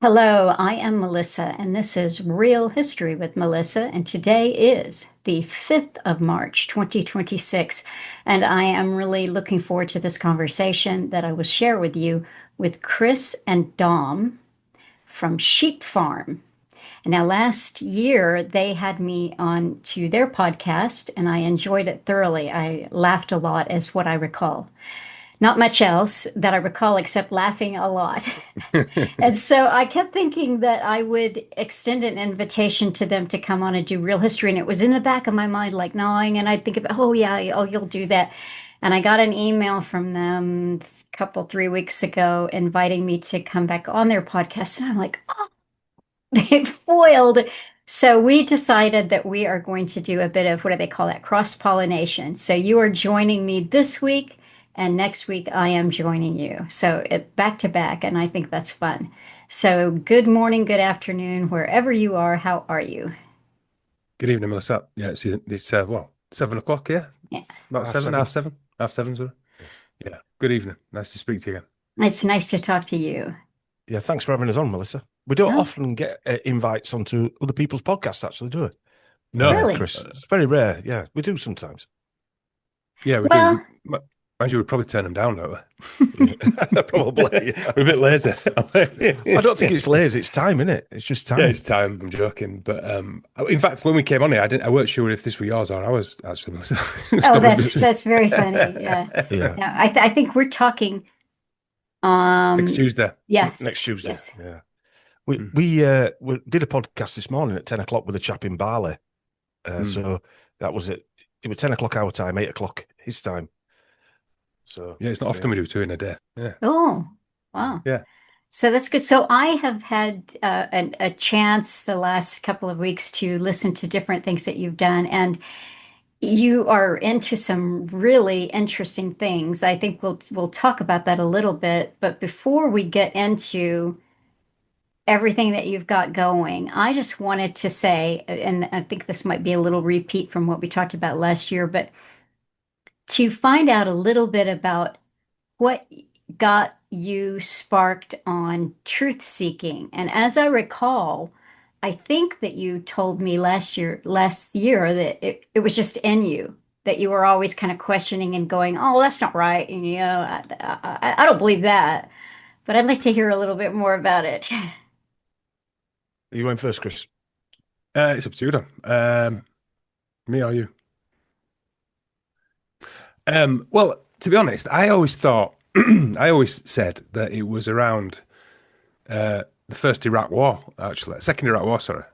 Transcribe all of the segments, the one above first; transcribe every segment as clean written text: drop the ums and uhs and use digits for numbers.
Hello, I am Melissa, and this is Real History with Melissa. And today is the 5th of March, 2026. And I am really looking forward to this conversation that I will share with you with Chris and Dom from Sheep Farm. And now, last year, they had me on to their podcast, and I enjoyed it thoroughly. I laughed a lot, as what I recall. Not much else that I recall except laughing a lot. And so I kept thinking that I would extend an invitation to them to come on and do real history. And it was in the back of my mind, like gnawing. And I'd think about, oh, yeah, oh, you'll do that. And I got an email from them a couple, 3 weeks ago inviting me to come back on their podcast. And I'm like, oh, they foiled. So we decided that we are going to do a bit of what do they call that? Cross-pollination. So you are joining me this week. And next week, I am joining you. So it back to back, and I think that's fun. So good morning, good afternoon, wherever you are. How are you? Good evening, Melissa. Yeah, it's what, 7 o'clock, yeah? Yeah, About Half seven, seven. half seven, sorry. Yeah. Good evening. Nice to speak to you again. it's nice to talk to you. Yeah, thanks for having us on, Melissa. We don't Oh, often get invites onto other people's podcasts, actually, do we? No, really? Chris. It's very rare. Yeah, we do sometimes. yeah, we do. Well, Mind you, we'd probably turn them down, don't Yeah. Probably. we? Yeah. We're a bit lazy. I don't think it's lazy. It's time, isn't it? It's just Yeah, time. it's time. I'm joking, but in fact, when we came on here, I weren't sure if this were yours or ours. Actually, Melissa. oh, that's very funny. Yeah. Yeah. No, I think we're talking. Next Tuesday. Next Yes, Tuesday. yes. Yeah. We Mm. we did a podcast this morning at 10 o'clock with a chap in Bali. So that was it. It was 10 o'clock our time, 8 o'clock his time. So Yeah, it's not often we do two in a day. Yeah, Oh, wow. yeah. So that's good. So I have had a chance the last couple of weeks to listen to different things that you've done, and you are into some really interesting things. I think we'll talk about that a little bit, but before we get into everything that you've got going, I just wanted to say, and I think this might be a little repeat from what we talked about last year, but to find out a little bit about what got you sparked on truth seeking. And as I recall, I think that you told me last year that it was just in you, that you were always kind of questioning and going, oh, that's not right. And, I don't believe that. But I'd like to hear a little bit more about it. you went first, Chris. It's up to you, then. Me or you? Well, to be honest, I always thought, I always said that it was around the first Iraq War, actually, second Iraq War, sorry,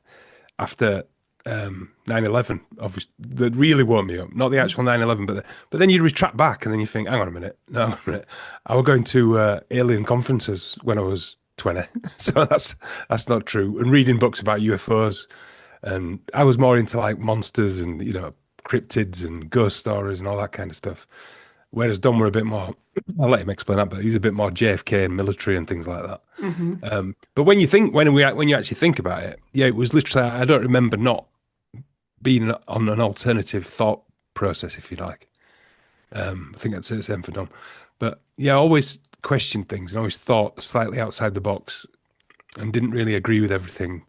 after 9/11, obviously, that really woke me up. Not the actual 9/11, but then you retract back and then you think, hang on a minute, no, hang on a minute. I was going to alien conferences when I was 20, so that's not true. And reading books about UFOs, and I was more into like monsters and cryptids and ghost stories and all that kind of stuff. Whereas Don were a bit more, I'll let him explain that, but he's a bit more JFK and military and things like that. Hmm. But when you actually think about it, yeah, it was literally, I don't remember not being on an alternative thought process, if you like. I think I'd say the same for Don. But yeah, I always questioned things and always thought slightly outside the box and didn't really agree with everything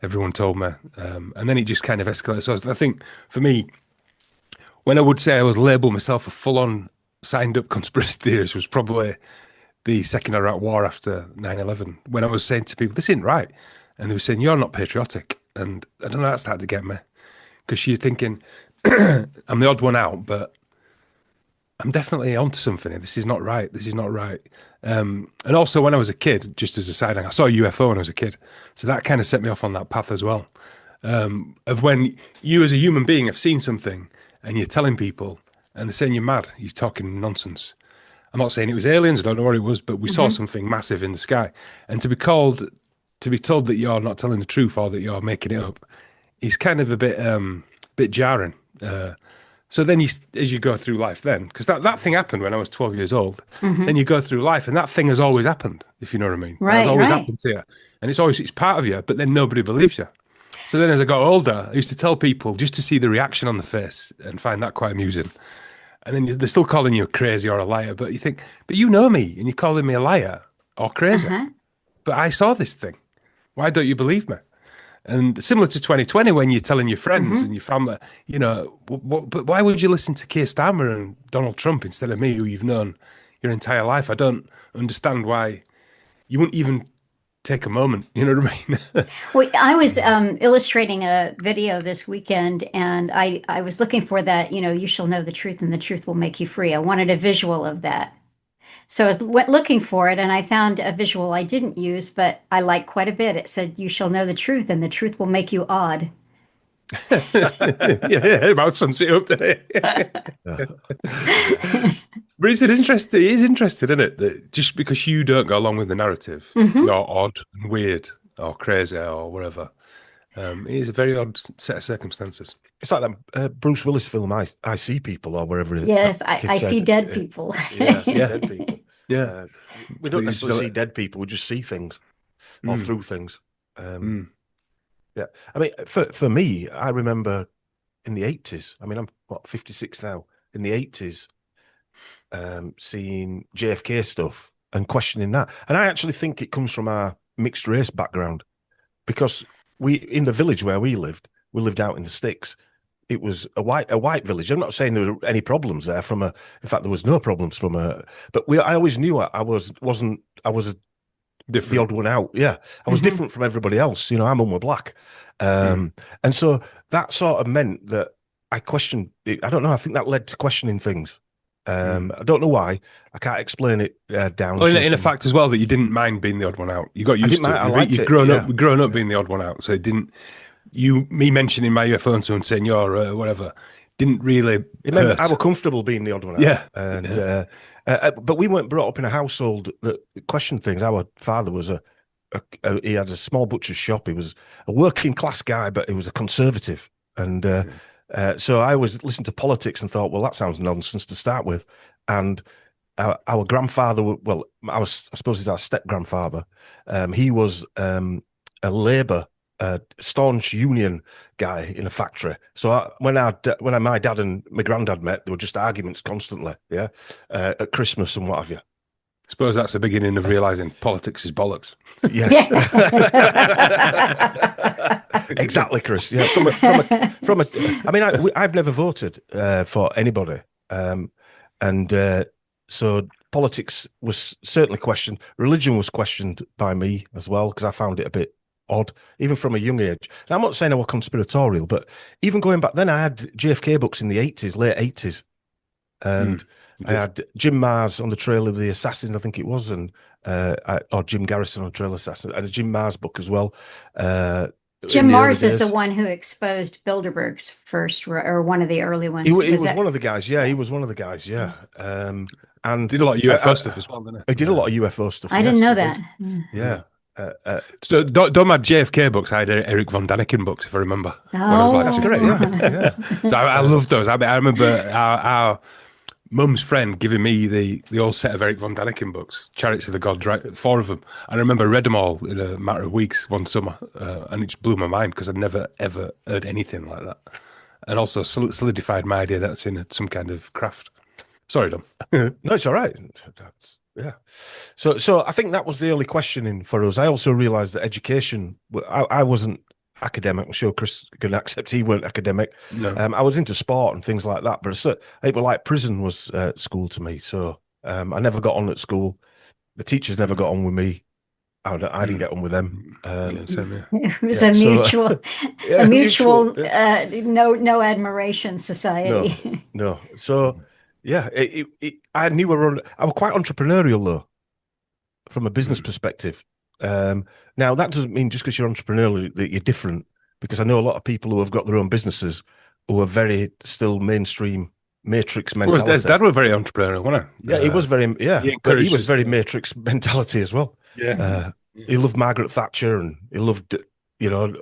everyone told me. And then it just kind of escalated. So I think for me, when I would say I was label myself a full-on signed-up conspiracy theorist was probably the second Iraq War after 9/11, when I was saying to people, this isn't right. And they were saying, you're not patriotic. And I don't know, that started to get me. Because you're thinking, I'm the odd one out, but I'm definitely onto something here. This is not right. This is not right. And also when I was a kid, just as a side note, I saw a UFO when I was a kid. So that kind of set me off on that path as well. Of when you as a human being have seen something and you're telling people and they're saying you're mad, you're talking nonsense. I'm not saying it was aliens, I don't know what it was, but we saw something massive in the sky. And to be told that you're not telling the truth or that you're making it up is kind of a bit jarring. So then as you go through life then, because that thing happened when I was 12 years old, Hmm. then you go through life and that thing has always happened, if you know what I mean. That has Right, always right. happened to you. And it's part of you, but then nobody believes you. So then as I got older, I used to tell people just to see the reaction on the face and find that quite amusing. And then they're still calling you crazy or a liar, but you think, but you know me and you're calling me a liar or crazy. Uh-huh. But I saw this thing Why don't you believe me? And similar to 2020, when you're telling your friends Mm-hmm. and your family, but why would you listen to Keir Starmer and Donald Trump instead of me, who you've known your entire life? I don't understand why you wouldn't even take a moment. You know what I mean? Well, I was illustrating a video this weekend, and I was looking for that, you shall know the truth, and the truth will make you free. I wanted a visual of that. So I was looking for it, and I found a visual I didn't use, but I like quite a bit. It said, "You shall know the truth, and the truth will make you odd." Yeah, about sums it up today. Yeah. But it is interesting, isn't it? That just because you don't go along with the narrative, Hmm. you're odd and weird or crazy or whatever. It is a very odd set of circumstances. It's like that Bruce Willis film, I See People, or wherever that Yes, kid I see said. dead people. Yeah, I see Yeah, dead people. yeah. Uh, we But don't he's necessarily still, see dead people. We just see things or mm, through things. Um, mm, yeah. I mean, for me, I remember in the 80s, I mean, I'm 56 now. In the 80s, seeing JFK stuff and questioning that. And I actually think it comes from our mixed race background, because in the village where we lived out in the sticks. It was a white village. I'm not saying there were any problems there in fact, there was no problems but I always knew I was the different. odd one out. Yeah. I was Hmm. different from everybody else. Our mum were black. And so that sort of meant that I questioned it. I don't know. I think that led to questioning things. I don't know why. I can't explain it down. Oh, in a fact as well that you didn't mind being the odd one out. You got I used didn't to mind. it. I liked You'd it. grown Yeah. up, grown up being the odd one out. So it didn't. Me mentioning my UFO and someone saying you're whatever didn't really It meant I hurt. was comfortable being the odd one out. Yeah, And yeah. but we weren't brought up in a household that questioned things. Our father was he had a small butcher's shop. He was a working class guy, but he was a conservative. And so I always listened to politics and thought, well, that sounds nonsense to start with. And our grandfather, well, I suppose he's our step grandfather. He was a Labour staunch union guy in a factory. So when my dad and my granddad met, there were just arguments constantly. Yeah, at Christmas and what have you. Suppose that's the beginning of realizing politics is bollocks. Yes, exactly, Chris. Yeah, from a. I mean, I've never voted for anybody, and so politics was certainly questioned. Religion was questioned by me as well, because I found it a bit odd, even from a young age. And I'm not saying I was conspiratorial, but even going back then, I had JFK books in the 80s, late 80s, and I had Jim Mars on the trail of the assassin, I think it was, and or Jim Garrison on the trail of assassin, and a Jim Mars book as well. Jim In the early Mars is days. the one who exposed Bilderberg's first, or one of the early ones. He was that... one of the guys. Yeah, he was one of the guys. Yeah, and Did a lot of UFO stuff as well, didn't he did a lot of UFO stuff. I didn't know that. Yeah. So don't have JFK books. I had Eric von Daniken books, if I remember. When I was like Oh, 15. Yeah. So I loved those. I remember our mum's friend giving me the old set of Eric von Daniken books, Chariots of the Gods, right? 4 of them. And I remember I read them all in a matter of weeks one summer, and it just blew my mind because I'd never ever heard anything like that, and also solidified my idea that it's in some kind of craft. Sorry, Dom. No, it's all right. Yeah. So I think that was the only questioning for us. I also realised that education. I wasn't academic. I'm sure Chris can accept he weren't academic. No. I was into sport and things like that, but it was like prison was school to me. So I never got on at school. The teachers never got on with me. I didn't get on with them. Yeah, same here. it was Yeah, a so- mutual, Yeah, a mutual, yeah. no admiration society. No. So yeah, I knew I was quite entrepreneurial though, from a business perspective. Now that doesn't mean just because you're entrepreneurial that you're different, because I know a lot of people who have got their own businesses who are very still mainstream matrix Well, mentality. his dad was very entrepreneurial, wasn't he? Yeah, he was very he but he encouraged was us very to- matrix mentality as well. Yeah. He loved Margaret Thatcher and he loved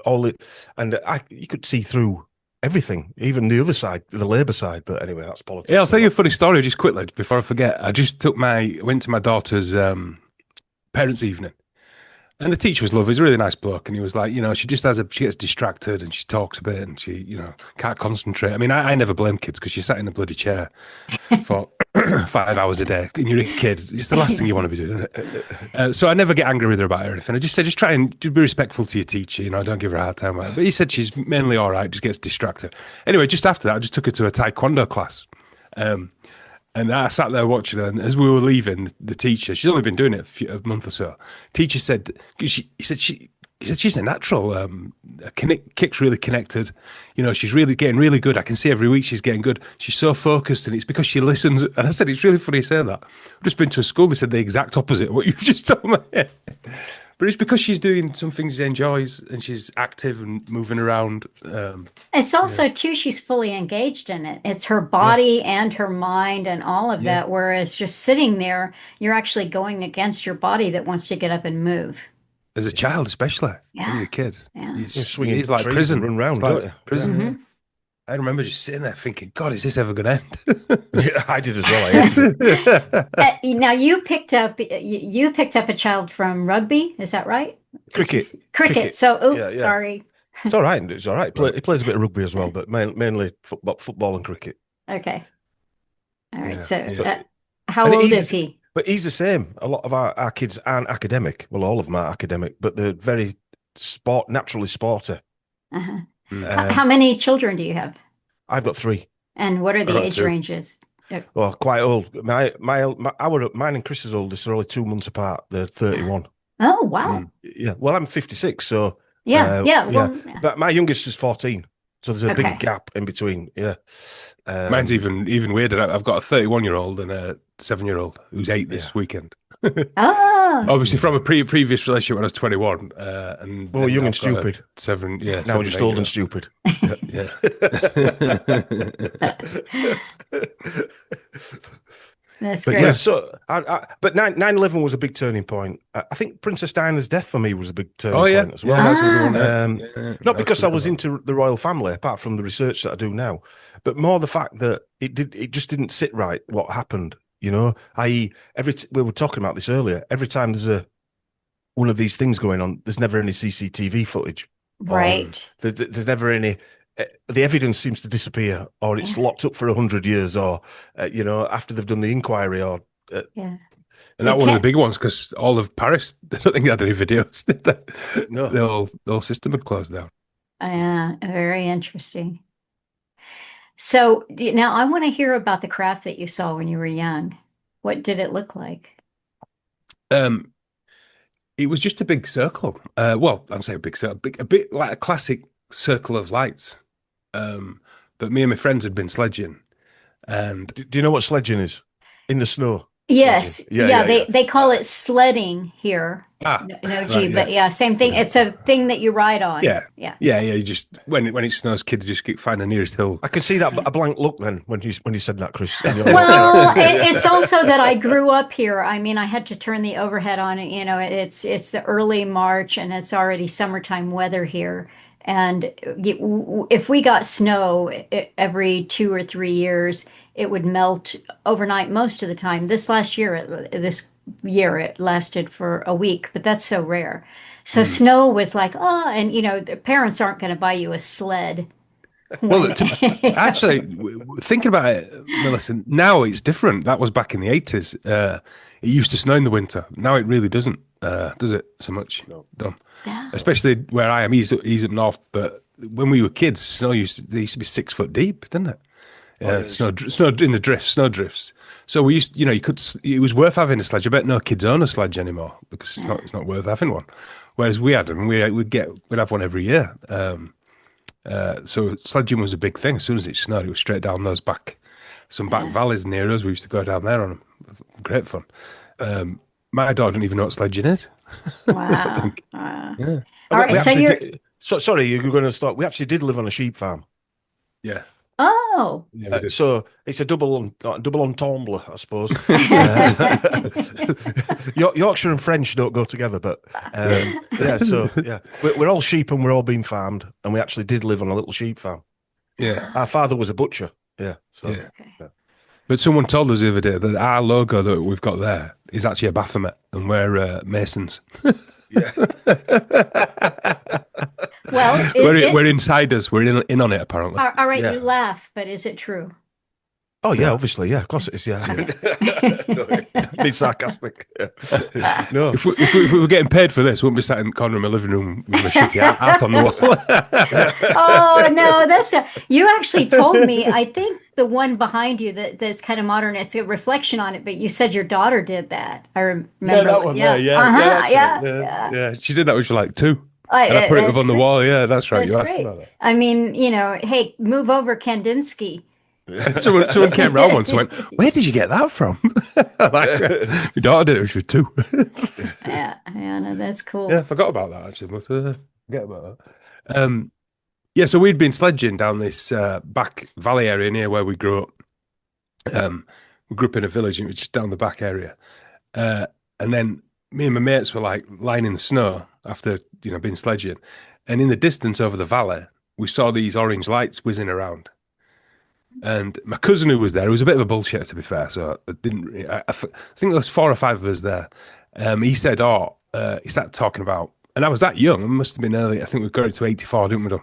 all it, and you could see through everything, even the other side, the Labour side. But anyway, that's politics. Yeah, I'll tell you a funny story just quickly before I forget. I just went to my daughter's parents' evening, And the teacher was lovely. He's a really nice bloke. And he was like, she just she gets distracted and she talks a bit and she, can't concentrate. I mean, I never blame kids because you sat in a bloody chair for 5 hours a day and you're a kid. It's the last thing you want to be doing, isn't it? So I never get angry with her about it or anything. I just say, just try and be respectful to your teacher. Don't give her a hard time about it. But he said she's mainly all right, just gets distracted. Anyway, just after that, I just took her to a taekwondo class. And I sat there watching her, and as we were leaving, the teacher, she's only been doing it a month or so. Teacher said, he said she's a natural. Kick's really connected. She's really getting really good. I can see every week she's getting good. She's so focused, and it's because she listens. And I said, it's really funny saying that. I've just been to a school. They said the exact opposite of what you've just told me. But it's because she's doing some things she enjoys and she's active and moving around. It's also, too, she's fully engaged in it. It's her body and her mind and all of that. Whereas just sitting there, you're actually going against your body that wants to get up and move. As a child, especially. When you're a kid. Yeah. He's like prison. Run around, don't you? Prison. Mm-hmm. I remember just sitting there thinking, God, is this ever going to end? Yeah, I did as well. I hated it. Now you picked up a child from rugby, is that right? Cricket. So, sorry. It's all right. It's all right. He plays a bit of rugby as well, but mainly football and cricket. Okay. All right. Yeah. So, how old is he? But he's the same. A lot of our kids aren't academic. Well, all of them are academic, but they're very naturally sporty. Uh-huh. How many children do you have? I've got 3. And what are the age ranges? Well, quite old. Mine and Chris's oldest are only 2 months apart. They're 31. Oh, wow. Yeah. Well, I'm 56, so yeah. But my youngest is 14, so there's a big gap in between. Yeah. Mine's even weirder. I've got a 31-year-old and a 7-year-old who's 8 this weekend. Oh, obviously from a previous relationship when I was 21. And well, young and stupid. 7, yeah. Now we're just old and stupid. Yeah. That's But great. yeah, so but 9/11 was a big turning point. I think Princess Diana's death for me was a big turning point as well. Yeah, that's a good one. Not because I was into the royal family, apart from the research that I do now, but more the fact that it just didn't sit right what happened. I.e., we were talking about this earlier. Every time there's one of these things going on, there's never any CCTV footage. Right. There's never any. The evidence seems to disappear, or it's locked up for 100 years, or after they've done the inquiry, or yeah. And that one of the big ones because all of Paris, I don't think they had any videos. Did they? No, the whole system had closed down. Yeah, very interesting. So now I want to hear about the craft that you saw when you were young. What did it look like? It was just a big circle. Well, I'd say a big circle, a bit like a classic circle of lights. But me and my friends had been sledging. And do you know what sledging is? In the snow. Yes. Sledging. Yeah. They call it sledding here. But same thing. It's a thing that you ride on. Yeah. You just when it snows, kids just find the nearest hill. I can see that a blank look then when you said that, Chris. Well, it's also that I grew up here. I mean, I had to turn the overhead on. It's the early March and it's already summertime weather here. And if we got snow every 2 or 3 years, it would melt overnight most of the time. This year, it lasted for a week, but that's so rare. So snow was like, and the parents aren't going to buy you a sled. Well, actually, thinking about it, Melissa, now it's different. That was back in the 80s. It used to snow in the winter. Now it really doesn't, does it so much? No. Don't. Yeah. Especially where I am, he's up north. But when we were kids, snow used to be 6 foot deep, didn't it? Snow in the drifts, snow drifts. So we used, it was worth having a sledge. I bet no kids own a sledge anymore because it's not worth having one. Whereas we had them, we'd have one every year. So sledging was a big thing. As soon as it snowed, it was straight down those back valleys near us. We used to go down there on them. Great fun. My dog didn't even know what sledging is. Wow. Yeah. All right. Sorry, you're going to start. We actually did live on a sheep farm. Yeah. Oh. Yeah, so it's a double ensemble, I suppose. Yorkshire and French don't go together, but we're all sheep and we're all being farmed, and we actually did live on a little sheep farm. Yeah. Our father was a butcher. Yeah. So. Yeah. Yeah. But someone told us the other day that our logo that we've got there is actually a Baphomet, and we're Masons. Yeah. Well, we're insiders. We're in on it, apparently. all right, Yeah. you laugh, but is it true? Oh yeah, obviously, yeah, of course it is. Yeah, no, be sarcastic. Yeah. No, If we were getting paid for this, we wouldn't be sat in the corner of my living room with a shitty art on the wall. Oh no, that's not. You actually told me. I think the one behind you that's kind of modern. It's a reflection on it, but you said your daughter did that. I remember. Yeah, that one Yeah. there. Yeah, Uh-huh, that's yeah, right. yeah. Yeah. She did that when she was like 2. And I put it up That's on the great. wall. Yeah, that's right. That's You asked great. about that. I mean, hey, move over, Kandinsky. Someone came round once and went, "Where did you get that from?" Like, my daughter did it when she was 2. Yeah, no, that's cool. Yeah, I forgot about that actually. Must forget about that. Yeah, so we'd been sledging down this back valley area near where we grew up. We grew up in a village and it was just down the back area. And then me and my mates were like lying in the snow after, being sledging. And in the distance over the valley, we saw these orange lights whizzing around. And my cousin who was there, who was a bit of a bullshitter to be fair, so I didn't. I think there was 4 or 5 of us there. He said, he started talking about, and I was that young. It must have been early. I think we got it to 84, didn't we?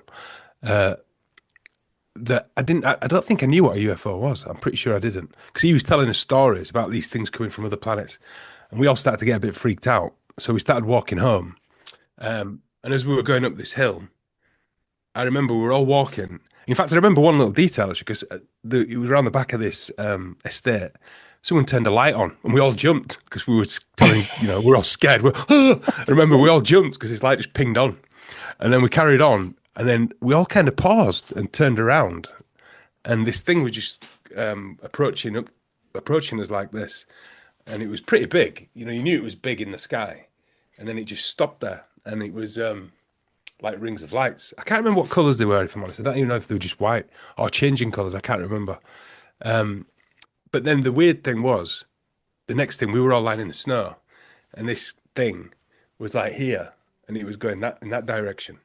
That I didn't. I don't think I knew what a UFO was. I'm pretty sure I didn't, because he was telling us stories about these things coming from other planets, and we all started to get a bit freaked out. So we started walking home, and as we were going up this hill, I remember we were all walking. In fact, I remember one little detail actually, because it was around the back of this estate. Someone turned a light on, and we all jumped because we were telling, we're all scared. I remember we all jumped because this light just pinged on, and then we carried on, and then we all kind of paused and turned around, and this thing was just approaching us like this, and it was pretty big. You knew it was big in the sky, and then it just stopped there, and it was like rings of lights. I can't remember what colours they were, if I'm honest. I don't even know if they were just white or changing colours. I can't remember. But then the weird thing was, the next thing, we were all lying in the snow, and this thing was like here, and it was going in that direction.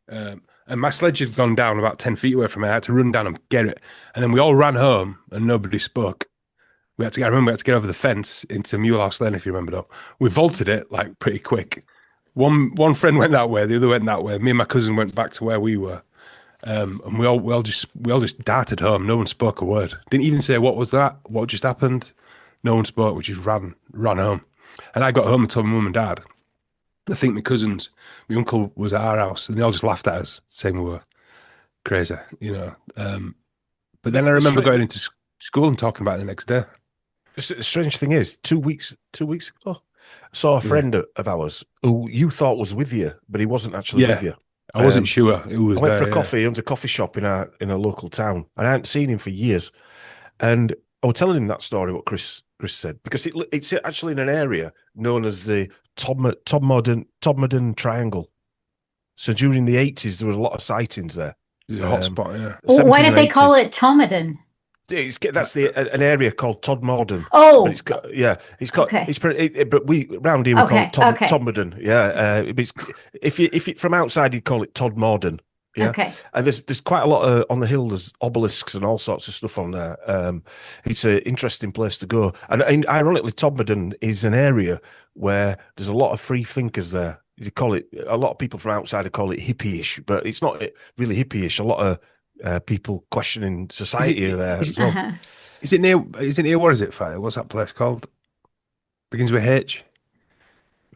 And my sledge had gone down about 10 feet away from it. I had to run down and get it. And then we all ran home, and nobody spoke. I remember we had to get over the fence into Mulehouse Lane, if you remember that. We vaulted it like pretty quick. One friend went that way, the other went that way. Me and my cousin went back to where we were, and we all just darted home. No one spoke a word. Didn't even say what was that, what just happened. No one spoke. We just ran home. And I got home and told my mum and dad. I think my uncle was at our house, and they all just laughed at us, saying we were crazy, But then I remember going into school and talking about it the next day. The strange thing is, 2 weeks ago, I saw a friend of ours who you thought was with you, but he wasn't actually with you. I wasn't sure who was there. I went for a coffee. He owns a coffee shop in a local town, and I hadn't seen him for years. And I was telling him that story, what Chris said, because it's actually in an area known as the Todmorden Triangle. So during the 80s, there was a lot of sightings there. It's a hot spot, yeah. Well, why did they call it Tomodon? That's an area called Todmorden. Oh, but but we round here we call it Todmorden. Yeah, if from outside you'd call it Todmorden. Yeah. Okay. And there's quite a lot on the hill. There's obelisks and all sorts of stuff on there. It's an interesting place to go. And ironically, Todmorden is an area where there's a lot of free thinkers there. You call it, a lot of people from outside call it hippie-ish, but it's not really hippie-ish. A lot of people questioning society are there as well. Uh-huh. Is it near? What is it? What's that place called? Begins with H.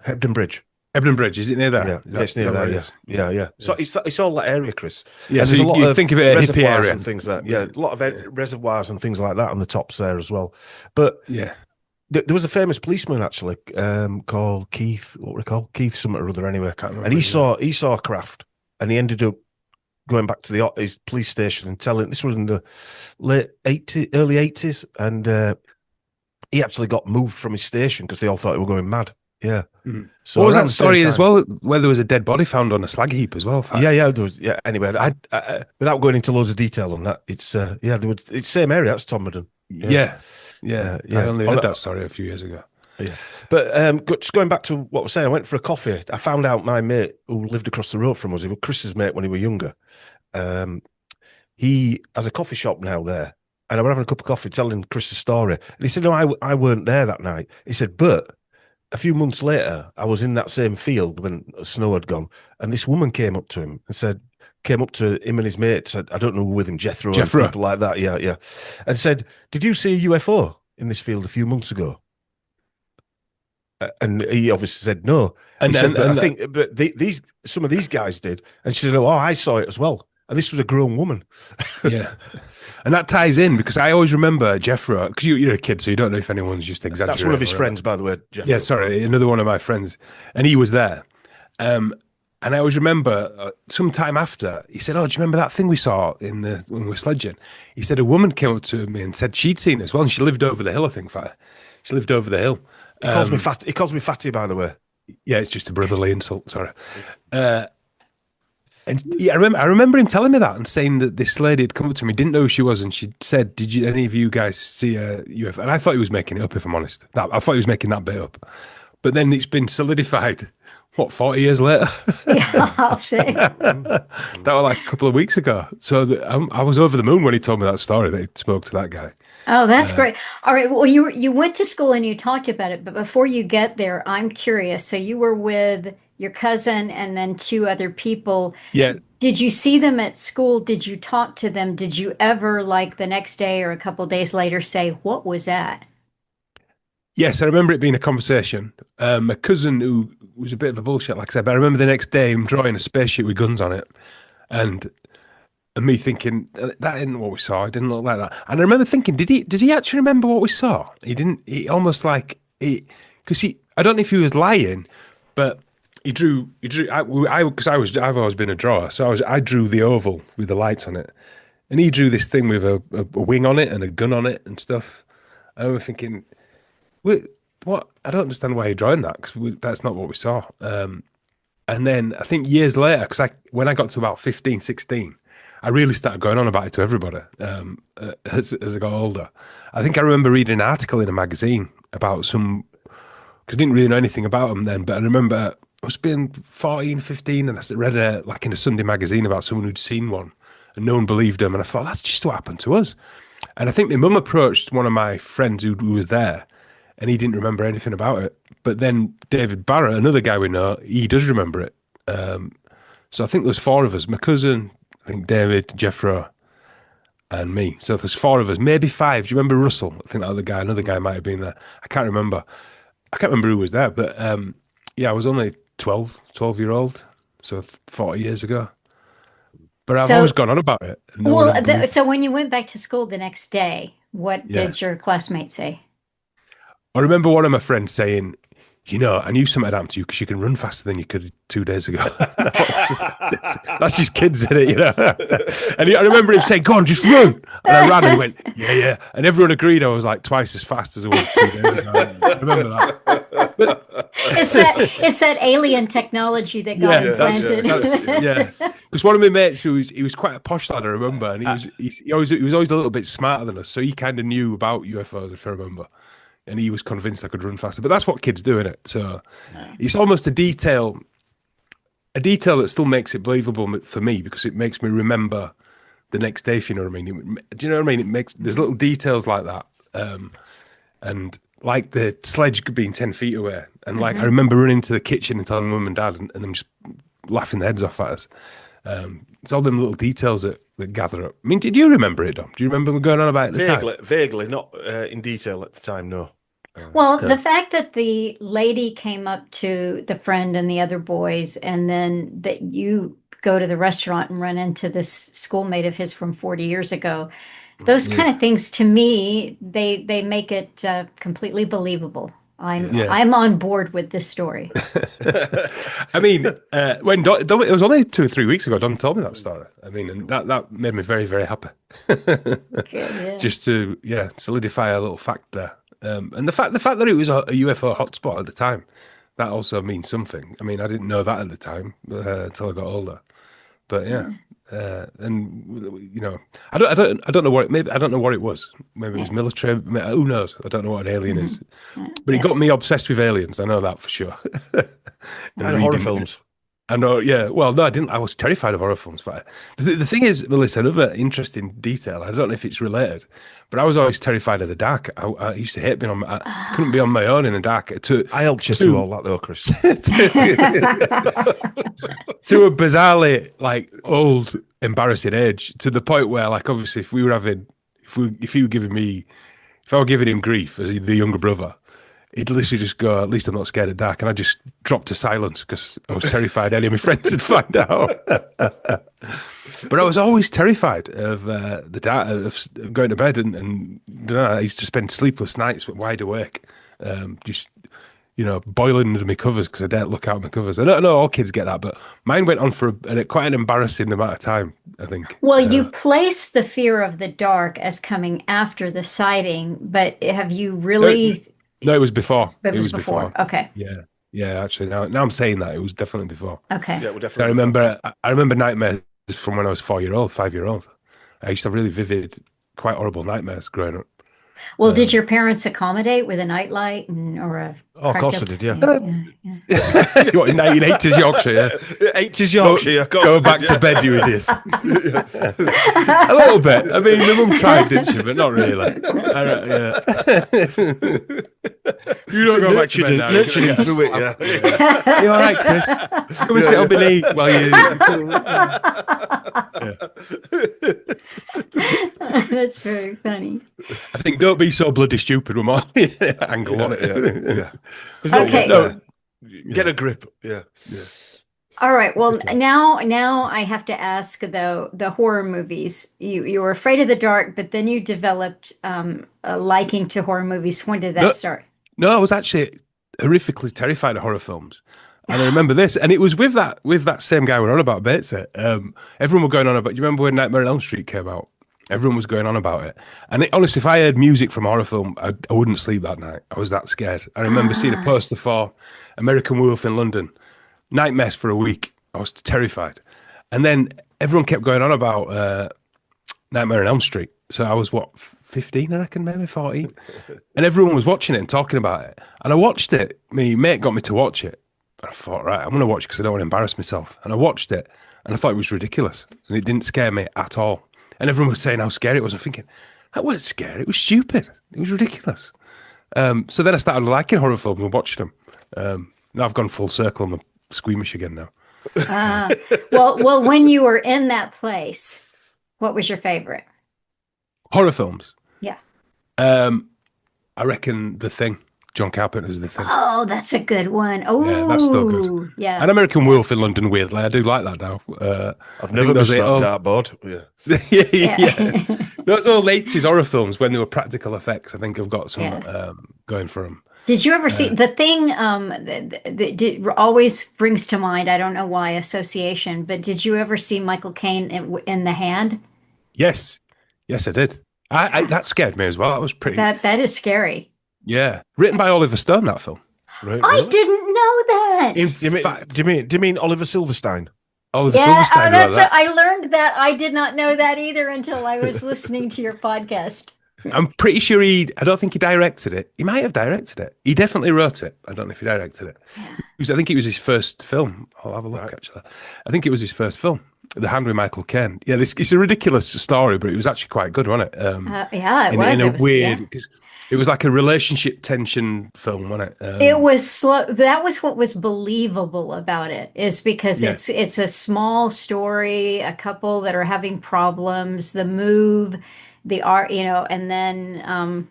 Hebden Bridge. Hebden Bridge. Is it near there? Yeah, it's near there. Yeah. So it's all that area, Chris. Yeah. And So there's a lot you of think of it as a hippie area and things like that. Yeah, a lot of reservoirs and things like that on the tops there as well. But yeah. There was a famous policeman actually called Keith. What we call Keith something or other. Anyway, Can't remember, and he saw a craft, and he ended up going back to his police station and telling. This was in the early 80s, and he actually got moved from his station because they all thought he were going mad. Yeah. Mm-hmm. So what was that story as well, where there was a dead body found on a slag heap as well? Yeah. There was. Yeah. Anyway, without going into loads of detail on that, it's it's same area. That's Todmorden. Yeah. I only heard that story a few years ago. Yeah, but just going back to what I was saying, I went for a coffee. I found out my mate who lived across the road from us, he was Chris's mate when he was younger. He has a coffee shop now there, and I were having a cup of coffee telling Chris the story. And he said, no, I weren't there that night. He said, but a few months later, I was in that same field when snow had gone, and this woman came up to him and said, came up to him and his mates, I don't know, with him, Jethro and Jethro. people like that, yeah, and said, did you see a UFO in this field a few months ago? And he obviously said no. He And, said, and, but and I think but some of these guys did. And she said, oh, I saw it as well. And this was a grown woman. yeah. And that ties in because I always remember Jeffro, because you're a kid, so you don't know if anyone's just exaggerating. That's one of his or friends, by the way, Jeffro. Yeah, sorry, another one of my friends. And he was there. And I always remember sometime after, he said, oh, do you remember that thing we saw when we were sledging? He said a woman came up to me and said she'd seen it as well. And she lived over the hill, I think, she lived over the hill. He calls me fat. He calls me fatty, by the way. Yeah, it's just a brotherly insult. Sorry. And yeah, I remember him telling me that and saying that this lady had come up to me, didn't know who she was, and she said, "Did any of you guys see a UFO?" And I thought he was making it up, if I'm honest. I thought he was making that bit up. But then it's been solidified. What, 40 years later? Yeah, I'll say. That was like a couple of weeks ago. So I was over the moon when he told me that story that he spoke to that guy. Oh, that's great. All right. Well, you went to school and you talked about it, but before you get there, I'm curious. So you were with your cousin and then two other people. Yeah. Did you see them at school? Did you talk to them? Did you ever, like the next day or a couple of days later, say, what was that? Yes, I remember it being a conversation. My cousin, who was a bit of a bullshit, like I said, but I remember the next day him drawing a spaceship with guns on it. And me thinking, that isn't what we saw. It didn't look like that. And I remember thinking, does he actually remember what we saw? He almost like, because I don't know if he was lying, but he drew, because I've always been a drawer. So I drew the oval with the lights on it. And he drew this thing with a wing on it and a gun on it and stuff. I remember thinking, wait, what? I don't understand why you're drawing that, because that's not what we saw. And then I think years later, because when I got to about 15, 16, I really started going on about it to everybody as I got older. I think I remember reading an article in a magazine about because I didn't really know anything about them then, but I remember I was being 14, 15, and I read like in a Sunday magazine about someone who'd seen one, and no one believed them. And I thought, that's just what happened to us. And I think my mum approached one of my friends who was there, and he didn't remember anything about it. But then David Barrett, another guy we know, he does remember it. So I think there's four of us, my cousin, I think David, Jeffro, and me. So there's four of us, maybe five. Do you remember Russell? I think that another guy might have been there. I can't remember who was there, but yeah, I was only 12-year-old, so 40 years ago. But I've always gone on about it. So when you went back to school the next day, what did your classmates say? I remember one of my friends saying, I knew something had happened to you because you can run faster than you could 2 days ago. That's just kids, isn't it? And I remember him saying, go on, just run. And I ran and he went, yeah. And everyone agreed I was like twice as fast as I was 2 days ago. I remember that. But it's that alien technology that got implanted. Yeah. Because one of my mates, he was quite a posh lad, I remember. And he was always a little bit smarter than us. So he kind of knew about UFOs, if I remember. And he was convinced I could run faster. But that's what kids do, innit? So it's almost a detail that still makes it believable for me, because it makes me remember the next day, if you know what I mean. Do you know what I mean? There's little details like that. And like the sledge being 10 feet away. And like, I remember running to the kitchen and telling mum and dad and them just laughing their heads off at us. It's all them little details that gather up. I mean, did you remember it, Dom? Do you remember going on about it at the time? Vaguely, not in detail at the time, no. Well, the fact that the lady came up to the friend and the other boys, and then that you go to the restaurant and run into this schoolmate of his from 40 years ago, those kind of things, to me, they make it completely believable. I'm on board with this story. I mean, when Don, it was only 2 or 3 weeks ago, Don told me that story. I mean, and that made me very, very happy. Just to solidify a little fact there. And the fact that it was a UFO hotspot at the time, that also means something. I mean, I didn't know that at the time until I got older. But and I don't know what I don't know what it was. Maybe it was military. Who knows? I don't know what an alien is. But it got me obsessed with aliens. I know that for sure. and horror films. I know, yeah. Well, no, I didn't. I was terrified of horror films. But the thing is, Melissa, another interesting detail. I don't know if it's related, but I was always terrified of the dark. I used to hate being on. I couldn't be on my own in the dark. I helped you through all that, though, Chris. To a bizarrely like old, embarrassing age, to the point where, like, obviously, if he were giving me, if I were giving him grief as the younger brother, he'd literally just go, "At least I'm not scared of dark," and I just dropped to silence because I was terrified any of my friends would find out. But I was always terrified of the dark, of going to bed, and I used to spend sleepless nights, but wide awake, just boiling under my covers because I daren't look out of my covers. I don't know, all kids get that, but mine went on for quite an embarrassing amount of time, I think. Well, you place the fear of the dark as coming after the sighting, but have you really? No, it was before. It was before. Okay. Yeah. Actually, now I'm saying that it was definitely before. Okay. Yeah, we're definitely. I remember nightmares from when I was 5-year-old. I used to have really vivid, quite horrible nightmares growing up. Well, did your parents accommodate with a nightlight or a? Oh, of course I did. Yeah. What, in 1980s Yorkshire? Yeah. 80s Yorkshire. Go back to bed, you idiot. A little bit. I mean, my mum tried, didn't she? But not really. Yeah. You don't go back to bed now. Literally through it. Yeah. You all right, Chris? Come and sit on my knee while you. That's very funny. I think don't be so bloody stupid with my angle on it. Yeah. Okay. No, get a grip. Yeah. All right. Well, now I have to ask though, the horror movies. You were afraid of the dark, but then you developed a liking to horror movies. When did that start? No, I was actually horrifically terrified of horror films. And I remember this, and it was with that same guy we're on about, Bates. Everyone were going on about. Do you remember when Nightmare on Elm Street came out? Everyone was going on about it. And honestly, if I heard music from a horror film, I wouldn't sleep that night. I was that scared. I remember seeing a poster for American Werewolf in London. Nightmares for a week. I was terrified. And then everyone kept going on about Nightmare on Elm Street. So I was, 15, I reckon, maybe 14. And everyone was watching it and talking about it. And I watched it. My mate got me to watch it. And I thought, right, I'm going to watch it because I don't want to embarrass myself. And I watched it. And I thought it was ridiculous. And it didn't scare me at all. And everyone was saying how scary it was. I'm thinking, that wasn't scary. It was stupid. It was ridiculous. So then I started liking horror films and watching them. Now I've gone full circle. I'm squeamish again now. Well, when you were in that place, what was your favorite? Horror films? Yeah. I reckon The Thing. John Carpenter's The Thing. Oh, that's a good one. Oh, yeah, that's still good. Yeah. And American Werewolf in London, weirdly. I do like that now. I've never missed that dartboard. Yeah. yeah. Those old 80s horror films when they were practical effects, I think have got some going for them. Did you ever see The Thing? That always brings to mind, I don't know why, association, but did you ever see Michael Caine in The Hand? Yes. Yes, I did. That scared me as well. That was pretty. That is scary. Yeah, written by Oliver Stone, that film. Right, really? I didn't know that. In fact, do you mean Oliver Silverstein? Oliver Silverstein. I learned that. I did not know that either until I was listening to your podcast. I'm pretty sure I don't think he directed it. He might have directed it. He definitely wrote it. I don't know if he directed it. Yeah. I think it was his first film. I'll have a look, actually. I think it was his first film. The Hand with Michael Caine. Yeah, it's a ridiculous story, but it was actually quite good, wasn't it? Yeah, it was. In a weird... Yeah. It was like a relationship tension film, wasn't it? It was slow. That was what was believable about it, is because it's a small story, a couple that are having problems, the move, the art, and then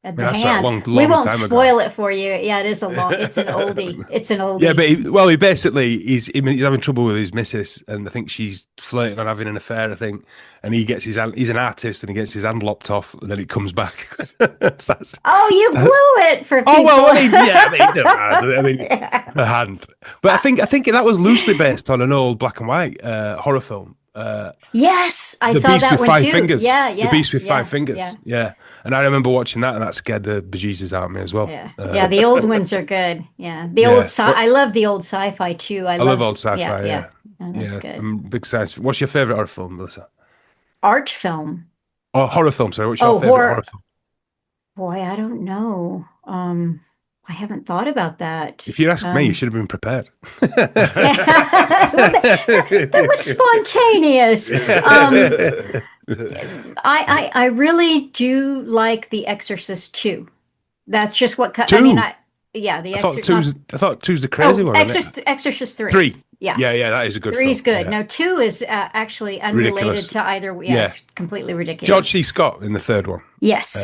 at the hand. Long we won't spoil it for you. Yeah, it's an oldie. It's an oldie. Yeah, but he basically he's having trouble with his missus, and I think she's flirting on having an affair. I think, and he's an artist, and he gets his hand lopped off, and then it comes back. You blew it for people. Oh well, I mean, the hand. But I think that was loosely based on an old black and white horror film. Yes, I saw that one too. Fingers. Yeah, The Beast with Five Fingers. Yeah. And I remember watching that, and that scared the bejesus out of me as well. Yeah, the old ones are good. Yeah, I love the old sci-fi too. I love old sci-fi. Yeah. Oh, that's good. I'm big science. What's your favorite horror film, Melissa? Art film. Oh, horror film. Sorry, what's your favorite horror film? Boy, I don't know. I haven't thought about that. If you ask me, you should have been prepared. That was spontaneous. I really do like The Exorcist 2. That's just what I mean. Two. Yeah, The I thought Exorcist. two's the crazy one, isn't it? Exorcist 3. Three. Yeah. Yeah, that is a good Three's film. good. Yeah. No, 2 is actually unrelated Ridiculous. to either. Yeah, Yeah. it's completely ridiculous. George C. Scott in the third one. Yes.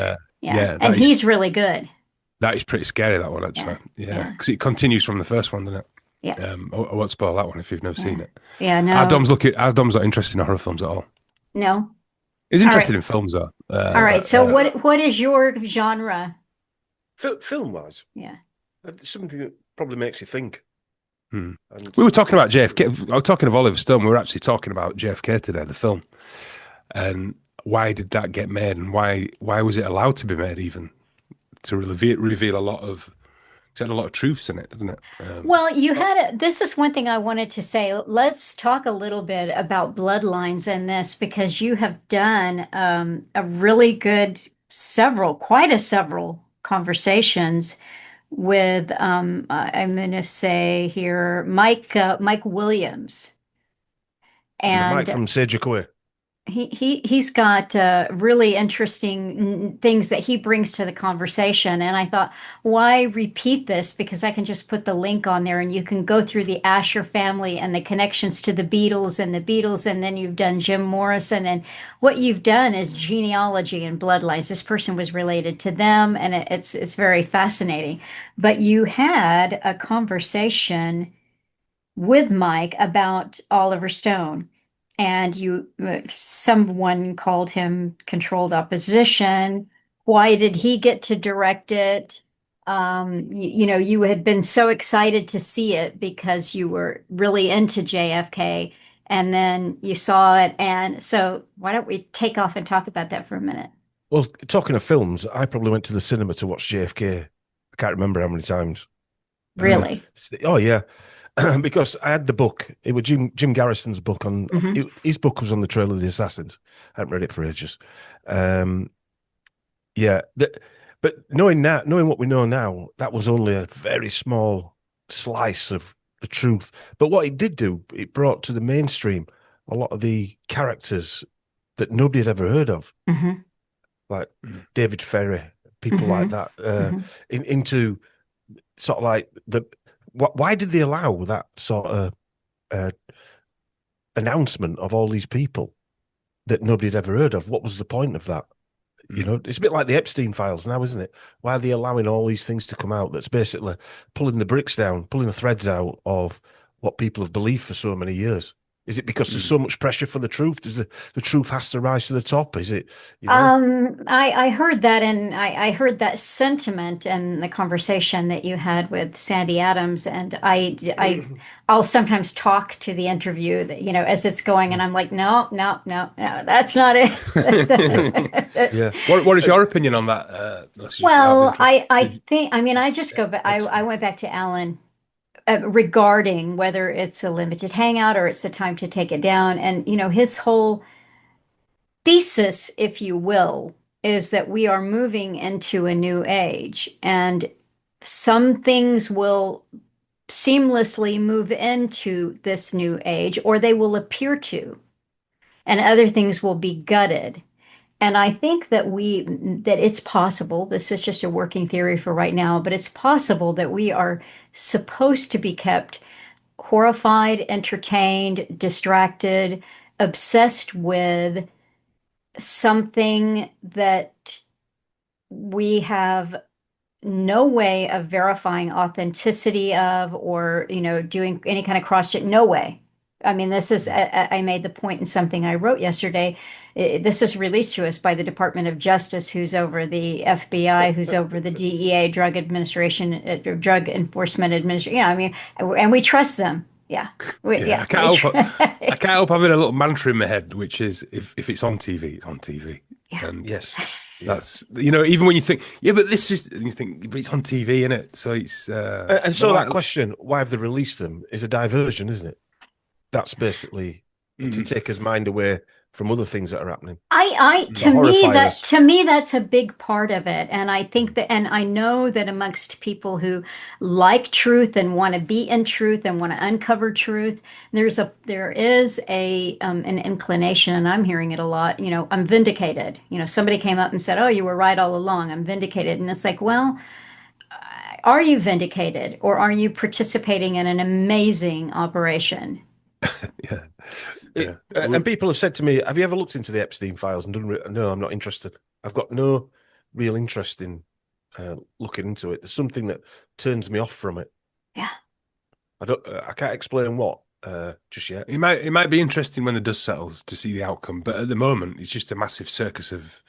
Yeah, and he's really good. that is pretty scary, that one, actually. Yeah, because it continues from the first one, doesn't it? Yeah. I won't spoil that one if you've never seen it. Yeah, no. Our Dom's not interested in horror films at all. No. He's interested in films, though. All right. So what is your genre? Film-wise? Yeah. Something that probably makes you think. We were talking about JFK. I was talking of Oliver Stone. We were actually talking about JFK today, the film, and why did that get made, and why was it allowed to be made, even to reveal a lot of. It had a lot of truths in it, didn't it? Well, this is one thing I wanted to say. Let's talk a little bit about bloodlines in this, because you have done a really good quite a several conversations with I'm going to say here Mike Williams, and Mike from Sage-Aquay. He's got really interesting things that he brings to the conversation, and I thought, why repeat this? Because I can just put the link on there, and you can go through the Asher family and the connections to the Beatles, and then you've done Jim Morrison, and what you've done is genealogy and bloodlines. This person was related to them, and it's very fascinating. But you had a conversation with Mike about Oliver Stone. And someone called him controlled opposition. Why did he get to direct it? You had been so excited to see it because you were really into JFK, and then you saw it. And so why don't we take off and talk about that for a minute? Well, talking of films, I probably went to the cinema to watch JFK. I can't remember how many times. Really? Oh, yeah. Because I had the book. It was Jim Garrison's book on. His book was on the Trail of the Assassins. I haven't read it for ages. Yeah, but knowing what we know now, that was only a very small slice of the truth. But what it did do, it brought to the mainstream a lot of the characters that nobody had ever heard of, like David Ferry, people like that, into sort of like the. Why did they allow that sort of announcement of all these people that nobody had ever heard of? What was the point of that? You know, it's a bit like the Epstein files now, isn't it? Why are they allowing all these things to come out? That's basically pulling the bricks down, pulling the threads out of what people have believed for so many years. Is it because there's so much pressure for the truth? Does the truth has to rise to the top? Is it? You know? I heard that, and I heard that sentiment in the conversation that you had with Sandy Adams, and I'll sometimes talk to the interview that, as it's going, and I'm like, no, that's not it. Yeah. What is your opinion on that? Well, I think, I just go back. I went back to Alan. Regarding whether it's a limited hangout or it's the time to take it down. And, his whole thesis, if you will, is that we are moving into a new age, and some things will seamlessly move into this new age, or they will appear to, and other things will be gutted. And I think that it's possible, this is just a working theory for right now, but it's possible that we are supposed to be kept horrified, entertained, distracted, obsessed with something that we have no way of verifying authenticity of, or, doing any kind of cross-check. No way. This is, I made the point in something I wrote yesterday. This is released to us by the Department of Justice, who's over the FBI, who's over the DEA, Drug Enforcement Administration. And we trust them. Yeah. I can't help having a little mantra in my head, which is if it's on TV, it's on TV. Yeah. And yes. That's, even when you think, but this is, and you think, but it's on TV, innit? So it's. And so that question, why have they released them, is a diversion, isn't it? That's basically to take his mind away from other things that are happening. The To me, that's a big part of it. And I think that, and I know that amongst people who like truth and want to be in truth and want to uncover truth, there is an inclination, and I'm hearing it a lot, I'm vindicated. Somebody came up and said, "Oh, you were right all along. I'm vindicated." And it's like, well, are you vindicated or are you participating in an amazing operation? Yeah. And people have said to me, "Have you ever looked into the Epstein files?" And done? No, I'm not interested. I've got no real interest in looking into it. There's something that turns me off from it. Yeah. I can't explain what just yet. It might be interesting when the dust settles to see the outcome, but at the moment it's just a massive circus of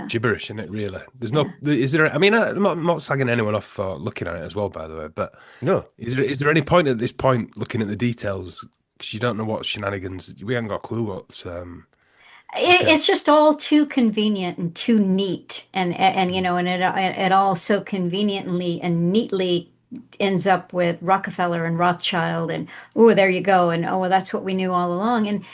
gibberish, isn't it? Really, there's no. Is there? I mean, I'm not sagging anyone off for looking at it as well, by the way. But no, is there any point at this point looking at the details, because you don't know what shenanigans? We haven't got a clue what's. It's just all too convenient and too neat, and it all so conveniently and neatly ends up with Rockefeller and Rothschild, and oh, there you go, and oh, well, that's what we knew all along. And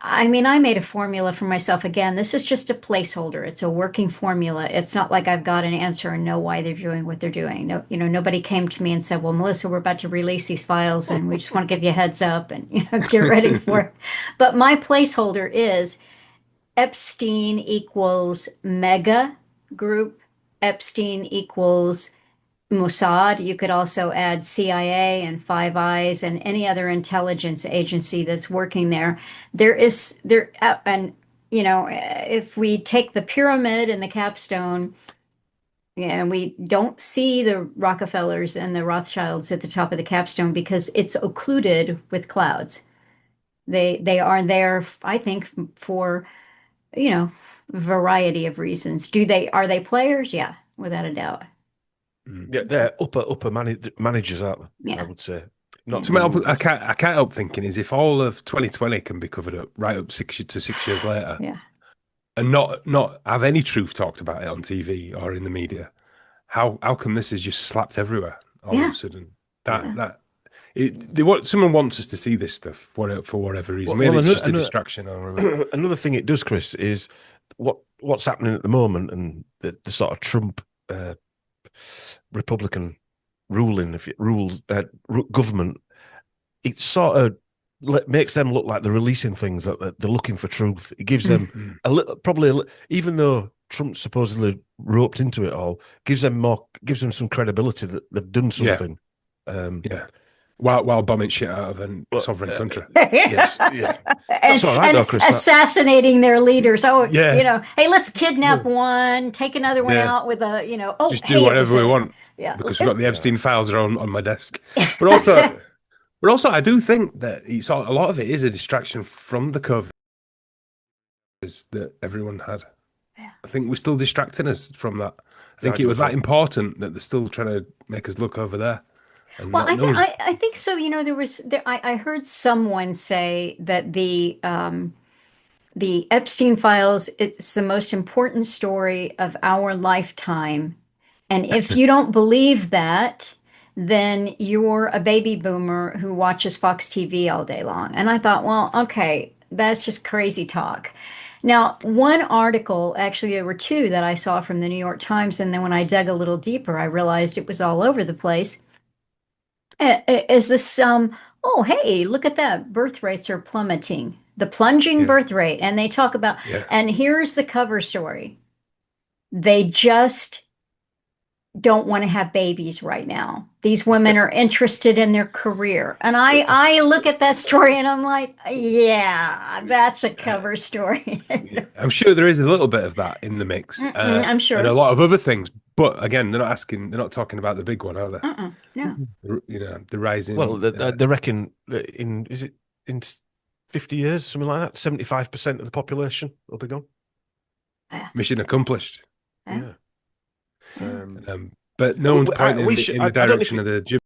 I mean, I made a formula for myself. Again, this is just a placeholder. It's a working formula. It's not like I've got an answer and know why they're doing what they're doing. No, nobody came to me and said, "Well, Melissa, we're about to release these files, and we just want to give you a heads up and get ready for it." But my placeholder is Epstein equals mega group. Epstein equals Mossad. You could also add CIA and Five Eyes and any other intelligence agency that's working there. And if we take the pyramid and the capstone, and we don't see the Rockefellers and the Rothschilds at the top of the capstone because it's occluded with clouds. They are there, I think, for variety of reasons. Are they players? Yeah, without a doubt. Yeah, they're upper managers, aren't they? Yeah. I would say. I can't help thinking is if all of 2020 can be covered up right up 6 years later, Yeah. and not have any truth talked about it on TV or in the media, how come this is just slapped everywhere all of a sudden? Someone wants us to see this stuff for whatever reason. Maybe it's just a distraction. Another thing it does, Chris, is what's happening at the moment and the sort of Trump Republican government. It sort of makes them look like they're releasing things that they're looking for truth. It gives them even though Trump supposedly roped into it all, gives them some credibility that they've done something. While bombing shit out of a sovereign country. Yes, yeah. That's all right, though, Chris. Assassinating their leaders. Oh, hey, let's kidnap one, take another one out with just do whatever we want. Yeah, because we've got the Epstein files are on my desk. But also, I do think that a lot of it is a distraction from the COVID that everyone had. Yeah. I think we're still distracting us from that. I think it was that important that they're still trying to make us look over there. Well, I think so. I heard someone say that the Epstein files, it's the most important story of our lifetime. And if you don't believe that, then you're a baby boomer who watches Fox TV all day long. And I thought, well, okay, that's just crazy talk. Now, one article, actually, there were two that I saw from the New York Times. And then when I dug a little deeper, I realized it was all over the place. Is this oh, hey, look at that, birth rates are plummeting, the plunging birth rate, and they talk about and here's the cover story, they just don't want to have babies right now. These women are interested in their career. And I look at that story and I'm like, yeah, that's a cover story. I'm sure there is a little bit of that in the mix. I'm sure. And a lot of other things. But again, they're not talking about the big one, are they? No. The rising. Well, they reckon in 50 years, something like that, 75% of the population will be gone. Mission accomplished. Yeah. But no one's pointing in the direction of the gym.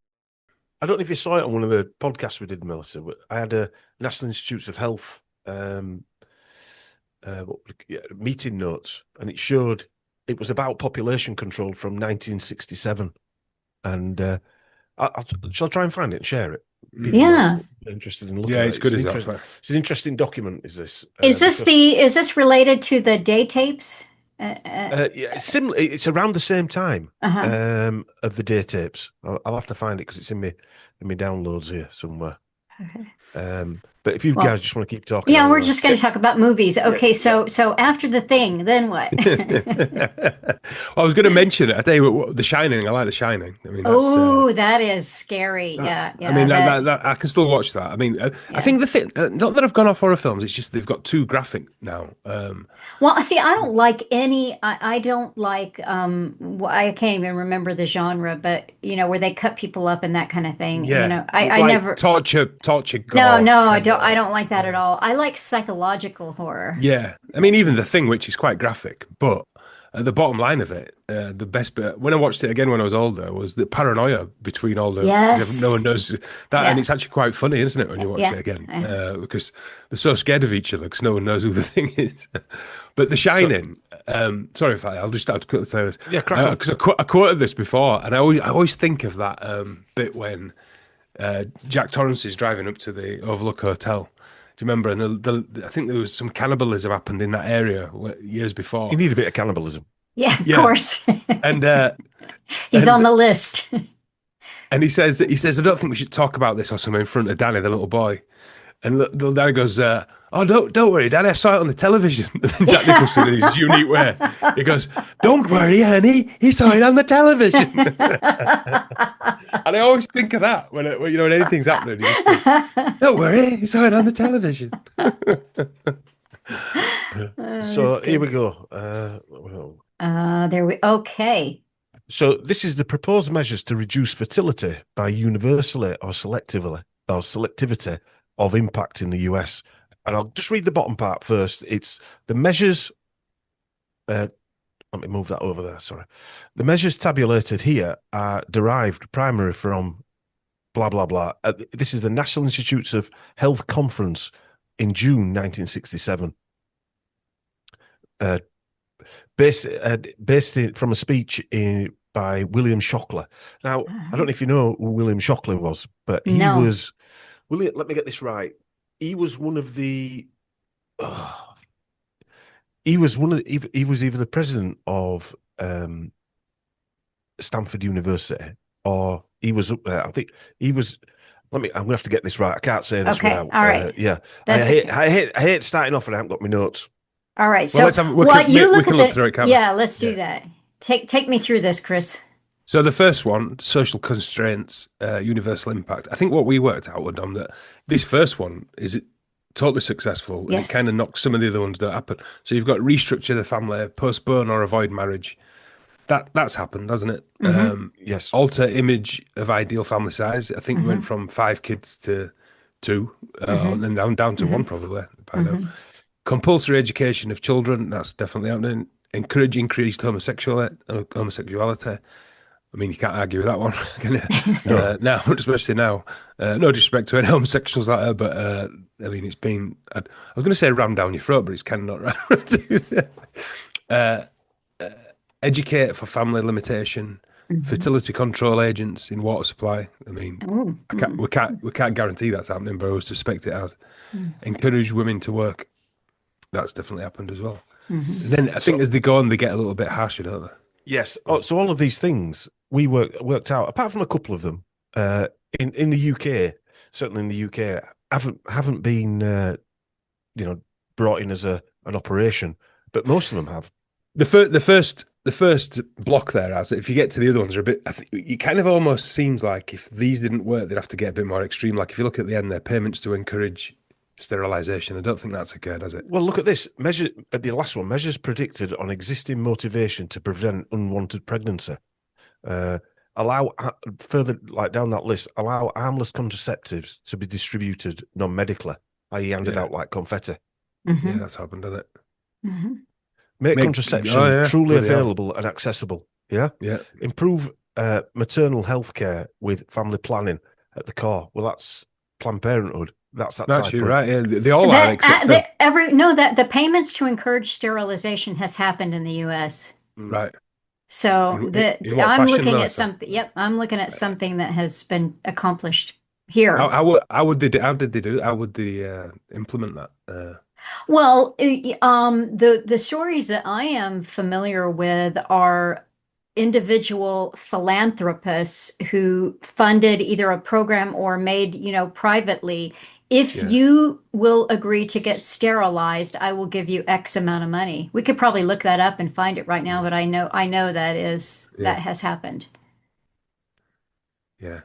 I don't know if you saw it on one of the podcasts we did, Melissa, but I had a National Institutes of Health meeting notes, and it showed it was about population control from 1967, and Shall I try and find it and share it? Mm. People Yeah. are interested in looking Yeah, at it's it. good as that. It's an interesting document. Is this Is because this related to the day tapes? yeah, it's similar. It's around the same time Uh-huh. of the day tapes. I'll have to find it because it's in my downloads here somewhere. But if you Well, guys just want to keep talking, yeah, we're I'll just going to talk about movies. yeah, Okay, yeah. so after the thing, then what? I was going to mention it. I tell you what, The Shining. I like The Shining. I mean, that's. Oh, that is scary. Uh, Yeah, I yeah, mean that, that I can still watch that. I mean, I yeah. think the thing, not that I've gone off horror films. It's just they've got too graphic now. Well, see, I don't like any. I don't like. I can't even remember the genre, but where they cut people up and that kind of thing. Yeah, I like never. torture No, gore no, I kind don't. I of. don't like that at Yeah, all. I like psychological horror. yeah. I mean, even The Thing, which is quite graphic, but the bottom line of it, the best bit when I watched it again when I was older was the paranoia between all the because no one Yes. knows that, and Yeah. it's actually quite funny, isn't it, when you watch Yeah. it again Yeah. because they're so scared of each other because no one knows who the thing is. But The So Shining. Sorry if I'll just have to quickly say this yeah, crack on. because I quoted this before, and I always think of that bit when Jack Torrance is driving up to the Overlook Hotel. Do you remember? And I think there was some cannibalism happened in that area years You before. need a bit of cannibalism. Yeah, of Yeah, course. and He's on and the list. and he says I don't think we should talk about this or something in front of Danny, the little boy. And little Danny goes, "Oh, don't worry, Danny. I saw it on the television." And then Jack Nicholson, in his unique way, he goes, "Don't worry, honey. He saw it on the television." And I always think of that when anything's happening. You just think, "Don't worry, he saw it on the television." That's So here we good. go. There we. Okay. So this is the proposed measures to reduce fertility by universally or selectivity of impact in the US. And I'll just read the bottom part first. It's the measures. Let me move that over there. Sorry. The measures tabulated here are derived primarily from blah, blah, blah. This is the National Institutes of Health Conference in June 1967. Based from a speech by William Shockley. Now, I don't know if you know who William Shockley was, but he No. was William. Let me get this right. He was one of the. He was either the president of Stanford University, or he was. I think he was. I'm gonna have to get this right. I can't say this Okay. without. All right. Yeah, That's I hate starting off and I haven't got my notes. all right. Well, So let's have. while you We look can at look the, through it, can't we? yeah, let's do Yeah. that. Take me through this, Chris. So the first one, social constraints, universal impact. I think what we worked out was on that this first one is totally successful, and it kind of Yes. knocks some of the other ones that happen. So you've got restructure the family, postpone or avoid marriage. That's happened, hasn't it? Mm-hmm. Yes. Alter image of ideal family size. I think we Mm-hmm. went from 5 kids to 2, Mm-hmm. and then down to 1 Mm-hmm. probably by now. Mm-hmm. Compulsory education of children. That's definitely happening. Encourage increased homosexuality. I mean, you can't argue with that one, can you? No. Now, especially now. No disrespect to any homosexuals out there, but I mean, it's been. I was going to say rammed down your throat, but it's kind of not right. uh, educate for family limitation, Mm-hmm. fertility control agents in water supply. I mean, Oh, we can't guarantee that's happening, but I would suspect it has. Encourage women to work. That's definitely happened as well. mm-hmm. And then I think So as they go on, they get a little bit harsher, don't they? yes. Oh, so all of these things we worked out, apart from a couple of them, in the UK, certainly in the UK, haven't been brought in as an operation, but most of them have. The first block there, as if you get to the other ones, are a bit. It kind of almost seems like if these didn't work, they'd have to get a bit more extreme. Like if you look at the end, there payments to encourage sterilisation. I don't think that's occurred, has it? Well, look at this measure at the last one. Measures predicted on existing motivation to prevent unwanted pregnancy. Allow further, like down that list, allow harmless contraceptives to be distributed non-medically, i.e., handed Yeah, out like confetti. Mm-hmm. yeah, that's happened, hasn't it? Mm-hmm. Make Make contraception yeah, truly bloody hell. available and accessible. Yeah. Yeah, Improve maternal health care with family planning at the core. Well, that's Planned Parenthood. That's that actually, type of. right. Yeah, they all are, That except for every no that the payments to encourage sterilization has happened in the U.S. Mm. right. So In what I'm fashion, looking at Melissa? something. Yep, I'm looking at something that has been accomplished here. How did they do? How would they implement that? Well, the stories that I am familiar with are individual philanthropists who funded either a program or made, privately. If Yeah, you will agree to get sterilized, I will give you X amount of money. We could probably look that up and find it right now, yeah, but I know that yeah, has happened. yeah.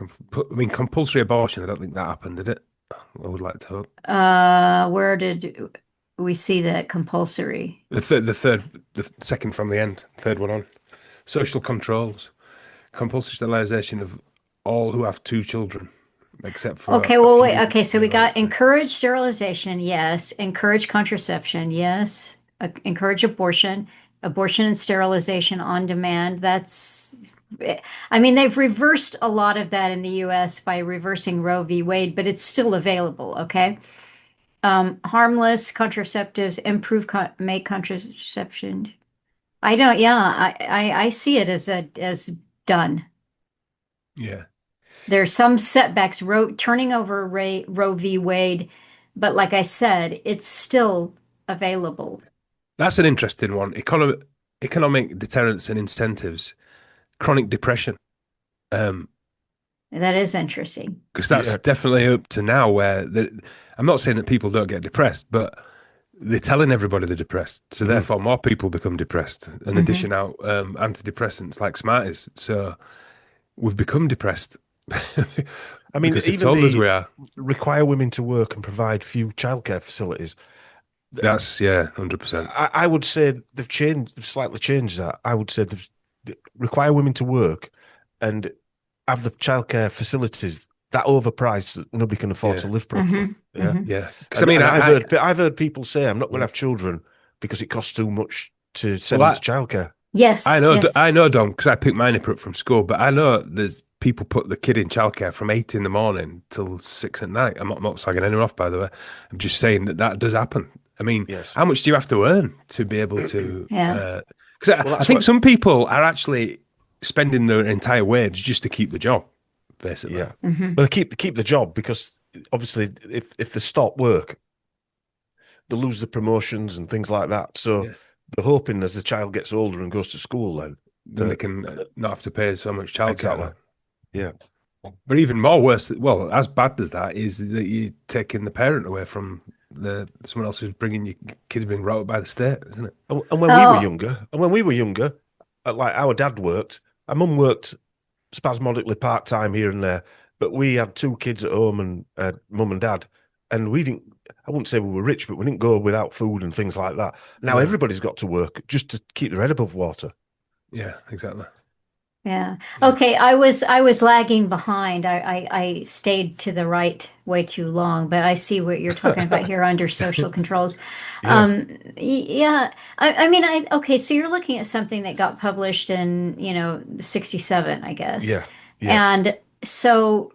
I mean, compulsory abortion. I don't think that happened, did it? I would like to hope. Where did we see that compulsory? The second from the end, third one on. Social controls, compulsory sterilisation of all who have two children, except for Okay, a well, wait. few. Okay, so we Right. got encourage sterilization, yes. Encourage contraception, yes. Encourage abortion, abortion and sterilization on demand. I mean, they've reversed a lot of that in the US by reversing Roe v. Wade, but it's still available, okay? Harmless contraceptives, make contraception. I don't, yeah, I see it as done. Yeah, There's some setbacks, turning over Roe v. Wade, but like I said, it's still available. that's an interesting one. Economic deterrence and incentives, chronic depression. Um, That is interesting. because that's Yeah. definitely up to now I'm not saying that people don't get depressed, but they're telling everybody they're depressed. So Mm. therefore more people become depressed and they're Hmm. dishing out antidepressants like Smarties. So we've become depressed I mean, because they've even told us the we are. require women to work and provide few childcare facilities. That's, yeah, 100%. I would say they've slightly changed that. I would say they require women to work and have the childcare facilities that overpriced that nobody can afford Yeah. to live properly. Hmm. Yeah. Hmm. Yeah. Because I And, mean, and I've heard people say I'm not going to have children because it costs too much to send them well, to childcare. Yes, yes. I know, Dom, because I picked mine up from school, but I know there's people put the kid in childcare from 8 in the morning till 6 at night. I'm not slagging anyone off, by the way. I'm just saying that does happen. I mean, Yes. how much do you have to earn to be able to? Yeah. Because Well, I that's think what. some people are actually spending their entire wage just to keep the job, basically. Yeah. Hmm. Well, they keep the job because obviously, if they stop work, they lose the promotions and things like that. So Yeah. they're hoping as the child gets older and goes to school, then Then they that can not have to pay so much childcare. exactly. Yeah. But even more worse, well, as bad as that is that you're taking the parent away from someone else who's bringing your kids being brought up by the state, isn't it? And Oh, when we were younger, like our dad worked, our mum worked spasmodically part time here and there, but we had two kids at home and mum and dad, and we didn't. I wouldn't say we were rich, but we didn't go without food and things like that. Now No. everybody's got to work just to keep their head above water. Yeah, exactly. yeah. Yeah. Okay, I was lagging behind. I stayed to the right way too long, but I see what you're talking about here under social controls. Yeah, Yeah. I mean, okay, so you're looking at something that got published in, 67, I guess. yeah, yeah, And so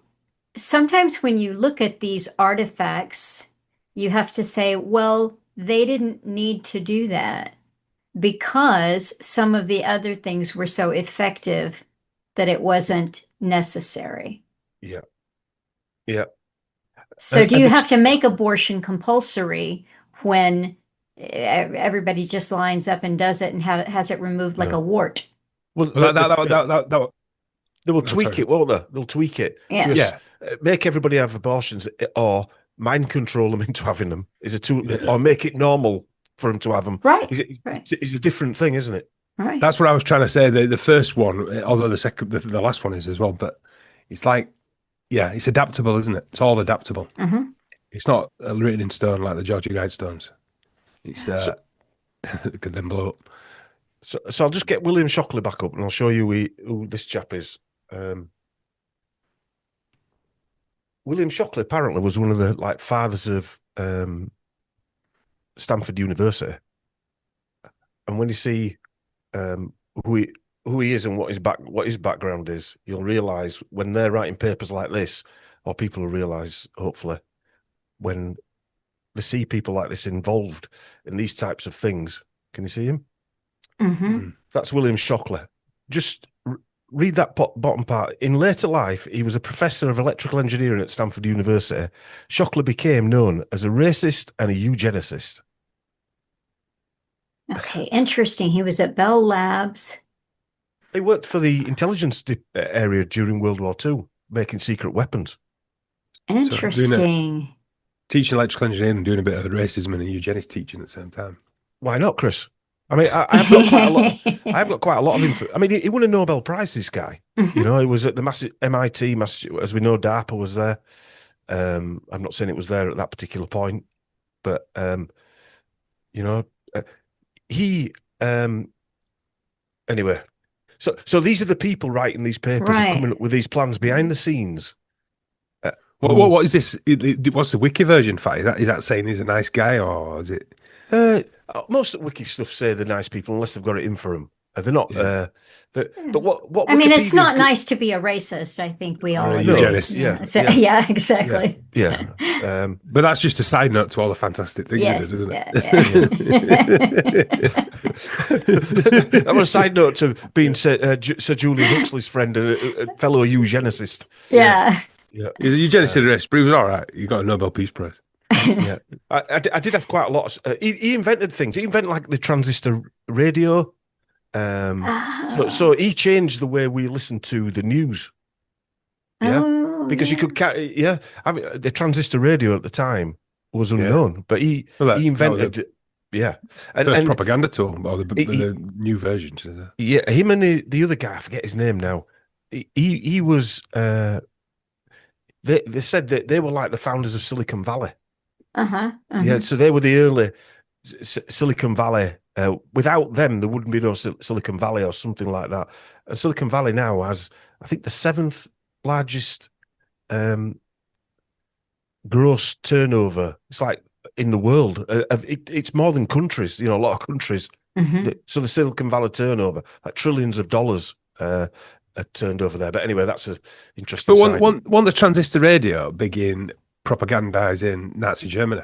sometimes when you look at these artifacts, you have to say, well, they didn't need to do that because some of the other things were so effective that it wasn't necessary. yeah, yeah. So do And you it's have to make abortion compulsory when everybody just lines up and does it and has it removed like a no. wart? Well, Well, they will no, tweak sorry. it, won't they? They'll tweak it. Yeah. Just Yeah, make everybody have abortions or mind control them into having them is a tool, yeah. or make it normal for them to have them. Right. Is Right. it's a different thing, isn't it? Right. That's what I was trying to say. The first one, although the last one is as well, but it's like, yeah, it's adaptable, isn't it? It's all adaptable. Hmm. It's not written in stone like the Georgia Guidestones. It's So, it could then blow up. so I'll just get William Shockley back up and I'll show you who this chap is. William Shockley apparently was one of the fathers of Stanford University. And when you see um, who he is and what his background is, you'll realise when they're writing papers like this, or people will realise, hopefully, when they see people like this involved in these types of things. Can you see him? Mm-hmm. That's William Shockley. Just read that bottom part. In later life, he was a professor of electrical engineering at Stanford University. Shockley became known as a racist and a eugenicist. Okay, interesting. He was at Bell Labs. He worked for the intelligence area during World War II, making secret weapons. So Interesting. teaching electrical engineering and doing a bit of racism and eugenics teaching at the same time. Why not, Chris? I mean, I've got quite a lot. I've got quite a lot of info. I mean, he won a Nobel Prize. This guy, you know, he was at the MIT. As we know, DARPA was there. I'm not saying it was there at that particular point, but you know, he anyway. So these are the people writing these papers and coming up with these plans behind the scenes. What is this? What's the wiki version for? Is that saying he's a nice guy, or is it? Most wiki stuff say they're nice people unless they've got it in for them. They're not. Yeah. But what I mean, it's not Wikipedia's nice to be a racist. I think we all a agree. eugenist. Yeah, So, yeah. yeah, exactly. Yeah. But that's just a side note to all the fantastic things Yes, it is, isn't yeah, it? yeah. I'm on a side note to being Sir Julian Huxley's friend and a fellow eugenicist. Yeah. Yeah. He's a eugenicist, but he was all right. He got a Nobel Peace Prize. Yeah. I did have quite a lot. He invented things. He invented like the transistor radio. So he changed the way we listen to the news. Yeah, because you could carry. Yeah, I mean the transistor radio at the time was unknown, but he invented. Yeah, First propaganda tool, or the new version. Yeah, him and the other guy, I forget his name now. He was. They said that they were like the founders of Silicon Valley. Yeah, so they were the early Silicon Valley. Without them, there wouldn't be no Silicon Valley or something like that. And Silicon Valley now has, I think, the 7th largest gross turnover. It's like in the world. It's more than countries. You know, a lot of countries. So the Silicon Valley turnover, like trillions of dollars, are turned over there. But anyway, that's an interesting. But one the transistor radio begin propagandizing Nazi Germany.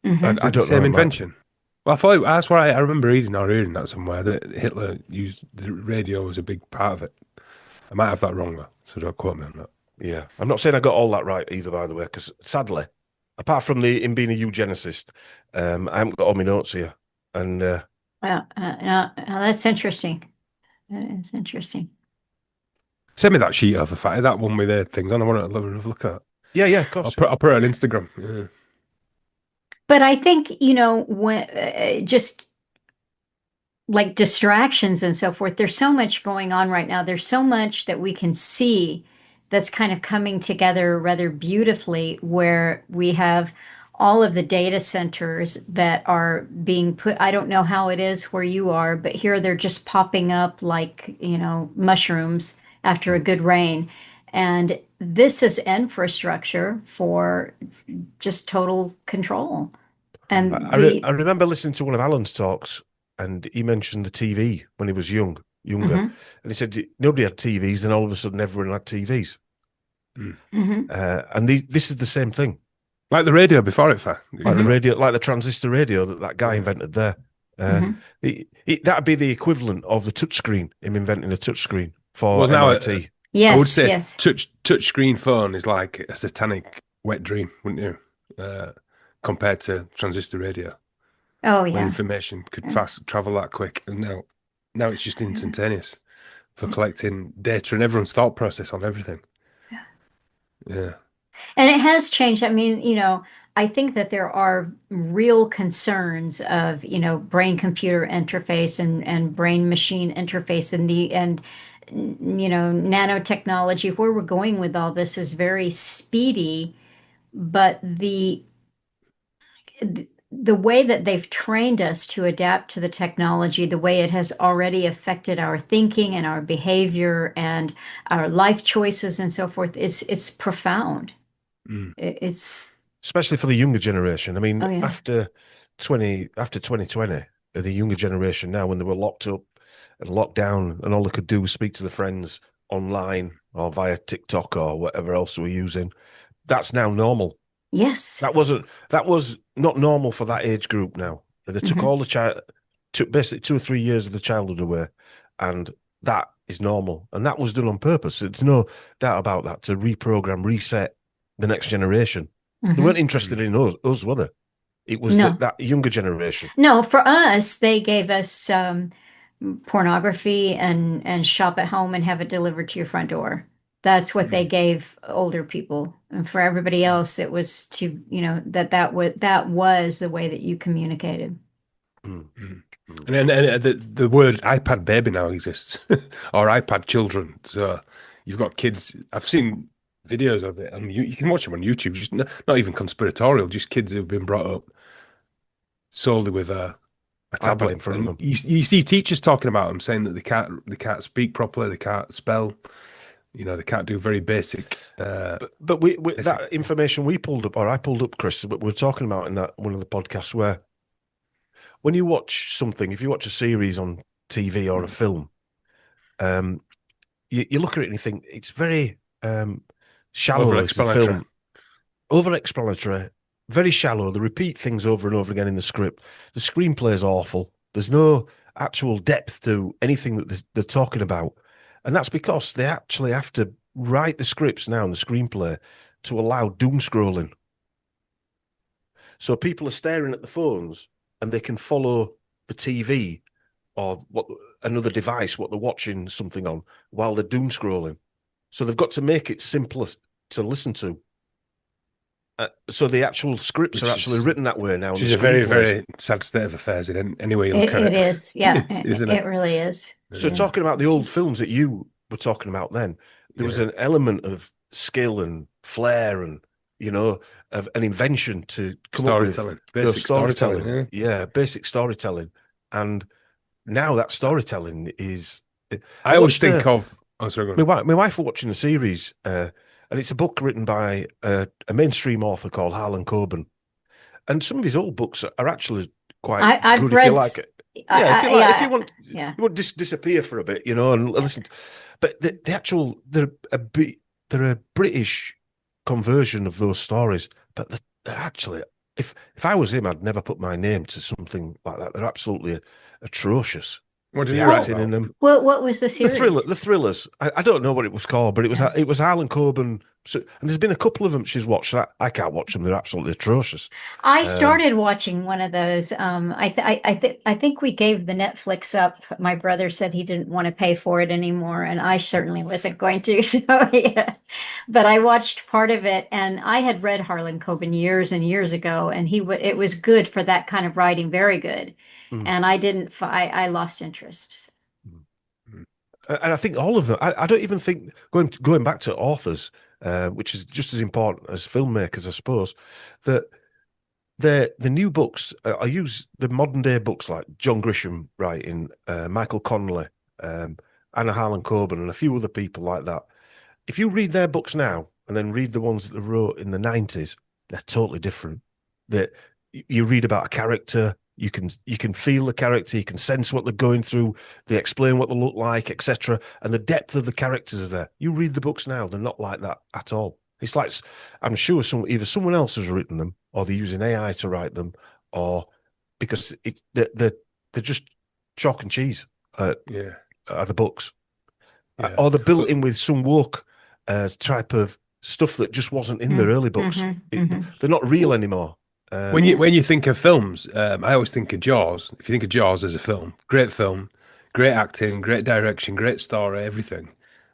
I don't know. Same invention. Well, I thought that's why I remember reading that somewhere that Hitler used the radio as a big part of it. I might have that wrong though, so don't quote me on that. Yeah, I'm not saying I got all that right either, by the way, because sadly, apart from him being a eugenicist, I haven't got all my notes here. And well, that's interesting. It's interesting. Send me that sheet over, Fatty. That one with the things on. I want to have a look at it. Yeah, of course. I'll put it on Instagram. Yeah. But I think, you know, when just like distractions and so forth, there's so much going on right now. There's so much that we can see that's kind of coming together rather beautifully, where we have all of the data centers that are being put. I don't know how it is where you are, but here they're just popping up like, you know, mushrooms after a good rain. And this is infrastructure for just total control. And I remember listening to one of Alan's talks, and he mentioned the TV when he was younger, and he said nobody had TVs, and all of a sudden everyone had TVs. And this is the same thing, like the radio before it, like the radio, like the transistor radio that guy invented there. That'd be the equivalent of the touchscreen. Him inventing a touchscreen for MIT. Yes, I would say touch screen phone is like a satanic wet dream, wouldn't you? Compared to transistor radio. Oh yeah. When information could fast travel that quick, and now it's just instantaneous for collecting data and everyone's thought process on everything. Yeah. And it has changed. I mean, you know, I think that there are real concerns of, you know, brain computer interface and brain machine interface and you know, nanotechnology. Where we're going with all this is very speedy, but the way that they've trained us to adapt to the technology, the way it has already affected our thinking and our behavior and our life choices and so forth, it's profound. It's especially for the younger generation. I mean, oh, yeah. after 2020, the younger generation now, when they were locked up and locked down, and all they could do was speak to their friends online or via TikTok or whatever else we're using, that's now normal. Yes. That was not normal for that age group now. They took all the took basically 2 or 3 years of the childhood away, and that is normal, and that was done on purpose. There's no doubt about that, to reprogram, reset the next generation. They weren't Hmm. interested in us, were they? It was No, that younger generation. no, for us, they gave us pornography and shop at home and have it delivered to your front door. That's what they Mm. gave older people. And for everybody Mm. else, it was to, that was the way that you communicated. Mm, Mm. mm. And the word iPad baby now exists, or iPad children. So you've got kids. I've seen videos of it, and you can watch them on YouTube. Just not even conspiratorial, just kids who've been brought up solely with a iPad tablet. in front of And them. you see teachers talking about them, saying that they can't speak properly, they can't spell, they can't do very basic. But we Basic. that information we pulled up, or I pulled up, Chris, but we were talking about in that one of the podcasts, where when you watch something, if you watch a series on TV or a film, um, you look at it and you think it's very shallow as the Over-explanatory. film, over-explanatory, very shallow. They repeat things over and over again in the script. The screenplay is awful. There's no actual depth to anything that they're talking about, and that's because they actually have to write the scripts now and the screenplay to allow doom scrolling. So people are staring at the phones and they can follow the TV or what another device, what they're watching something on while they're doom scrolling. So they've got to make it simpler to listen to. So the actual scripts are which actually is written that way now, which and the is a very, screenplays. very sad state of affairs in any way you look It, at it it. is, yeah, Isn't it? it really is. So Yeah. talking about the old films that you were talking about then, there was Yeah. an element of skill and flair and, of an invention to come up with Storytelling, those basic storytelling. storytelling. Yeah. Yeah, basic storytelling. And now that storytelling is. I I always watched think of. Oh, sorry, go on. my wife was watching a series, and it's a book written by a mainstream author called Harlan Coben, and some of his old books are actually quite I've good if you read, like it. Yeah, I, if yeah, you want, yeah. you want to disappear for a bit, and listen. But the actual they're a British conversion of those stories, but they're actually. If I was him, I'd never put my name to something like that. They're absolutely atrocious. What did The he write acting in about? them, What was the series? the thrillers. I don't know what it was called, but Yeah. it was Harlan Coben. So, and there's been a couple of them she's watched. I can't watch them; they're absolutely atrocious. I Um, started watching one of those. I think we gave the Netflix up. My brother said he didn't want to pay for it anymore, and I certainly wasn't going to. So yeah, but I watched part of it, and I had read Harlan Coben years and years ago, and it was good for that kind of writing, very good. mm, And I didn't. I lost interest. mm. And I think all of them. I don't even think going back to authors, which is just as important as filmmakers, I suppose. That the new books. I use the modern day books like John Grisham writing, Michael Connolly, Anna Harlan Coben, and a few other people like that. If you read their books now and then read the ones that they wrote in the 90s, they're totally different. That you read about a character, you can feel the character, you can sense what they're going through, they explain what they look like, etc. And the depth of the characters is there. You read the books now, they're not like that at all. It's like I'm sure either someone else has written them, or they're using AI to write them, or because they're just chalk and cheese. Yeah, Are the books, yeah. or they're built But in with some woke type of stuff that just wasn't in their early books. They're not real anymore. when you think of films, I always think of Jaws. If you think of Jaws as a film, great acting, great direction, great story, everything.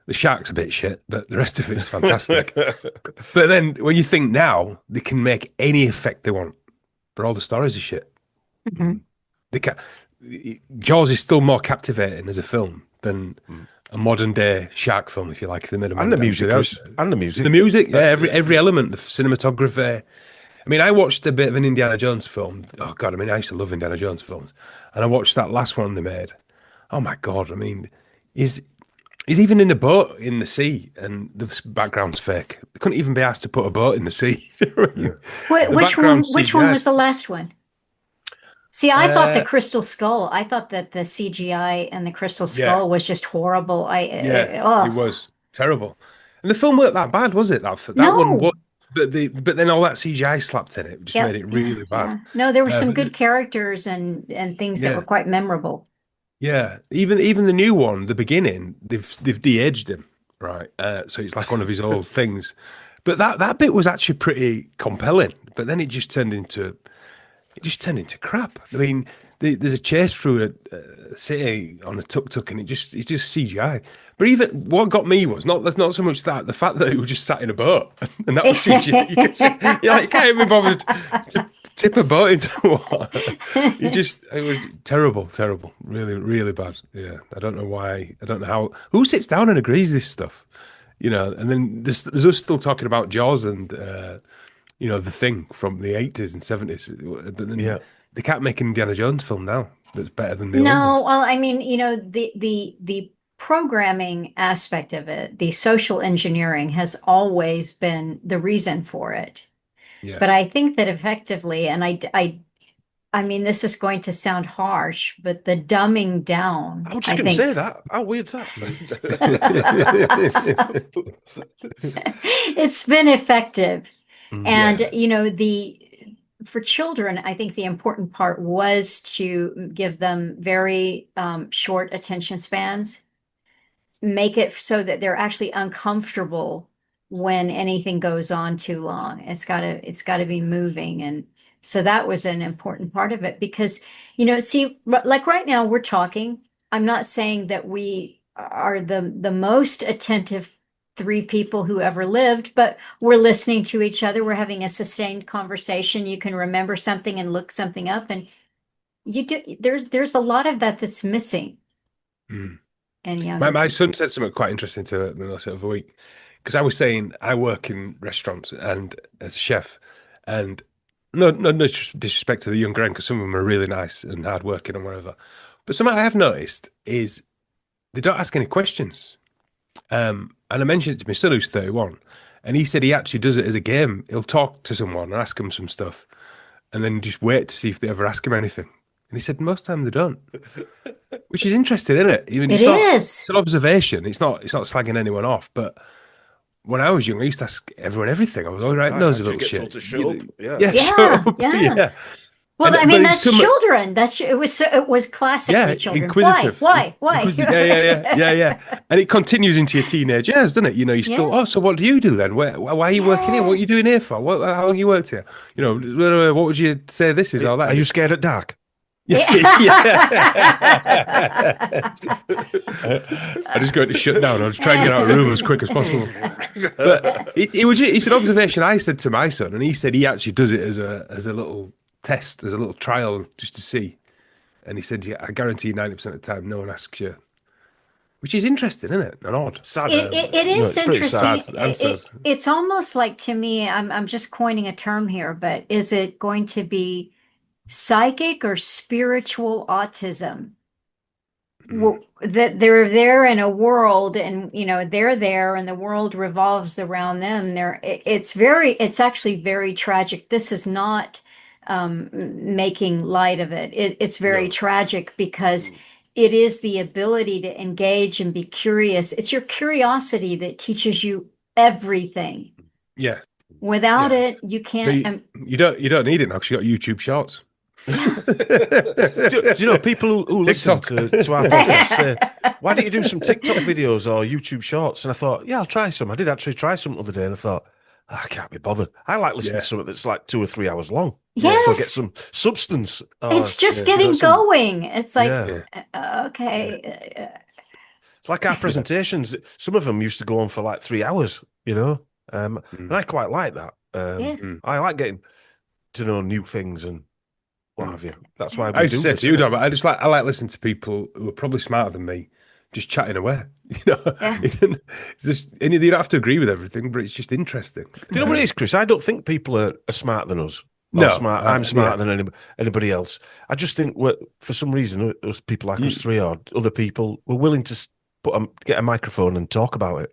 The shark's a bit shit, but the rest of it's fantastic. But then when you think now, they can make any effect they want, but all the stories are shit. Mhm. They can Jaws is still more captivating as a film than Mm. a modern day shark film, if you like. If they made a And the modern music, Chris, and the the music. music, yeah, every element, the cinematography. I mean, I watched a bit of an Indiana Jones film. Oh God, I mean, I used to love Indiana Jones films, and I watched that last one they made. Oh my God, I mean, he's even in a boat in the sea, and the background's fake. They couldn't even be asked to put a boat in the sea. You know what I mean? Yeah. The Which one? background's Which one CGI. was the last one? See, I thought the Uh, Crystal Skull. I thought that the CGI and the Crystal yeah, Skull was just horrible. yeah, it Oh was terrible. And the film weren't that bad, was it? That one, no, but then all that CGI slapped in it just made Yep. it Yeah. really bad. Yeah. No, there were some But good characters and things that were yeah, quite memorable. yeah. Even the new one, the beginning, they've de-aged him, right? So it's like one of his old things. But that bit was actually pretty compelling. But then it just turned into crap. I mean, there's a chase through a city on a tuk-tuk, and it's just CGI. But even what got me was not so much that the fact that it was just sat in a boat and that was CGI. You could see, you're like, you can't even be bothered to tip a boat into water. It was terrible, terrible, really, really bad. Yeah, I don't know why. I don't know how. Who sits down and agrees this stuff? And then there's us still talking about Jaws and the Thing from the 80s and 70s. But then Yeah. they can't make an Indiana Jones film now that's better than the old No, ones. well, I mean, the programming aspect of it, the social engineering has always been the reason for it. Yeah. But I think that effectively, and I mean, this is going to sound harsh, but the dumbing down, I was just I going to say think that. How weird's that? it's been effective. And, Yeah. for children, I think the important part was to give them very short attention spans, make it so that they're actually uncomfortable when anything goes on too long. It's got to be moving. And so that was an important part of it because, see, like right now we're talking. I'm not saying that we are the most attentive three people who ever lived, but we're listening to each other. We're having a sustained conversation. You can remember something and look something up, and there's a lot of that that's missing Mm. in My younger my people. son said something quite interesting to me last of a week because I was saying I work in restaurants and as a chef, and no disrespect to the younger end because some of them are really nice and hardworking and whatever, but something I have noticed is they don't ask any questions. And I mentioned it to my son who's 31, and he said he actually does it as a game. He'll talk to someone and ask them some stuff, and then just wait to see if they ever ask him anything. And he said most of the time they don't, which is interesting, isn't it? I mean, It it's is. an observation. It's not slagging anyone off. But when I was young, I used to ask everyone everything. I was all right, I nosy actually little get told shit. to shut up. Yeah. Yeah, shut Yeah, up. yeah. Yeah, Well, I mean, but it's that's some children. It was yeah, classically children. Why? inquisitive, Why? inquisitive. Yeah. And it continues into your teenage years, doesn't it? You still. Oh, Yes. so what do you do then? Why are you working here? What are you Yes. doing here for? How long you worked here? What would you say this is? All that. Are And you it's scared at dark? yeah, yeah. I just go to shut down. I'll just try and get out of the room as quick as possible. But it's an observation I said to my son, and he said he actually does it as a little test, as a little trial, just to see. And he said, "Yeah, I guarantee 90% of the time, no one asks you," which is interesting, isn't it? And odd. Sad. It No, is it's pretty sad. interesting. Sad and sad. It's almost like to me, I'm just coining a term here, but is it going to be psychic or spiritual autism? Mm. That they're there in a world and they're there and the world revolves around them. It's actually very tragic. This is not making light of it. It's very No. tragic because Mm. it is the ability to engage and be curious. It's your curiosity that teaches you everything. Yeah, Without yeah. it, you But can't. you don't need it now because you got YouTube Shorts, Yeah. Do you know people who listen TikTok. to our podcast say, why don't you do some TikTok videos or YouTube shorts? And I thought, yeah, I'll try some. I did actually try some the other day and I thought, I can't be bothered. I like listening Yeah, to something that's like 2 or 3 hours long. yeah, So I get Yes. some substance. It's just yeah, getting Some, going. It's like, yeah. yeah, yeah. okay. It's like our presentations. Some of them used to go on for like 3 hours, and Mm, I quite like that. Yes. mm. I like getting to know new things and what Mm. have you. That's why I we used to do say this, to you, isn't Dom, it? I like listening to people who are probably smarter than me, just chatting away. You know, Yeah. it's just, and you don't have to agree with everything, but it's just interesting. Do you know what it is, Chris? I don't think people are smarter than us. Or No, smart. I'm yeah, smarter than anybody else. I just think for some reason, us people like us you, three or other people were willing to get a microphone and talk about it.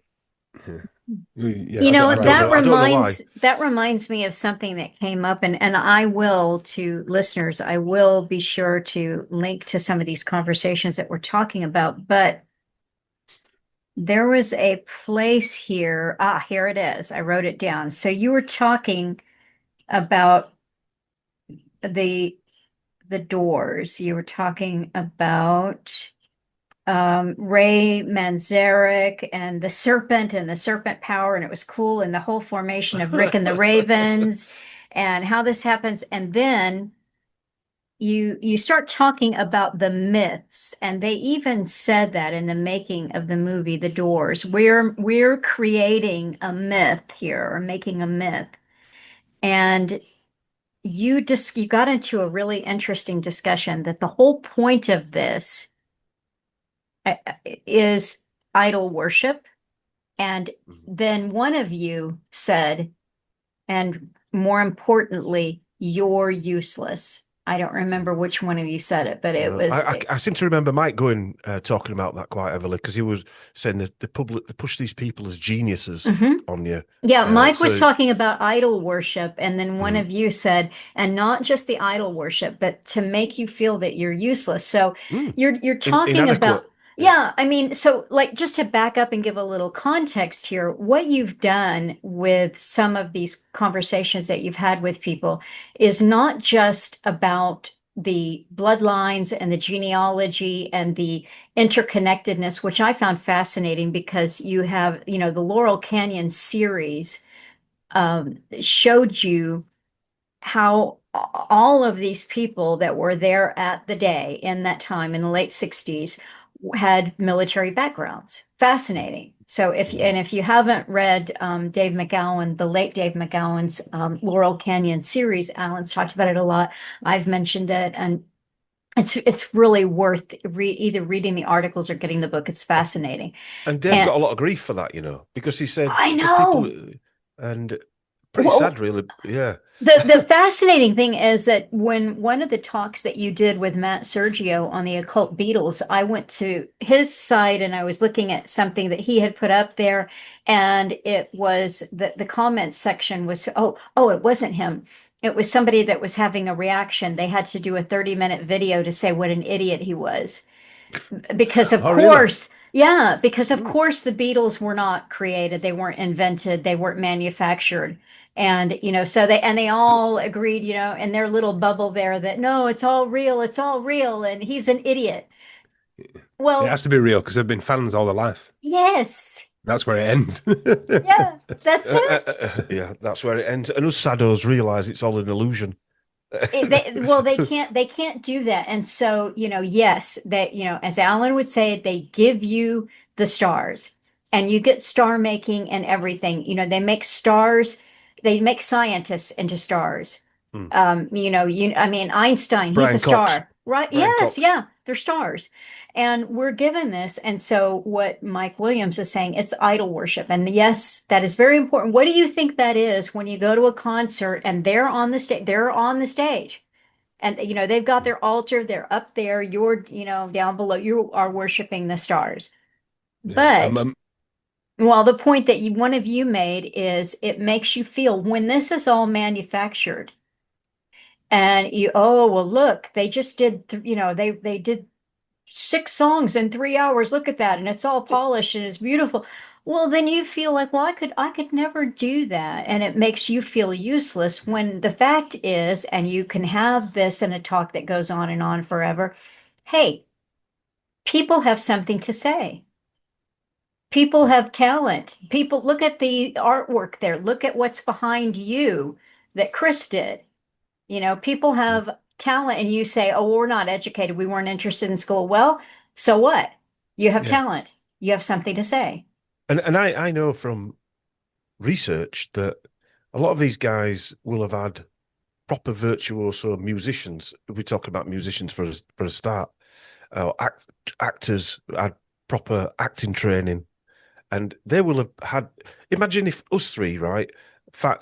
yeah, I don't That know. I don't know why. reminds me of something that came up, and I will, to listeners, I will be sure to link to some of these conversations that we're talking about. But There was a place here. Ah, here it is. I wrote it down. So you were talking about the the Doors. You were talking about Ray Manzarek and the serpent power, and it was cool, and the whole formation of Rick and the Ravens, and how this happens. And then you start talking about the myths, and they even said that in the making of the movie The Doors. We're creating a myth here, or making a myth. And you got into a really interesting discussion that the whole point of this is idol worship. And then one of you said, and more importantly, you're useless. I don't remember which one of you said it, but it was. I seem to remember Mike going talking about that quite heavily because he was saying that the public they push these people as geniuses Mhm. on you. Yeah, Mike was So talking about idol worship, and then one of you said, and not just the idol worship, but to make you feel that you're useless. So you're talking inadequate. about, yeah, I mean, so like just to back up and give a little context here, what you've done with some of these conversations that you've had with people is not just about the bloodlines and the genealogy and the interconnectedness, which I found fascinating because you have, the Laurel Canyon series showed you how all of these people that were there at the day in that time in the late 60s had military backgrounds. Fascinating. So if you haven't read Dave McGowan, the late Dave McGowan's Laurel Canyon series, Alan's talked about it a lot. I've mentioned it, and it's really worth either reading the articles or getting the book. It's fascinating. And Dave And got a lot of grief for that, because he said I there's people, know. and pretty Well, sad, really. Yeah. the fascinating thing is that when one of the talks that you did with Matt Sergio on the occult Beatles, I went to his site and I was looking at something that he had put up there, and it was the comments section was, it wasn't him. It was somebody that was having a reaction. They had to do a 30-minute video to say what an idiot he was. Because of Oh, really? course, yeah, because of Mm. course the Beatles were not created, they weren't invented, they weren't manufactured. And so they all agreed, in their little bubble there that no, it's all real, and he's an idiot. It Well, has to be real because they've been fans all their life. yes. That's where it ends. Yeah, that's it. Yeah, that's where it ends. And us saddos realize it's all an illusion. Well, they can't do that. And so, yes, that, as Alan would say, they give you the stars, and you get star making and everything. They make stars, they make scientists into stars. Hmm. I mean, Einstein, he's a Brian Cox. star, right? Brian Yes, Cox. yeah, they're stars. And we're given this. And so what Mike Williams is saying, it's idol worship. And yes, that is very important. What do you think that is when you go to a concert and they're on the stage, and they've got their altar, they're up there, you're, down below, you are worshiping the stars. Yeah. But well, the point that one of you made is it makes you feel when this is all manufactured, and oh, well, look, they just did, they did 6 songs in 3 hours. Look at that. And it's all polished and it's beautiful. Well, then you feel like, well, I could never do that. And it makes you feel useless when the fact is, and you can have this in a talk that goes on forever. Hey, people have something to say. People have talent. People look at the artwork there. Look at what's behind you that Chris did. People have talent, and you say, oh, we're not educated. We weren't interested in school. Well, so what? You have yeah. talent. You have something to say. And I know from research that a lot of these guys will have had proper virtuoso musicians. We're talking about musicians for a start. Actors had proper acting training, and they will have had. Imagine if us three, right,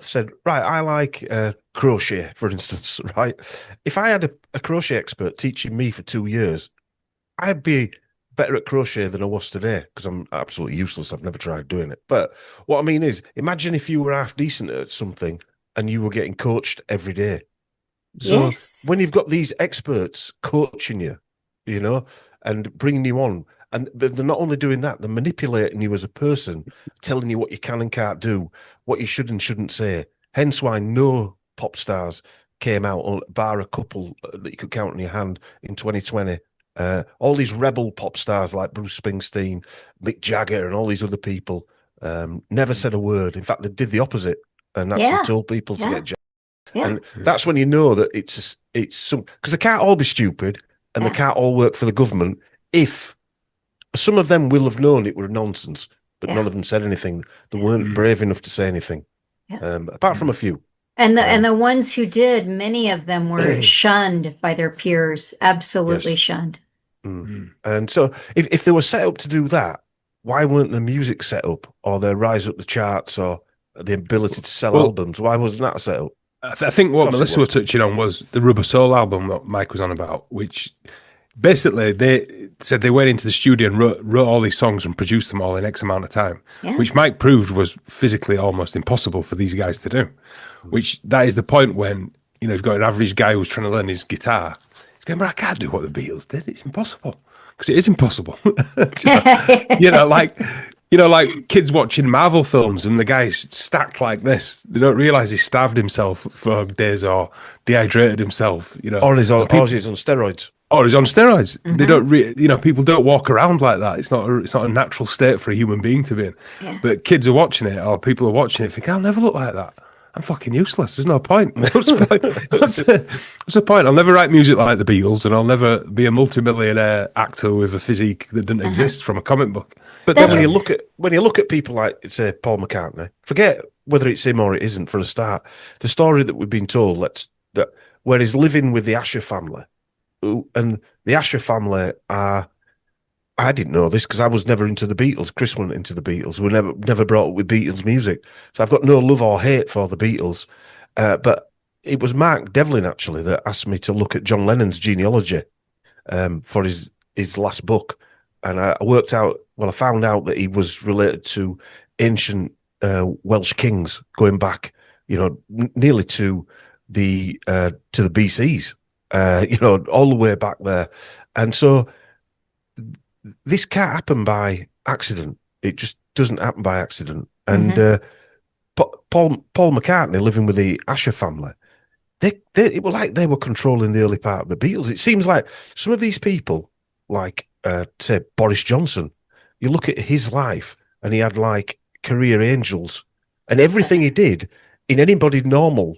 said, right, I like crochet, for instance, right. If I had a crochet expert teaching me for 2 years, I'd be better at crochet than I was today because I'm absolutely useless. I've never tried doing it. But what I mean is, imagine if you were half decent at something and you were getting coached every day. So Yes. when you've got these experts coaching you, and bringing you on, but they're not only doing that, they're manipulating you as a person, telling you what you can and can't do, what you should and shouldn't say. Hence why no pop stars came out, bar a couple that you could count on your hand in 2020. All these rebel pop stars like Bruce Springsteen, Mick Jagger, and all these other people never said a word. In fact, they did the opposite and actually told people to get jacked. And that's when you know that it's some, because they can't all be stupid and they can't all work for the government. If some of them will have known it were nonsense, but none of them said anything. They weren't brave enough to say anything, apart from a few. And the ones who did, many of them were shunned by their peers, absolutely shunned. And so if they were set up to do that, why weren't the music set up, or their rise up the charts, or the ability to sell albums? Why wasn't that set up? I think what Melissa was touching on was the Rubber Soul album that Mike was on about, which basically they said they went into the studio and wrote all these songs and produced them all in X amount of time, which Mike proved was physically almost impossible for these guys to do. Which that is the point when, you know, you've got an average guy who's trying to learn his guitar. He's going, but I can't do what the Beatles did. It's impossible. Because it is impossible. Like kids watching Marvel films and the guy's stacked like this. They don't realise he starved himself for days or dehydrated himself. Or he's on steroids. Or he's on steroids. They don't, people don't walk around like that. It's not a natural state for a human being to be in. Yeah. But kids are watching it, or people are watching it, think, I'll never look like that. I'm fucking useless. There's no point. What's the point? I'll never write music like the Beatles, and I'll never be a multimillionaire actor with a physique that didn't exist from a comic book. But then when you look at people like, say, Paul McCartney, forget whether it's him or it isn't. For a start, the story that we've been told, where he's living with the Asher family, and the Asher family are. I didn't know this because I was never into the Beatles. Chris wasn't into the Beatles. We never brought up with Beatles music. So I've got no love or hate for the Beatles. But it was Mark Devlin, actually, that asked me to look at John Lennon's genealogy for his last book. And I found out that he was related to ancient Welsh kings going back, nearly to the BCs, all the way back there. And so this can't happen by accident. It just doesn't happen by accident. And Paul McCartney living with the Asher family, it was like they were controlling the early part of the Beatles. It seems like some of these people, like say Boris Johnson, you look at his life and he had like career angels, and everything he did in anybody normal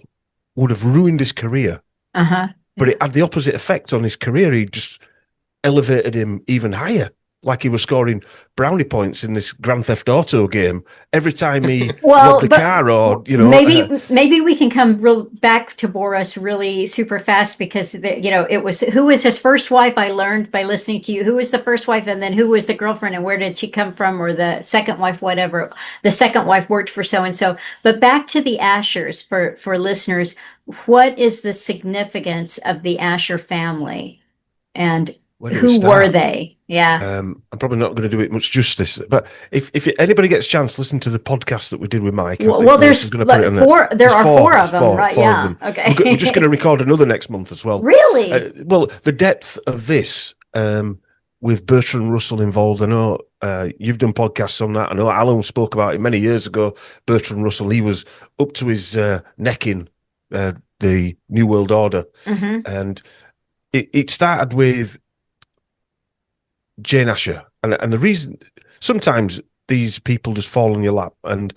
would have ruined his career. But it had the opposite effect on his career. He just elevated him even higher, like he was scoring brownie points in this Grand Theft Auto game every time he robbed the car, or maybe we can come back to Boris really super fast, because it was, who was his first wife? I learned by listening to you. Who was the first wife, and then who was the girlfriend, and where did she come from, or the second wife, whatever. The second wife worked for so and so. But back to the Ashers for listeners. What is the significance of the Asher family, and who were they? Yeah. I'm probably not going to do it much justice, but if anybody gets a chance, listen to the podcast that we did with Mike. There's going to put it on four. There are four of them, right? Yeah. Okay. We're just going to record another next month as well. Really? The depth of this, with Bertrand Russell involved. I know you've done podcasts on that. I know Alan spoke about it many years ago. Bertrand Russell, he was up to his neck in the New World Order, and it started with Jane Asher, and the reason sometimes these people just fall in your lap. And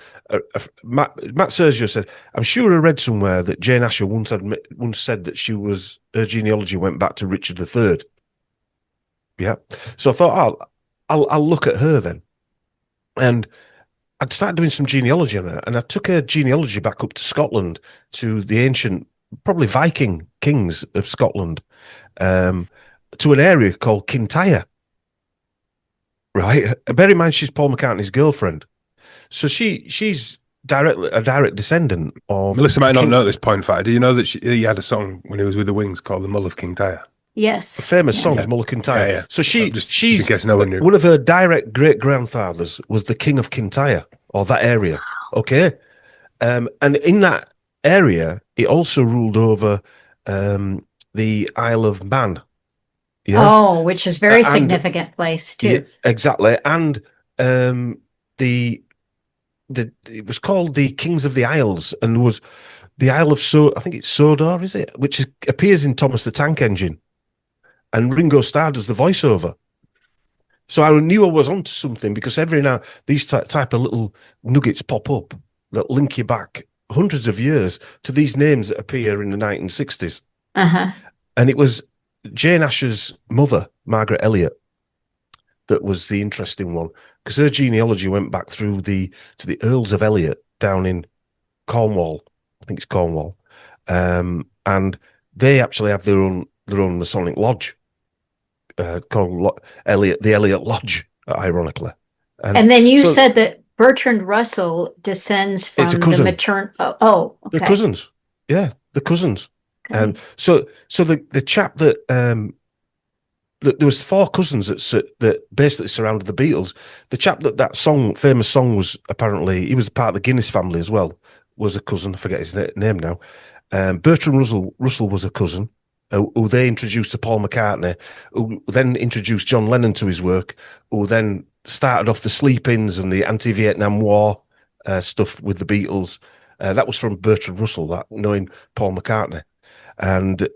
Matt Sergio said, "I'm sure I read somewhere that Jane Asher once said that her genealogy went back to Richard III." Yeah, so I thought, I'll look at her then, and I'd started doing some genealogy on her, and I took her genealogy back up to Scotland, to the ancient, probably Viking kings of Scotland, to an area called Kintyre. Right, bear in mind she's Paul McCartney's girlfriend, so she's a direct descendant of. Melissa might not know this point fact. Do you know that he had a song when he was with the Wings called "The Mull of Kintyre"? Yes, a famous song, Mull of Kintyre. Yeah. So she's no one knew. One of her direct great grandfathers was the King of Kintyre, or that area. Okay, and in that area, it also ruled over the Isle of Man. Yeah, Oh, which is very and significant place yeah, too. exactly. And the it was called the Kings of the Isles, and was the Isle of I think it's Sodor, is it? Which appears in Thomas the Tank Engine, and Ringo Starr does the voiceover. So I knew I was onto something, because every now these type of little nuggets pop up that link you back hundreds of years to these names that appear in the 1960s. Uh-huh. And it was Jane Asher's mother, Margaret Elliot, that was the interesting one, because her genealogy went back through to the Earls of Elliot down in Cornwall. I think it's Cornwall. And they actually have their own Masonic lodge called the Elliot Lodge, ironically. And then you so said that Bertrand Russell descends it's a from the cousin. okay. They're cousins. Yeah, the cousins. Okay. So the chap that there was four cousins that basically surrounded the Beatles. The chap that famous song was, apparently he was part of the Guinness family as well, was a cousin. I forget his name now. Bertrand Russell was a cousin who they introduced to Paul McCartney, who then introduced John Lennon to his work, who then started off the sleep-ins and the anti-Vietnam War stuff with the Beatles. That was from Bertrand Russell, that knowing Paul McCartney. And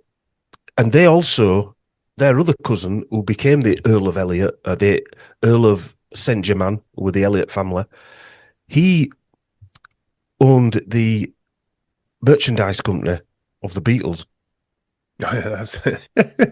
they also, their other cousin, who became the Earl of Elliot, the Earl of Saint Germain, with the Elliot family, he owned the merchandise company of the Beatles. Oh, yeah, that's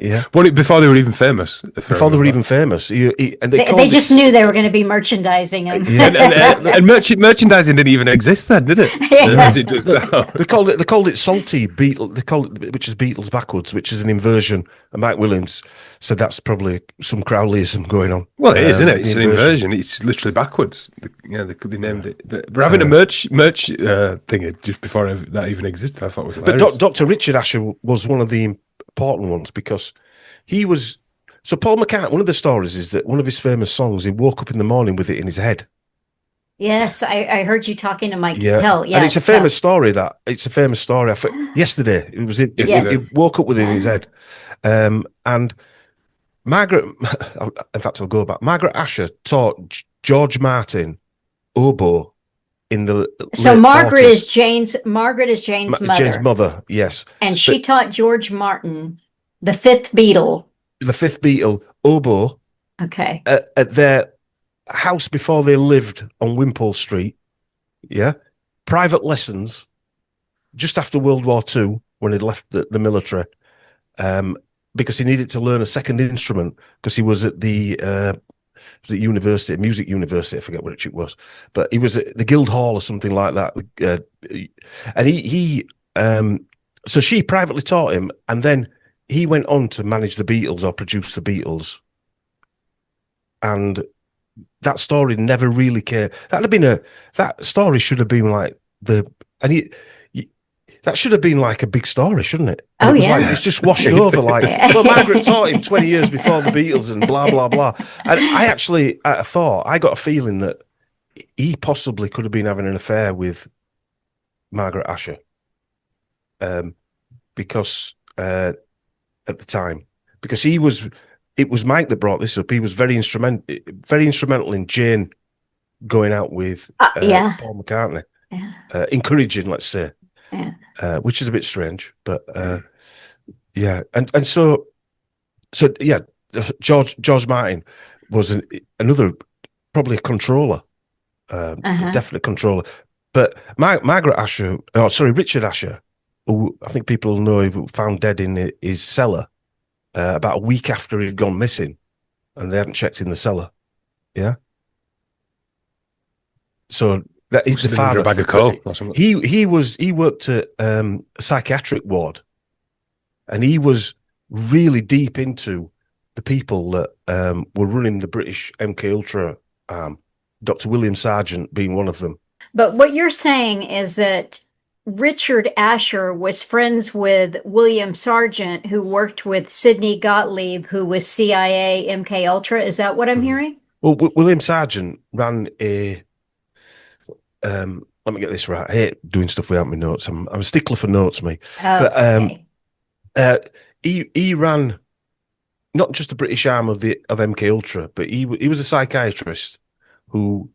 Yeah. Before they were even famous. Before they were even famous. And They just knew they were going to be merchandising them. Yeah. and merchandising didn't even exist then, did it? Yeah. As it does now. They called it salty Beatles. They called it, which is Beatles backwards, which is an inversion. And Mike Williams said that's probably some Crowleyism going on. Well, it is, isn't it? It's an inversion. It's literally backwards. They named it. But having a merch thing just before that even existed, I thought was hilarious. But Dr. Richard Asher was one of the important ones, because he was. So Paul McCartney, one of the stories is that one of his famous songs, he woke up in the morning with it in his head. Yes, I heard you talking to Mike Yeah, Tell. Yeah, and it's a famous story. It's a famous story. Yesterday, it was. He woke up with it in his head, and Margaret. In fact, I'll go back. Margaret Asher taught George Martin oboe in the so late Margaret 40s. is Jane's mother. Jane's mother, yes, and she taught George Martin, the fifth Beatle, oboe. Okay. At their house before they lived on Wimpole Street. Yeah. Private lessons just after World War II, when he'd left the military, because he needed to learn a second instrument, because he was at the music university, I forget which it was, but he was at the Guildhall or something like that. And so she privately taught him, and then he went on to manage the Beatles or produce the Beatles. And that story never really came. That story should have been like that should have been like a big story, shouldn't it? And Oh, it was yeah. like it's just washed over. Like, well, Margaret taught him 20 years before the Beatles, and blah blah blah. And I got a feeling that he possibly could have been having an affair with Margaret Asher, because at the time, because it was Mike that brought this up. He was very instrumental in Jane going out with Paul McCartney, encouraging, let's say, which is a bit strange, but yeah. And so yeah, George Martin was another, probably a controller, definite controller. But Richard Asher, who I think people know, he found dead in his cellar about a week after he'd gone missing, and they hadn't checked in the cellar. Yeah. So that is the father. A bag of coal or something. He worked at a psychiatric ward, and he was really deep into the people that were running the British MK Ultra arm. Dr. William Sargent being one of them. But what you're saying is that Richard Asher was friends with William Sargent, who worked with Sidney Gottlieb, who was CIA MK Ultra. Is that what I'm hearing? Well, William Sargent ran a. Let me get this right. I hate doing stuff without my notes. I'm a stickler for notes, me. Okay. But he ran not just the British arm of MK Ultra, but he was a psychiatrist who.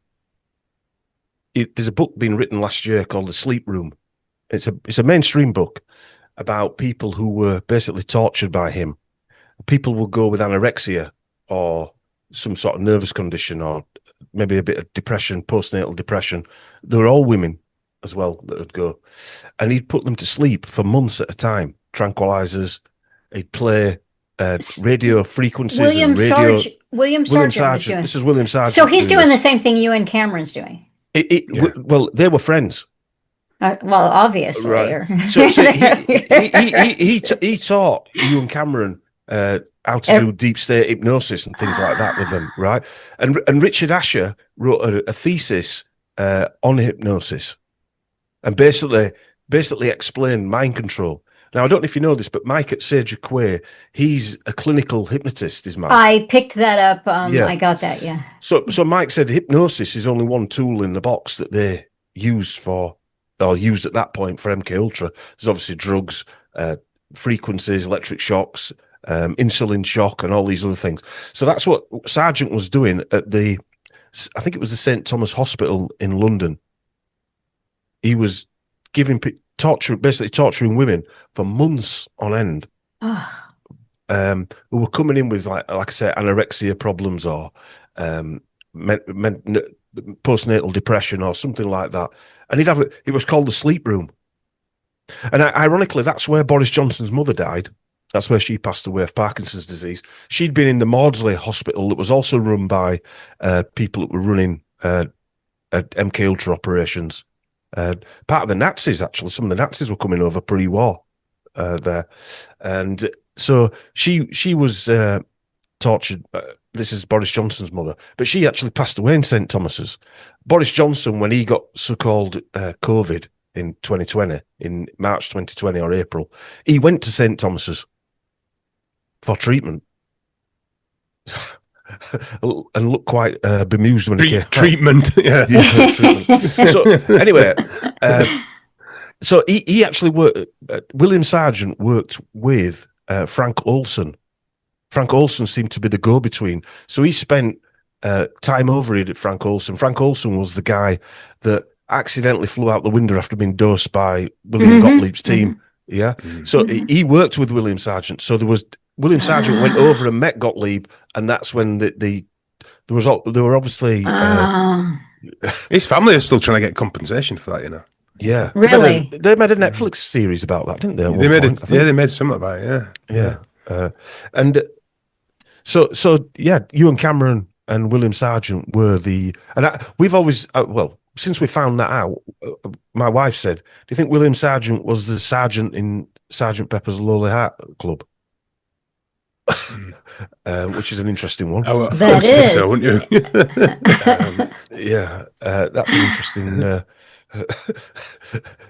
There's a book being written last year called The Sleep Room. It's a mainstream book about people who were basically tortured by him. People will go with anorexia or some sort of nervous condition or maybe a bit of depression, postnatal depression. They were all women as well that would go. And he'd put them to sleep for months at a time, tranquilizers. He'd play radio frequencies. William Sargent was doing. This is William Sargent. So he's doing the same thing Ewan Cameron's doing. Well, they were friends. Well, obviously. Right. So he taught Ewan Cameron how to do deep state hypnosis and things like that with them, right? And Richard Asher wrote a thesis on hypnosis and basically explained mind control. Now, I don't know if you know this, but Mike at Sage Quay, he's a clinical hypnotist, is Mike. I picked that up. I got that, yeah. So Mike said hypnosis is only one tool in the box that they used at that point for MK Ultra. There's obviously drugs, frequencies, electric shocks, insulin shock, and all these other things. So that's what Sargent was doing at I think it was the St. Thomas Hospital in London. He was basically torturing women for months on end, who were coming in with like I say, anorexia problems or postnatal depression or something like that. And it was called the Sleep Room. And ironically, that's where Boris Johnson's mother died. That's where she passed away of Parkinson's disease. She'd been in the Maudsley Hospital that was also run by people that were running MK Ultra operations. Part of the Nazis, actually. Some of the Nazis were coming over pre-war there. And so she was tortured. This is Boris Johnson's mother. But she actually passed away in St. Thomas's. Boris Johnson, when he got so-called COVID in 2020, in March 2020 or April, he went to St. Thomas's for treatment. And looked quite bemused when he came. Treatment, yeah. Treatment. So anyway, so he actually worked. William Sargent worked with Frank Olson. Frank Olson seemed to be the go-between. So he spent time over here at Frank Olson. Frank Olson was the guy that accidentally flew out the window after being dosed by William Gottlieb's team. Yeah. So he worked with William Sargent. So William Sargent went over and met Gottlieb, and that's when there were obviously his family is still trying to get compensation for that, you know. Yeah, really. They made a Netflix series about that, didn't they? They made something about it. Yeah. And so Ewan Cameron and William Sargent were we've always since we found that out, my wife said, "Do you think William Sargent was the sergeant in Sergeant Pepper's Lonely Heart Club?" Which is an interesting one. I would say so, wouldn't you? That's an interesting.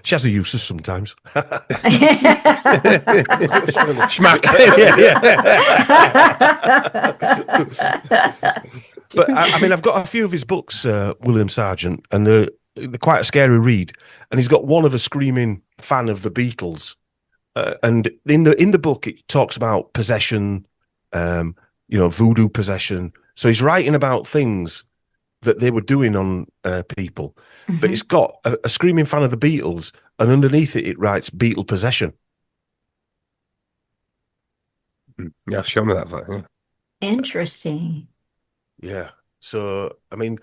She has a uses sometimes. Schmack. But I mean, I've got a few of his books, William Sargent, and they're quite a scary read. And he's got one of a screaming fan of the Beatles. And in the book, it talks about possession, voodoo possession. So he's writing about things that they were doing on people. But it's got a screaming fan of the Beatles, and underneath it writes Beatle possession. Yeah, show me that. Yeah. Interesting. Yeah. So, I mean,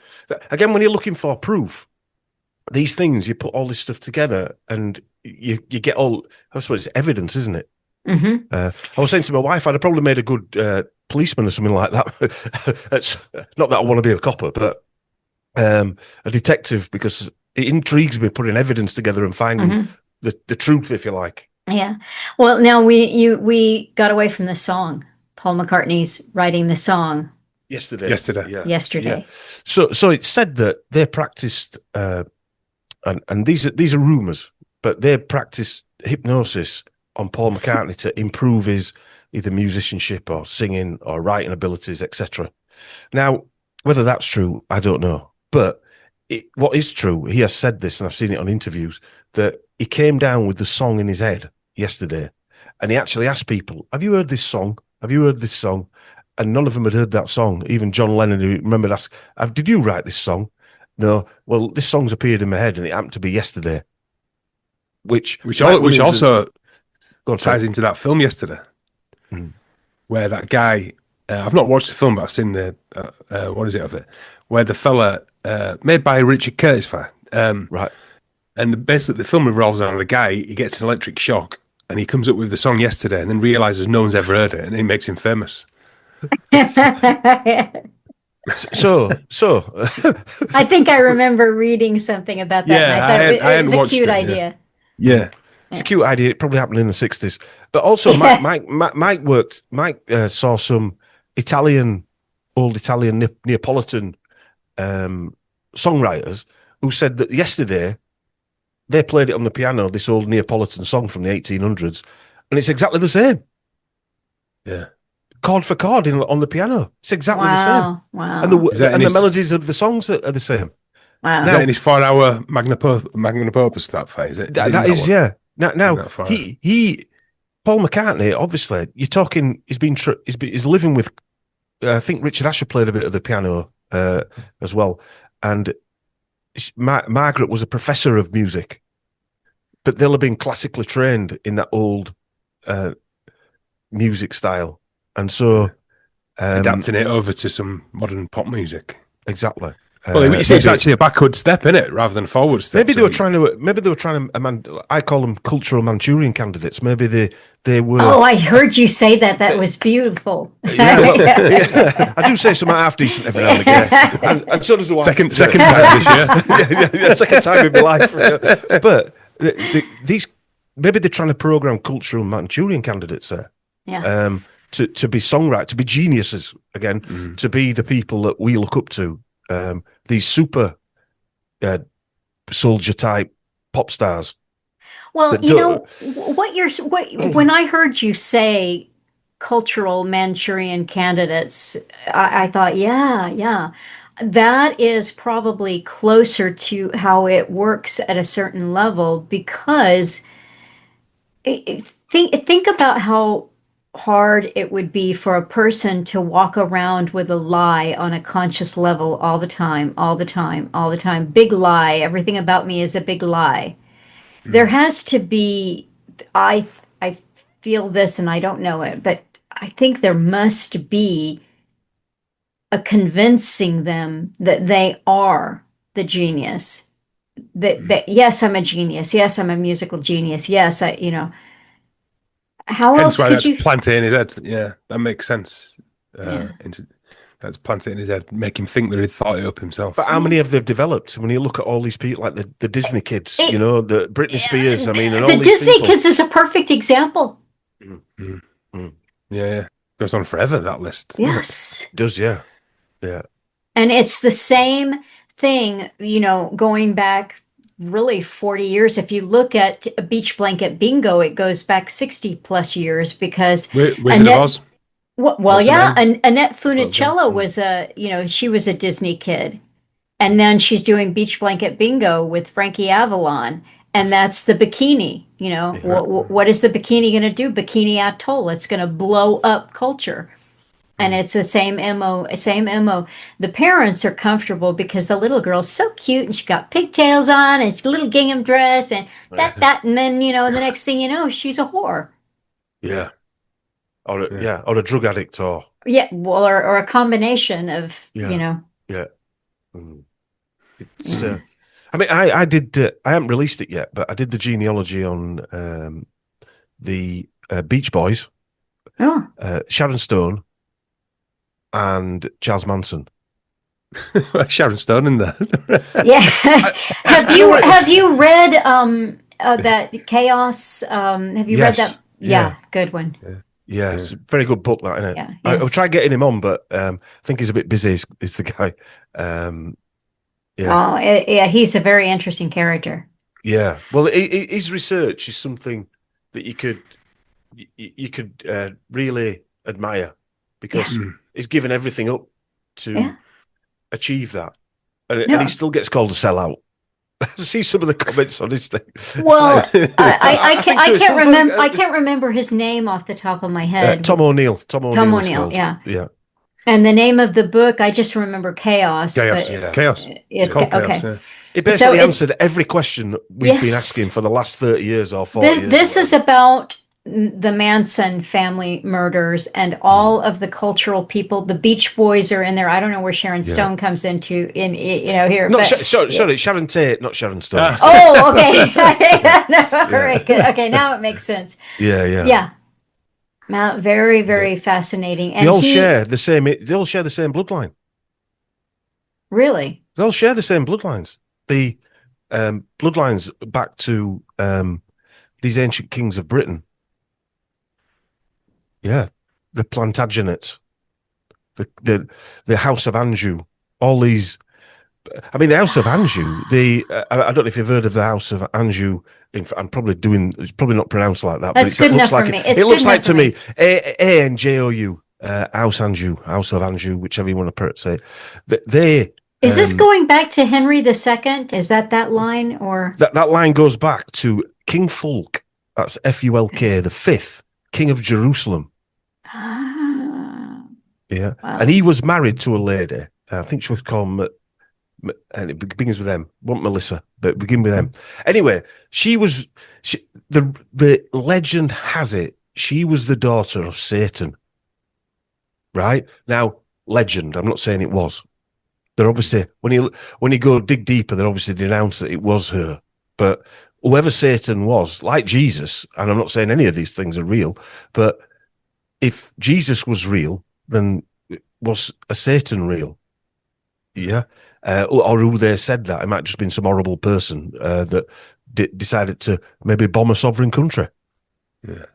again, when you're looking for proof, these things, you put all this stuff together and you get all, I suppose it's evidence, isn't it? I was saying to my wife, I'd have probably made a good policeman or something like that. It's not that I want to be a copper, but a detective, because it intrigues me putting evidence together and finding the truth, if you like. Yeah. Well, now we got away from the song. Paul McCartney's writing the song yesterday. Yeah. Yesterday. So it's said that they practiced, and these are rumors, but they practiced hypnosis on Paul McCartney to improve his either musicianship or singing or writing abilities, etc. Now, whether that's true, I don't know. But what is true, he has said this, and I've seen it on interviews, that he came down with the song in his head yesterday, and he actually asked people, "Have you heard this song?" have you heard this song? And none of them had heard that song. Even John Lennon, who remembered asking, did you write this song? No. Well, this song's appeared in my head, and it happened to be yesterday. Which also go on, ties into that film yesterday, where that guy. I've not watched the film, but I've seen the what is it of it, where the fella made by Richard Curtis, right. And basically the film revolves around a guy. He gets an electric shock, and he comes up with the song yesterday, and then realizes no one's ever heard it, and it makes him famous. So I think I remember reading something about that. Yeah, and I thought I it was hadn't a cute watched it, idea. Yeah. it's a cute idea. It probably happened in the 60s. But also, Mike saw some old Italian Neapolitan songwriters who said that yesterday they played it on the piano, this old Neapolitan song from the 1800s, and it's exactly the same. Yeah. Chord for chord on the piano. It's exactly the same. Wow. And the melodies of the songs are the same. Wow. Is that in his 4-hour magnum opus, that phase? Is it? That is, yeah. Now he Paul McCartney, obviously, you're talking. He's living with. I think Richard Asher played a bit of the piano as well, and Margaret was a professor of music, but they'll have been classically trained in that old music style, and so adapting it over to some modern pop music. Exactly. Well, it's actually a backward step, in it, rather than a forward step. Maybe they were trying to. I call them cultural Manchurian candidates. Maybe they were. Oh, I heard you say that. That was beautiful. Yeah, well, yeah, I do say something half decent every now and again, and so does the wife. Second time this year. Second time in my life. But these maybe they're trying to program cultural Manchurian candidates there. Yeah. To be songwriters, to be geniuses again, to be the people that we look up to. These super soldier type pop stars. Well, when I heard you say cultural Manchurian candidates, I thought, yeah, that is probably closer to how it works at a certain level, because think about how hard it would be for a person to walk around with a lie on a conscious level all the time. Big lie. Everything about me is a big lie. There has to be, I feel this and I don't know it, but I think there must be a convincing them that they are the genius. That yes, I'm a genius. Yes, I'm a musical genius. Yes, how Hence else why could that's you planted in his head. Yeah, that makes sense. That's planted in his head, make him think that he thought it up himself. But how many have they developed? When you look at all these people, like the Disney kids, the Britney Spears, and all the these Disney people. kids is a perfect example. Yeah, goes on forever, that list. Yes, It does, yeah. And it's the same thing, going back really 40 years. If you look at a Beach Blanket Bingo, it goes back 60 plus years, because Wizard of Oz. Well, yeah, and Annette Funicello was she was a Disney kid, and then she's doing Beach Blanket Bingo with Frankie Avalon, and that's the bikini. What is the bikini going to do? Bikini Atoll. It's going to blow up culture. And it's the same MO. The parents are comfortable because the little girl's so cute and she got pigtails on and she's a little gingham dress and that. And then, the next thing you know, she's a whore. Yeah. Or a drug addict or. Yeah. Well, or a combination of, Yeah. It's, I mean, I did, I haven't released it yet, but I did the genealogy on the Beach Boys, Sharon Stone, and Charles Manson. Sharon Stone in there. Yeah. Have you read that Chaos? Have you read that? Yeah, good one. Yeah, it's a very good book, that, isn't it? Yeah, I'll try getting him on, but I think he's a bit busy. Is the guy? Oh, yeah, he's a very interesting character. Yeah, well, his research is something that you could really admire, because he's given everything up to achieve that, and he still gets called a sellout. see some of the comments on his thing. Well, I can't remember. I Like, can't remember his name off the top of my head. Tom O'Neill. Tom Tom O'Neill. O'Neill, yeah. Yeah. And the name of the book, I just remember Chaos. Chaos. But Chaos. It's called okay. Chaos. Yeah. It basically answered every question we've been Yes. asking for the last 30 years or 40 years. This is about the Manson family murders and all of the cultural people. The Beach Boys are in there. I don't know where Sharon Stone comes into here. No, sorry, Sharon Tate, not Sharon Stone. Oh, okay. No, all right, good. Okay, now it makes sense. Yeah. Now, very, very fascinating. And they all share the same. They all share the same bloodline. Really? They all share the same bloodlines. The bloodlines back to these ancient kings of Britain. Yeah, the Plantagenets, the House of Anjou, all these. I mean, the House of Anjou. I don't know if you've heard of the House of Anjou. I'm probably it's probably not pronounced like that. That's but good enough for me. It looks like to me ANJOU, House Anjou, House of Anjou, whichever you want to say. They. Is this going back to Henry II? Is that line or that line goes back to King Fulk? That's Fulk, the fifth King of Jerusalem. Yeah, wow. And he was married to a lady. I think she was called, and it begins with M. Wasn't Melissa, but begin with M. Anyway, the legend has it she was the daughter of Satan. Right now, legend. I'm not saying it was. They're obviously when you go dig deeper, they're obviously denounced that it was her. But whoever Satan was, like Jesus, and I'm not saying any of these things are real, but if Jesus was real, then was a Satan real? Yeah. Or who they said that? It might have just been some horrible person that decided to maybe bomb a sovereign country. Yeah.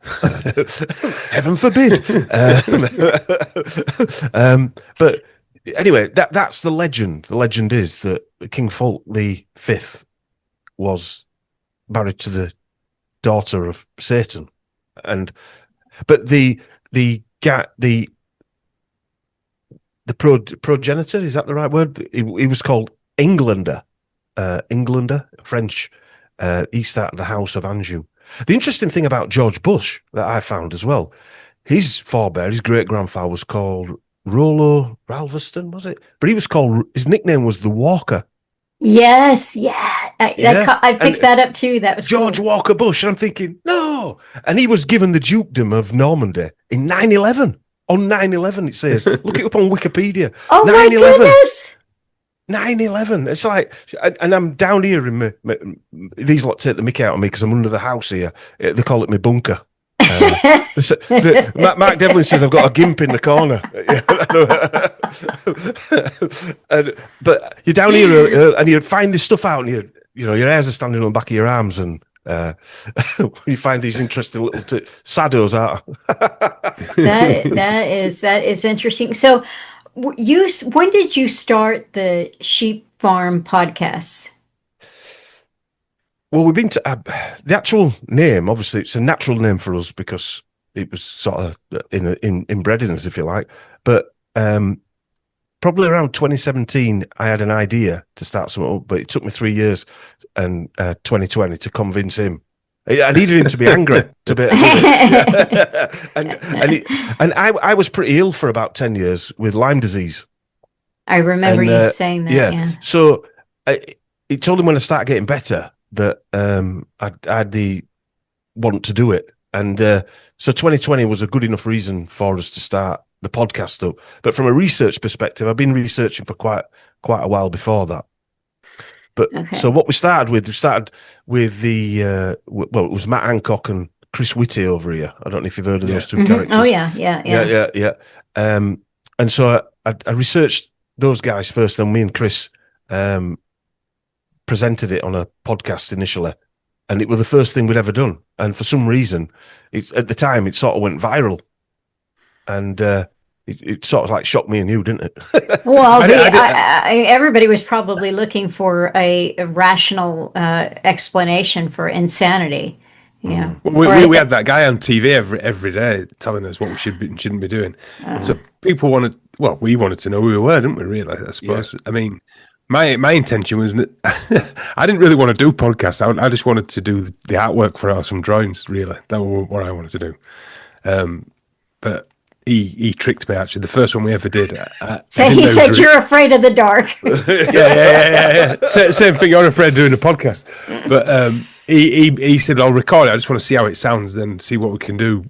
Heaven forbid. But anyway, that's the legend. The legend is that King Fulk V was married to the daughter of Satan, but the progenitor, is that the right word? He was called Englander, French. He started the House of Anjou. The interesting thing about George Bush that I found as well, his forebear, his great grandfather was called Rollo Ralverston, was it? But his nickname was the Walker. Yes, yeah. I picked that up too. That was George cool. Walker Bush. And I'm thinking, no. And he was given the dukedom of Normandy in 9/11. On 9/11, it says. Look it up on Wikipedia. Oh, 9/11. My goodness. 9/11. It's like, and I'm down here in these lot take the mickey out of me because I'm under the house here. They call it my bunker. Mark Devlin says I've got a gimp in the corner. But you're down here and you find this stuff out, and your hairs are standing on the back of your arms, and you find these interesting little saddos out. that is interesting. So, when did you start the Sheep Farm podcasts? Well, we've been to the actual name. Obviously, it's a natural name for us because it was sort of inbred in us, if you like. But probably around 2017, I had an idea to start something up, but it took me 3 years and 2020 to convince him. I needed him to be angry to be, and I was pretty ill for about 10 years with Lyme disease. I remember you saying that. Yeah. So it told him when I started getting better that I had the want to do it, and so 2020 was a good enough reason for us to start the podcast up. But from a research perspective, I've been researching for quite a while before that. But So what we started with the well, it was Matt Hancock and Chris Whitty over here. I don't know if you've heard of those two characters. Oh yeah. And so I researched those guys first, then me and Chris presented it on a podcast initially, and it was the first thing we'd ever done. And for some reason, at the time it sort of went viral, and it sort of like shocked me and you, didn't it? Well, everybody was probably looking for a rational explanation for insanity. Yeah, we had that guy on TV every day telling us what we should be and shouldn't be doing. So people wanted, we wanted to know who we were, didn't we? Really, I suppose. Yeah. I mean, My intention was I didn't really want to do podcasts. I just wanted to do the artwork for some drawings. Really, that was what I wanted to do. But he tricked me. Actually, the first one we ever did. So he said, "You're afraid of the dark." Yeah. Same thing. You're afraid of doing a podcast, but he said, "I'll record it. I just want to see how it sounds, then see what we can do."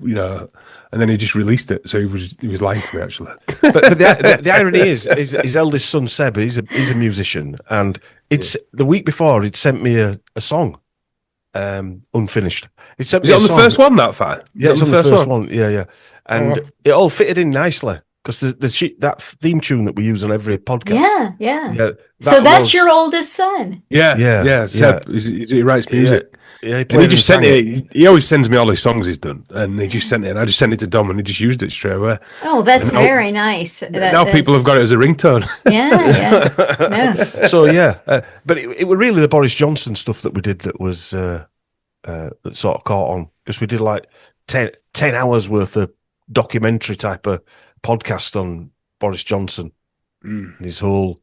And then he just released it. So he was lying to me, actually. But the irony is his eldest son Seb. He's a musician, and it's the week before he'd sent me a song, unfinished. He sent me on the first one that far. Yeah, it's on the first one. Yeah, and it all fitted in nicely because that theme tune that we use on every podcast. Yeah. So that's your oldest son. Yeah. Seb, he writes music. Yeah, he just sent it. He always sends me all his songs he's done, and he just sent it. And I just sent it to Dom, and he just used it straight away. Oh, that's very nice. Now people have got it as a ringtone. Yeah. So but it was really the Boris Johnson stuff that we did that was that sort of caught on, because we did like 10 hours worth of documentary type of podcast on Boris Johnson and his whole.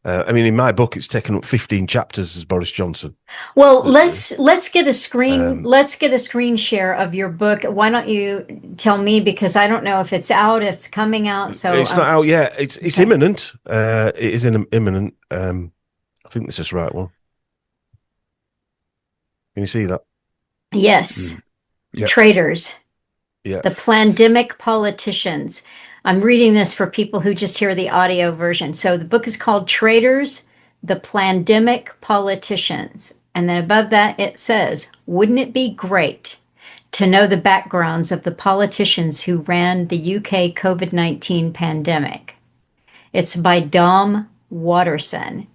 In my book, it's taken up 15 chapters as Boris Johnson. Well, let's get a screen. Let's get a screen share of your book. Why don't you tell me, because I don't know if it's out. It's coming out. So it's not out yet. It's imminent. It is imminent. I think this is the right one. Can you see that? Yes. Yep. Traitors. Yeah. The Plandemic Politicians. I'm reading this for people who just hear the audio version. So the book is called Traitors, the Plandemic Politicians. And then above that, it says, wouldn't it be great to know the backgrounds of the politicians who ran the UK COVID-19 pandemic? It's by Dom Watterson.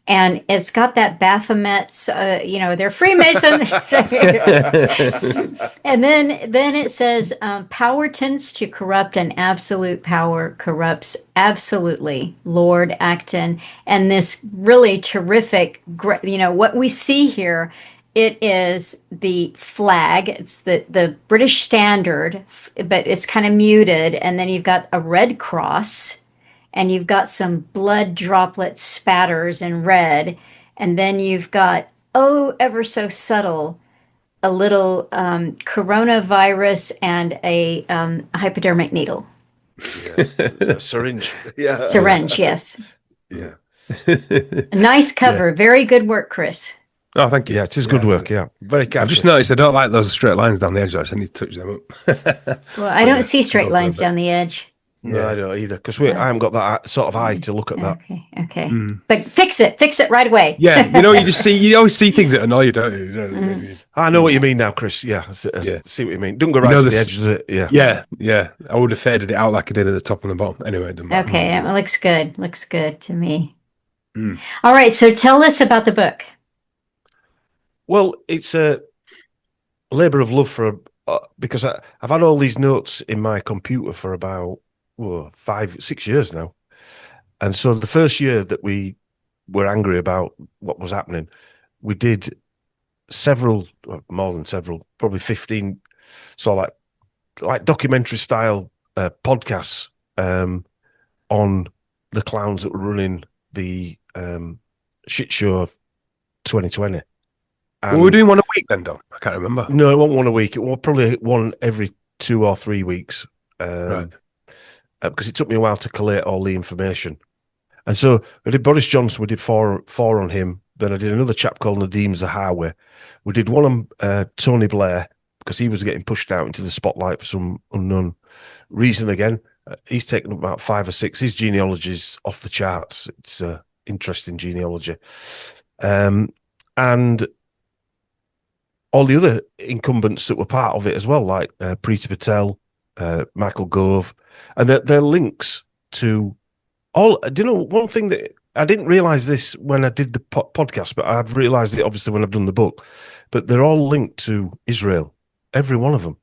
And it's got that Baphomet's, they're Freemason. And then it says, power tends to corrupt, and absolute power corrupts absolutely. Lord Acton. And this really terrific, what we see here, it is the flag. It's the British standard, but it's kind of muted. And then you've got a red cross. And you've got some blood droplet spatters in red. And then you've got, ever so subtle, a little coronavirus and a hypodermic needle. A syringe. Yeah. Syringe, yes. Yeah. Nice cover. Very good work, Chris. Oh, thank you. Yeah, it is good work. Yeah. Very catchy. I've just noticed I don't like those straight lines down the edge. I just need to touch them up. Well, I don't see straight lines down the edge. No, I don't either, because I haven't got that sort of eye to look at that. Okay. But fix it right away. Yeah, you always see things that annoy you, don't you? I know what you mean now, Chris. Yeah, I see what you mean. Don't go right to the edge, does it? Yeah. I would have faded it out like I did at the top and the bottom. Anyway, it doesn't matter. Okay, it looks good. Looks good to me. All right, so tell us about the book. Well, it's a labour of love because I've had all these notes in my computer for about 5-6 years now. And so the first year that we were angry about what was happening, we did more than several, probably 15, so like documentary style podcasts on the clowns that were running the shit show of 2020. Were we doing one a week then, Don? I can't remember. No, it wasn't one a week. It was probably one every 2 or 3 weeks. Right. Because it took me a while to collate all the information. And so I did Boris Johnson, we did four on him. Then I did another chap called Nadeem Zahawi. We did one on Tony Blair, because he was getting pushed out into the spotlight for some unknown reason again. He's taken up about 5 or 6. His genealogy is off the charts. It's interesting genealogy. And all the other incumbents that were part of it as well, like Preeti Patel, Michael Gove, and they're links to all. Do you know one thing that I didn't realize this when I did the podcast, but I've realized it obviously when I've done the book. But they're all linked to Israel, every one of them.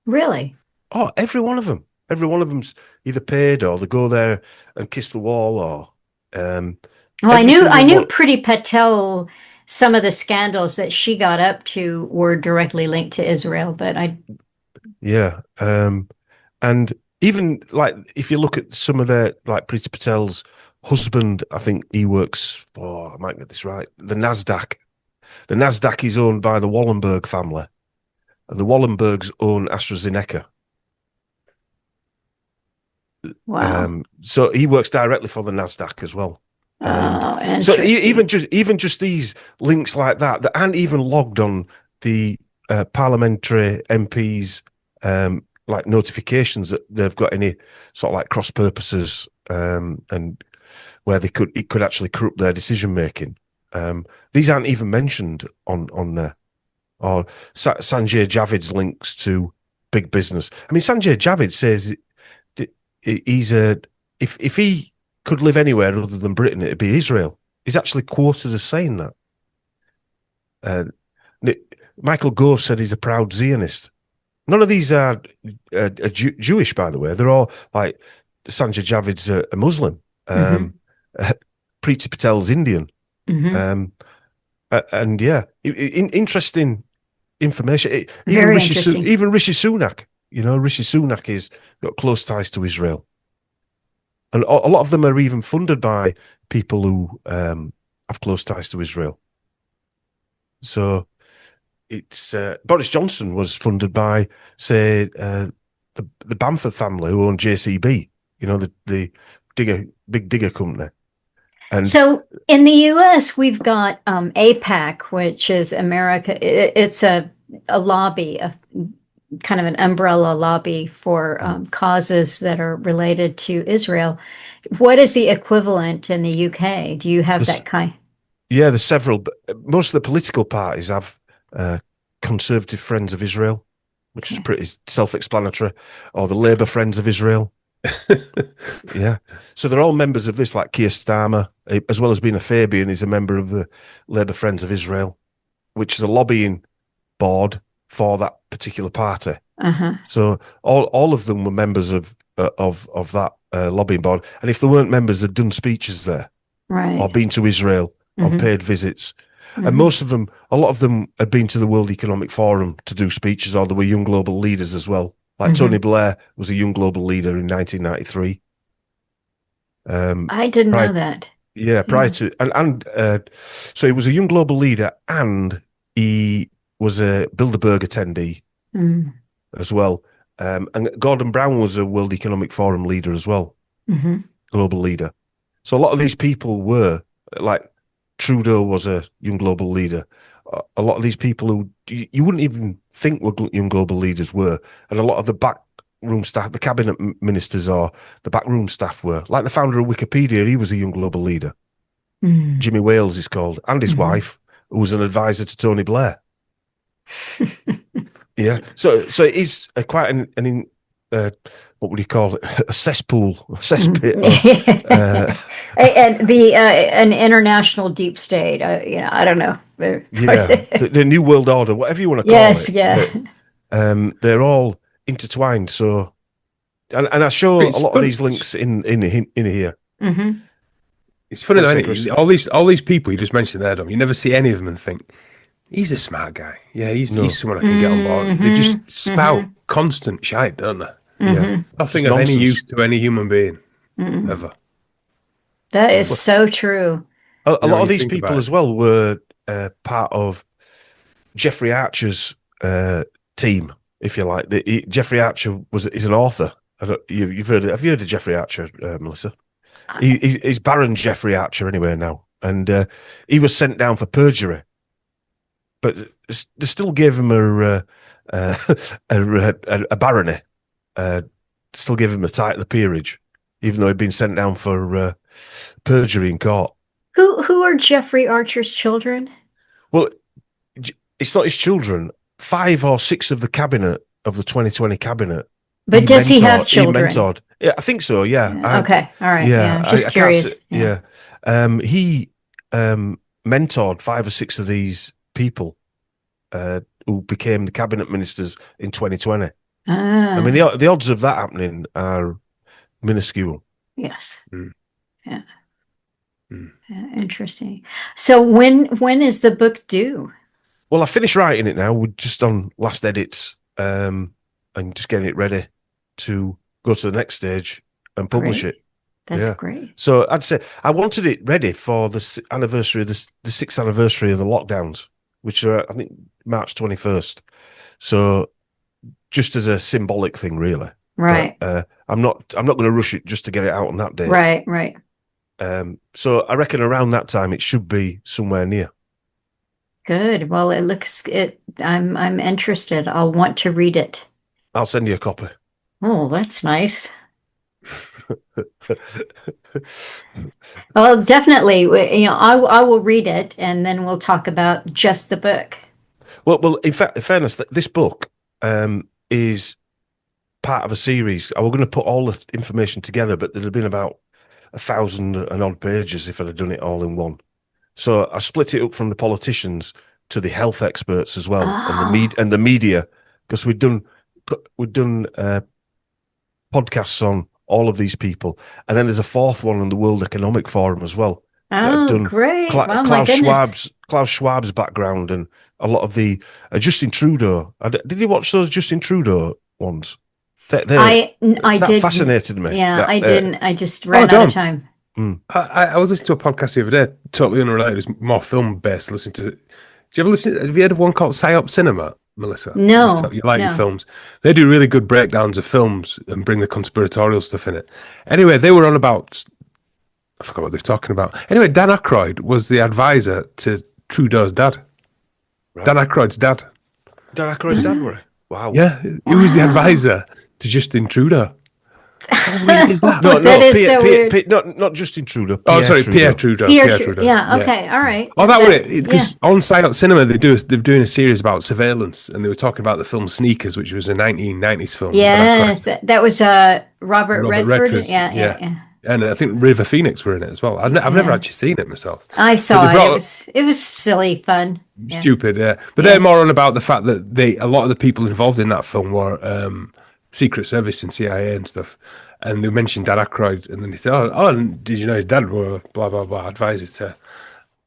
Really? Oh, every one of them. Every one of them's either paid or they go there and kiss the wall, or. Well, I knew Preeti Patel. Some of the scandals that she got up to were directly linked to Israel, but Yeah. And even like if you look at some of their, like Preeti Patel's husband, I think he works for, I might get this right, the NASDAQ. The NASDAQ is owned by the Wallenberg family, and the Wallenbergs own AstraZeneca. Wow. So he works directly for the NASDAQ as well. Oh, And so interesting. even just these links like that aren't even logged on the parliamentary MPs like notifications that they've got any sort of like cross purposes and where it could actually corrupt their decision making. These aren't even mentioned on there. Or Sanjay Javid's links to big business. I mean, Sanjay Javid says he's if he could live anywhere other than Britain, it'd be Israel. He's actually quoted as saying that. Michael Gove said he's a proud Zionist. None of these are Jewish, by the way. They're all like Sanjay Javid's a Muslim. Preeti Patel's Indian. And yeah, interesting information. Very interesting. Even Rishi Sunak. Rishi Sunak has got close ties to Israel. And a lot of them are even funded by people who have close ties to Israel. So it's Boris Johnson was funded by, say, the Bamford family who own JCB, the big digger company. And so in the U.S., we've got AIPAC, which is America. It's a lobby, kind of an umbrella lobby for causes that are related to Israel. What is the equivalent in the UK? Do you have that kind? Yeah, there's several. Most of the political parties have Conservative Friends of Israel, which is pretty self-explanatory, or the Labour Friends of Israel. Yeah, so they're all members of this, like Keir Starmer, as well as being a Fabian, is a member of the Labour Friends of Israel, which is a lobbying board for that particular party. So all of them were members of that lobbying board, and if they weren't members, they'd done speeches there, right, or been to Israel on paid visits. And most of them, a lot of them had been to the World Economic Forum to do speeches, or they were young global leaders as well. Like Tony Blair was a young global leader in 1993. I didn't know that. Yeah, prior to so he was a young global leader, and he was a Bilderberg attendee as well. And Gordon Brown was a World Economic Forum leader as well, global leader. So a lot of these people were, like Trudeau was a young global leader. A lot of these people who you wouldn't even think were young global leaders were, and a lot of the backroom staff, the cabinet ministers or the backroom staff were. Like the founder of Wikipedia, he was a young global leader. Jimmy Wales is called, and his wife, who was an advisor to Tony Blair. Yeah, so it is quite an what would you call it? A cesspool, a cesspit. And an international deep state. I don't know. Yeah, the New World Order, whatever you want to call it. Yes, yeah. They're all intertwined. So, and I show a lot of these links in here. It's funny though, isn't it? All these people you just mentioned there, Dom. You never see any of them and think he's a smart guy. Yeah, he's someone I can get on board. They just spout constant shite, don't they? Yeah, nothing of any use to any human being ever. That is so true. A lot of these people as well were part of Jeffrey Archer's team, if you like. Jeffrey Archer is an author. You've heard? Have you heard of Jeffrey Archer, Melissa? He's Baron Jeffrey Archer anyway now, and he was sent down for perjury, but they still gave him a barony. Still gave him a title of peerage, even though he'd been sent down for perjury in court. Who are Jeffrey Archer's children? Well, it's not his children. 5 or 6 of the cabinet of the 2020 cabinet. But does he have children? He mentored. Yeah, I think so. Yeah. Okay. All right. Yeah. Just curious. Yeah. He mentored 5 or 6 of these people who became the cabinet ministers in 2020. I mean, the odds of that happening are minuscule. Yes. Yeah. Yeah. Interesting. So when is the book due? Well, I finished writing it now. We're just on last edits and just getting it ready to go to the next stage and publish it. That's great. So I'd say I wanted it ready for the anniversary of the 6th anniversary of the lockdowns, which are, I think, March 21st. So just as a symbolic thing, really. Right. But, I'm not going to rush it just to get it out on that day. Right. So I reckon around that time it should be somewhere near. Good. Well, I'm interested. I'll want to read it. I'll send you a copy. Oh, that's nice. Well, definitely. I will read it, and then we'll talk about just the book. Well, in fairness, this book is part of a series. I was going to put all the information together, but there'd have been about 1,000 and odd pages if I'd have done it all in one. So I split it up from the politicians to the health experts as well, and the media, because we'd done podcasts on all of these people, and then there's a fourth one on the World Economic Forum as well. Oh, great! Wow, Klaus Schwab's background, and a lot of the Justin Trudeau. Did you watch those Justin Trudeau ones? I did. Fascinated me. Yeah, I didn't. I just ran out of time. I was listening to a podcast the other day, totally unrelated. It was more film based. Listening to. Do you ever listen? Have you heard of one called Psyop Cinema, Melissa? No. You like your films? They do really good breakdowns of films and bring the conspiratorial stuff in it. Anyway, they were on about. I forgot what they were talking about. Anyway, Dan Aykroyd was the advisor to Trudeau's dad. Right. Dan Aykroyd's dad. Dan Aykroyd's dad, were he? Wow. Yeah, he was the advisor to Justin Trudeau. How weird is that? No, that is so weird. Not Justin Trudeau. Pierre Trudeau. Pierre Trudeau. Yeah. Okay. All right. Oh, that was it. Because on Silent Cinema, they're doing a series about surveillance, and they were talking about the film Sneakers, which was a 1990s film. Yes, that was Robert Redford. Yeah. And I think River Phoenix were in it as well. I've never actually seen it myself. I saw it. It was silly fun. Stupid, yeah. But they're more on about the fact that a lot of the people involved in that film were Secret Service and CIA and stuff. And they mentioned Dan Aykroyd, and then they said, "Oh, and did you know his dad were blah blah blah advisors to?"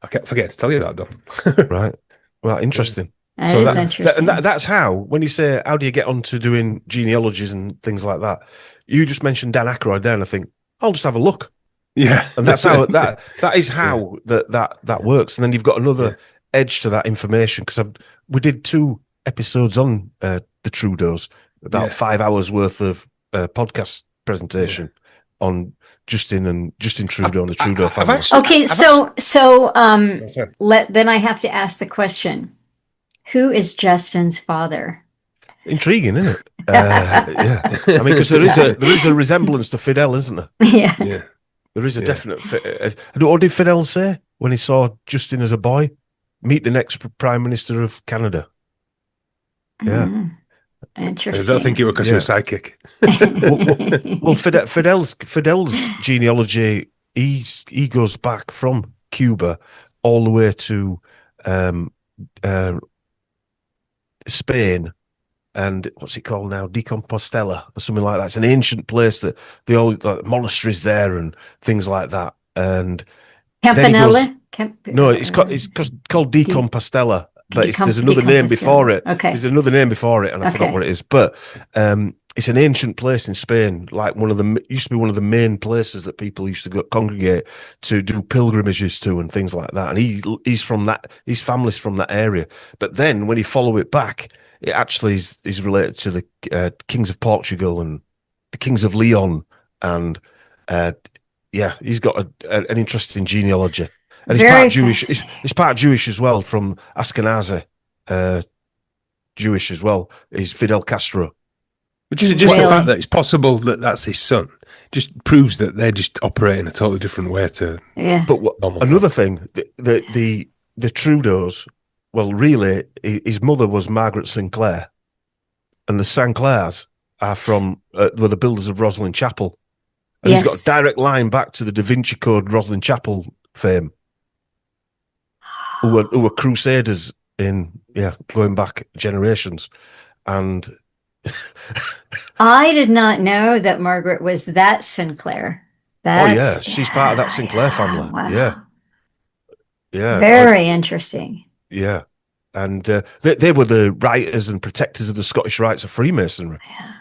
I kept forgetting to tell you that, Don. Right. Well, interesting. That is interesting. And that's how, when you say, how do you get on to doing genealogies and things like that? You just mentioned Dan Aykroyd there, and I think, I'll just have a look. Yeah. And that's how that is how that works. And then you've got another edge to that information, because we did 2 episodes on the Trudeaus, about 5 hours worth of podcast presentation on Justin Trudeau and the Trudeau family. Okay, then I have to ask the question: who is Justin's father? Intriguing, isn't it? Yeah. I mean, because there is a resemblance to Fidel, isn't there? Yeah. There is a definite. What did Fidel say when he saw Justin as a boy? Meet the next Prime Minister of Canada. Yeah. Interesting. I don't think it was because he was psychic. well, Fidel's genealogy, he goes back from Cuba all the way to Spain, and what's it called now? De Compostela or something like that. It's an ancient place that they all monasteries there and things like that. And Campanella? No, it's called De Compostela. But there's another name before it. Okay. There's another name before it, and I forgot what it is. But it's an ancient place in Spain, like used to be one of the main places that people used to go congregate to do pilgrimages to and things like that. And he's from that. His family's from that area. But then when you follow it back, it actually is related to the kings of Portugal and the kings of Leon, and he's got an interesting genealogy. And he's part Jewish. He's part Jewish as well, from Ashkenazi Jewish as well. He's Fidel Castro. But just the fact that it's possible that that's his son just proves that they just operate in a totally different way to. Yeah. But another thing, the Trudeaus. Well, really, his mother was Margaret Sinclair, and the Sinclairs are were the builders of Rosslyn Chapel, and he's got a direct line back to the Da Vinci Code Rosslyn Chapel fame. Who were crusaders going back generations. And I did not know that Margaret was that Sinclair. She's part of that Sinclair family. Wow. Yeah. Very interesting. Yeah. And they were the writers and protectors of the Scottish rights of Freemasonry. Yeah.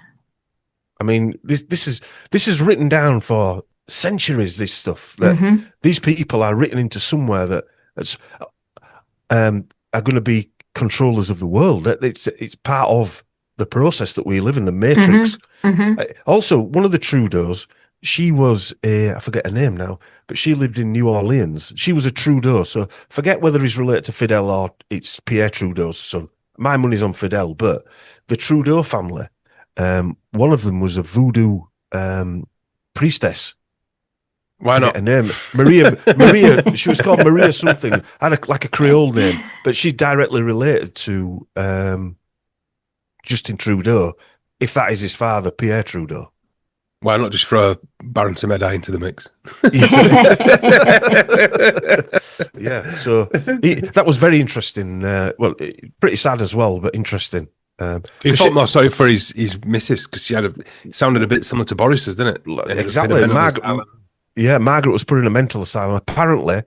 I mean, this is written down for centuries. This stuff that these people are written into somewhere that's are going to be controllers of the world. That it's part of the process that we live in, the matrix. Also, one of the Trudeaus, she was I forget her name now, but she lived in New Orleans. She was a Trudeau, so forget whether he's related to Fidel or it's Pierre Trudeau's son. My money's on Fidel, but the Trudeau family, one of them was a voodoo priestess. Why not? Her name Maria. She was called Maria something. Had like a Creole name, but she directly related to Justin Trudeau, if that is his father, Pierre Trudeau. Why not just throw Baron Samedi into the mix? Yeah, so that was very interesting. Well, pretty sad as well, but interesting. He felt more sorry for his missus because she sounded a bit similar to Boris's, didn't it? Exactly. Margaret was put in a mental asylum. Apparently,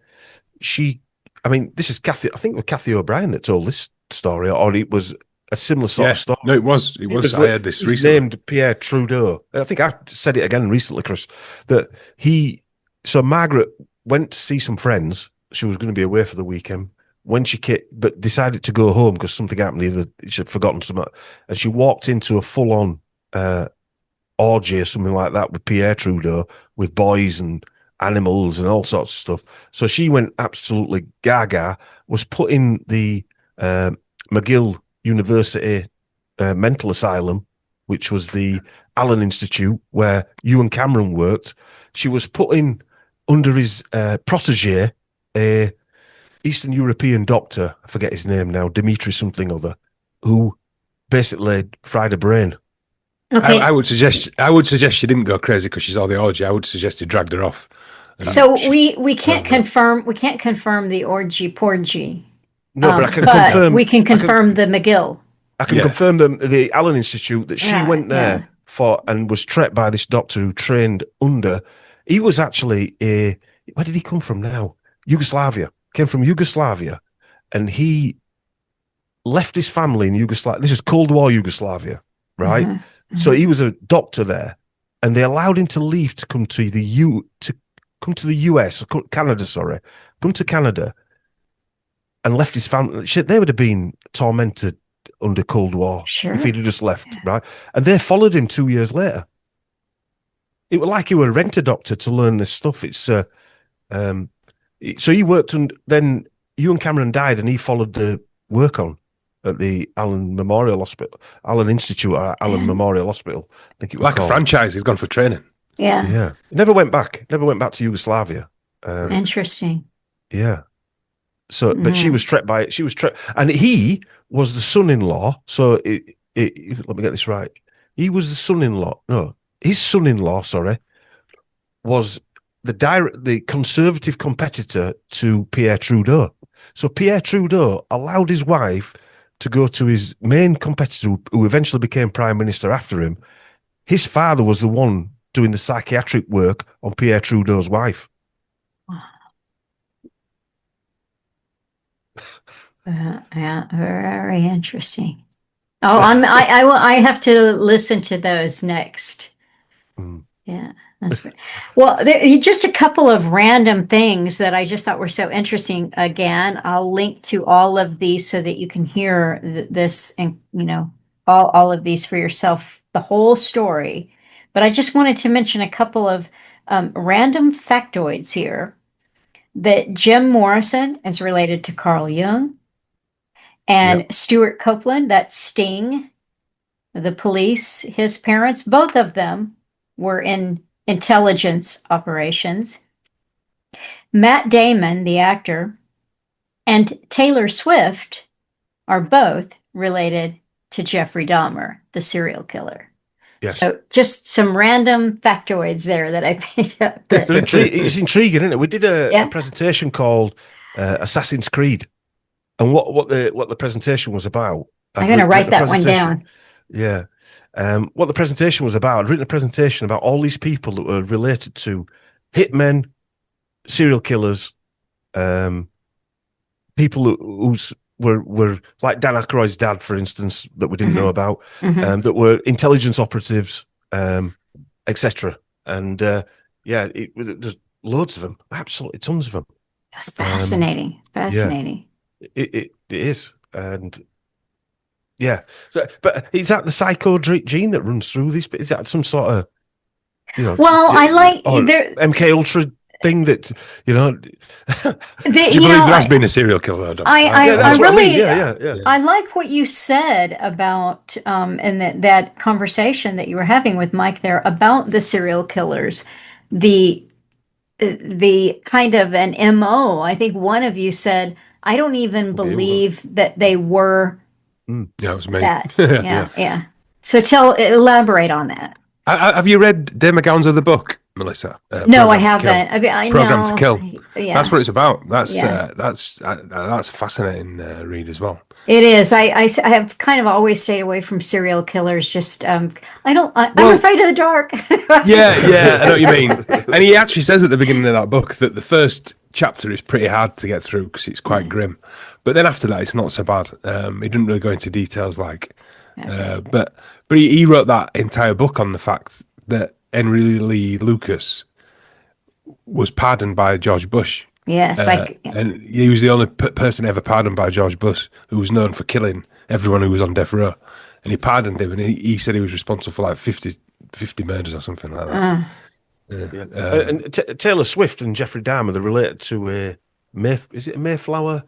this is Kathy. I think it was Kathy O'Brien that told this story, or it was a similar sort of story. No, it was. I heard this recently. Named Pierre Trudeau. I think I said it again recently, Chris, that Margaret went to see some friends. She was going to be away for the weekend. When she but decided to go home because something happened, either she had forgotten something, and she walked into a full-on orgy or something like that with Pierre Trudeau, with boys and animals and all sorts of stuff. So she went absolutely gaga, was put in the McGill University mental asylum, which was the Allen Institute where Ewan Cameron worked. She was put in under his protege, a Eastern European doctor, I forget his name now, Dimitri something or other, who basically fried her brain. Okay. I would suggest she didn't go crazy because she saw the orgy. I would suggest he dragged her off. So we can't confirm the orgy porgy. No, but I can confirm. We can confirm the McGill. I can confirm the Allen Institute that she went there for and was trapped by this doctor who trained under. He was actually where did he come from now? Yugoslavia. Came from Yugoslavia, and he left his family in Yugoslavia. This is Cold War Yugoslavia, right? So he was a doctor there, and they allowed him to leave to come to the US, Canada, come to Canada, and left his family. Shit, they would have been tormented under Cold War if he'd have just left, right? And they followed him 2 years later. It was like he were a rent-a-doctor to learn this stuff. It's so he worked, and then Ewan Cameron died, and he followed the work on at the Allen Memorial Hospital, Allen Institute, or Allen Memorial Hospital. I think it was like called. A franchise. He's gone for training. Yeah. Never went back to Yugoslavia. Interesting. Yeah. So, but she was trapped by it. She was trapped, and he was the son-in-law. So, let me get this right. He was the son-in-law. No, his son-in-law. Sorry, was the conservative competitor to Pierre Trudeau. So Pierre Trudeau allowed his wife to go to his main competitor, who eventually became prime minister after him. His father was the one doing the psychiatric work on Pierre Trudeau's wife. Yeah, very interesting. Oh, I have to listen to those next. Yeah. That's right. Well, just a couple of random things that I just thought were so interesting. Again, I'll link to all of these so that you can hear this and, all of these for yourself, the whole story. But I just wanted to mention a couple of random factoids here. That Jim Morrison is related to Carl Jung. And Stuart Copeland, that's Sting, the Police, his parents, both of them were in intelligence operations. Matt Damon, the actor, and Taylor Swift are both related to Jeffrey Dahmer, the serial killer. Yes. So just some random factoids there that I picked up. It's intriguing, isn't it? We did a presentation called Assassin's Creed, and what the presentation was about. I'm going to write that one down. Yeah. What the presentation was about, I'd written a presentation about all these people that were related to hitmen, serial killers, people who were like Dan Aykroyd's dad, for instance, that we didn't know about, that were intelligence operatives, etc. And Yeah, there's loads of them, absolutely tons of them. That's fascinating. Fascinating. Yeah, it is, and yeah. But is that the psycho gene that runs through this? Is that some sort of Well, I like or MK Ultra thing that Do you believe there has been a serial killer? I really, yeah. I like what you said about and that conversation that you were having with Mike there about the serial killers, the kind of an MO. I think one of you said, I don't even believe that they were Yeah, it was me. that. Yeah. So elaborate on that. Have you read Dave McGowan's other book, Melissa? No, I haven't. I Program to Kill. Yeah. That's what it's about. That's a fascinating read as well. It is. I have kind of always stayed away from serial killers. Just I'm afraid of the dark. Yeah, I know what you mean. And he actually says at the beginning of that book that the first chapter is pretty hard to get through because it's quite grim, but then after that it's not so bad. He didn't really go into details but he wrote that entire book on the fact that Henry Lee Lucas was pardoned by George Bush. Yes, and he was the only person ever pardoned by George Bush, who was known for killing everyone who was on death row. And he pardoned him, and he said he was responsible for like 50 murders or something like that. And Taylor Swift and Jeffrey Dahmer, they're related to a Mayflower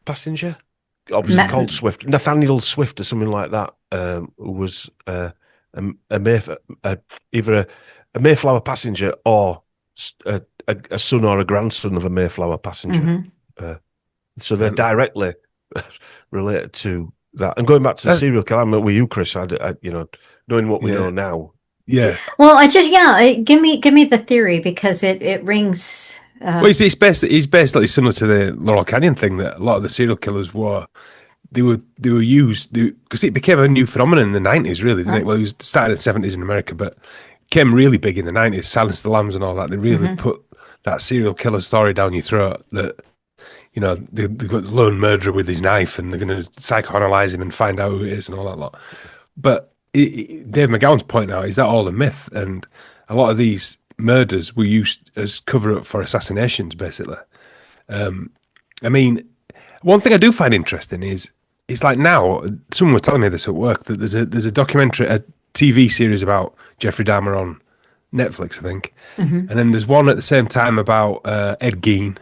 passenger? Obviously called Swift. Nathaniel Swift or something like that, who was either a Mayflower passenger or a son or a grandson of a Mayflower passenger. So they're directly related to that. And going back to the serial killer, I'm with you, Chris. I knowing what we know now. Yeah. Well, give me the theory because it rings. Well, he's basically similar to the Laurel Canyon thing that a lot of the serial killers were. They were used because it became a new phenomenon in the 90s, really, didn't it? Well, it was started in the 70s in America, but came really big in the 90s. Silence the Lambs and all that. They really put that serial killer story down your throat. That they've got the lone murderer with his knife, and they're going to psychoanalyze him and find out who it is and all that lot. But Dave McGowan's point out is that all a myth, and a lot of these murders were used as cover up for assassinations, basically. I mean, one thing I do find interesting is it's like now someone was telling me this at work that there's a documentary, a TV series about Jeffrey Dahmer on Netflix, I think, and then there's one at the same time about Ed Gein,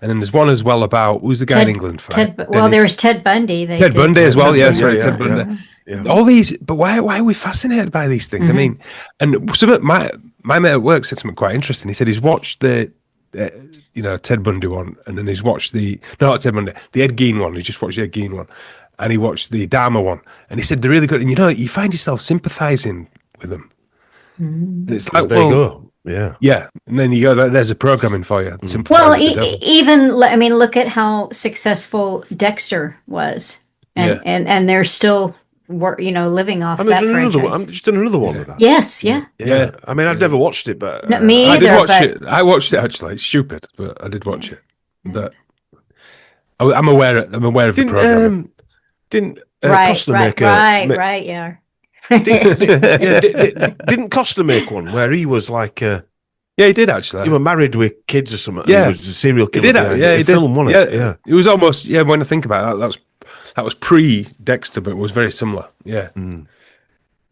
and then there's one as well about who's the guy in England? There's Ted Bundy. Ted Bundy as well. Ted Bundy. Yeah. All these, but why are we fascinated by these things? I mean, and some of my mate at work said something quite interesting. He said he's watched the Ted Bundy one, and then he's watched the Ed Gein one. He just watched the Ed Gein one, and he watched the Dahmer one, and he said they're really good. And you find yourself sympathising with them, and it's like, there you go, yeah. And then you go, there's a programming for you. Well, look at how successful Dexter was, and they're still living off that franchise. I'm just doing another one with that. Yes, yeah. I mean, I've never watched it, but me either. I did watch it. I watched it actually. It's stupid, but I did watch it. But I'm aware of the program. Didn't Costa make right, yeah. Didn't Costa make one where he was like? Yeah, he did actually. You were married with kids or something. Yeah, he was a serial killer. He did. Yeah, he did. Film, wasn't it? Yeah, it was almost. Yeah, when I think about it, that was pre-Dexter, but it was very similar. Yeah.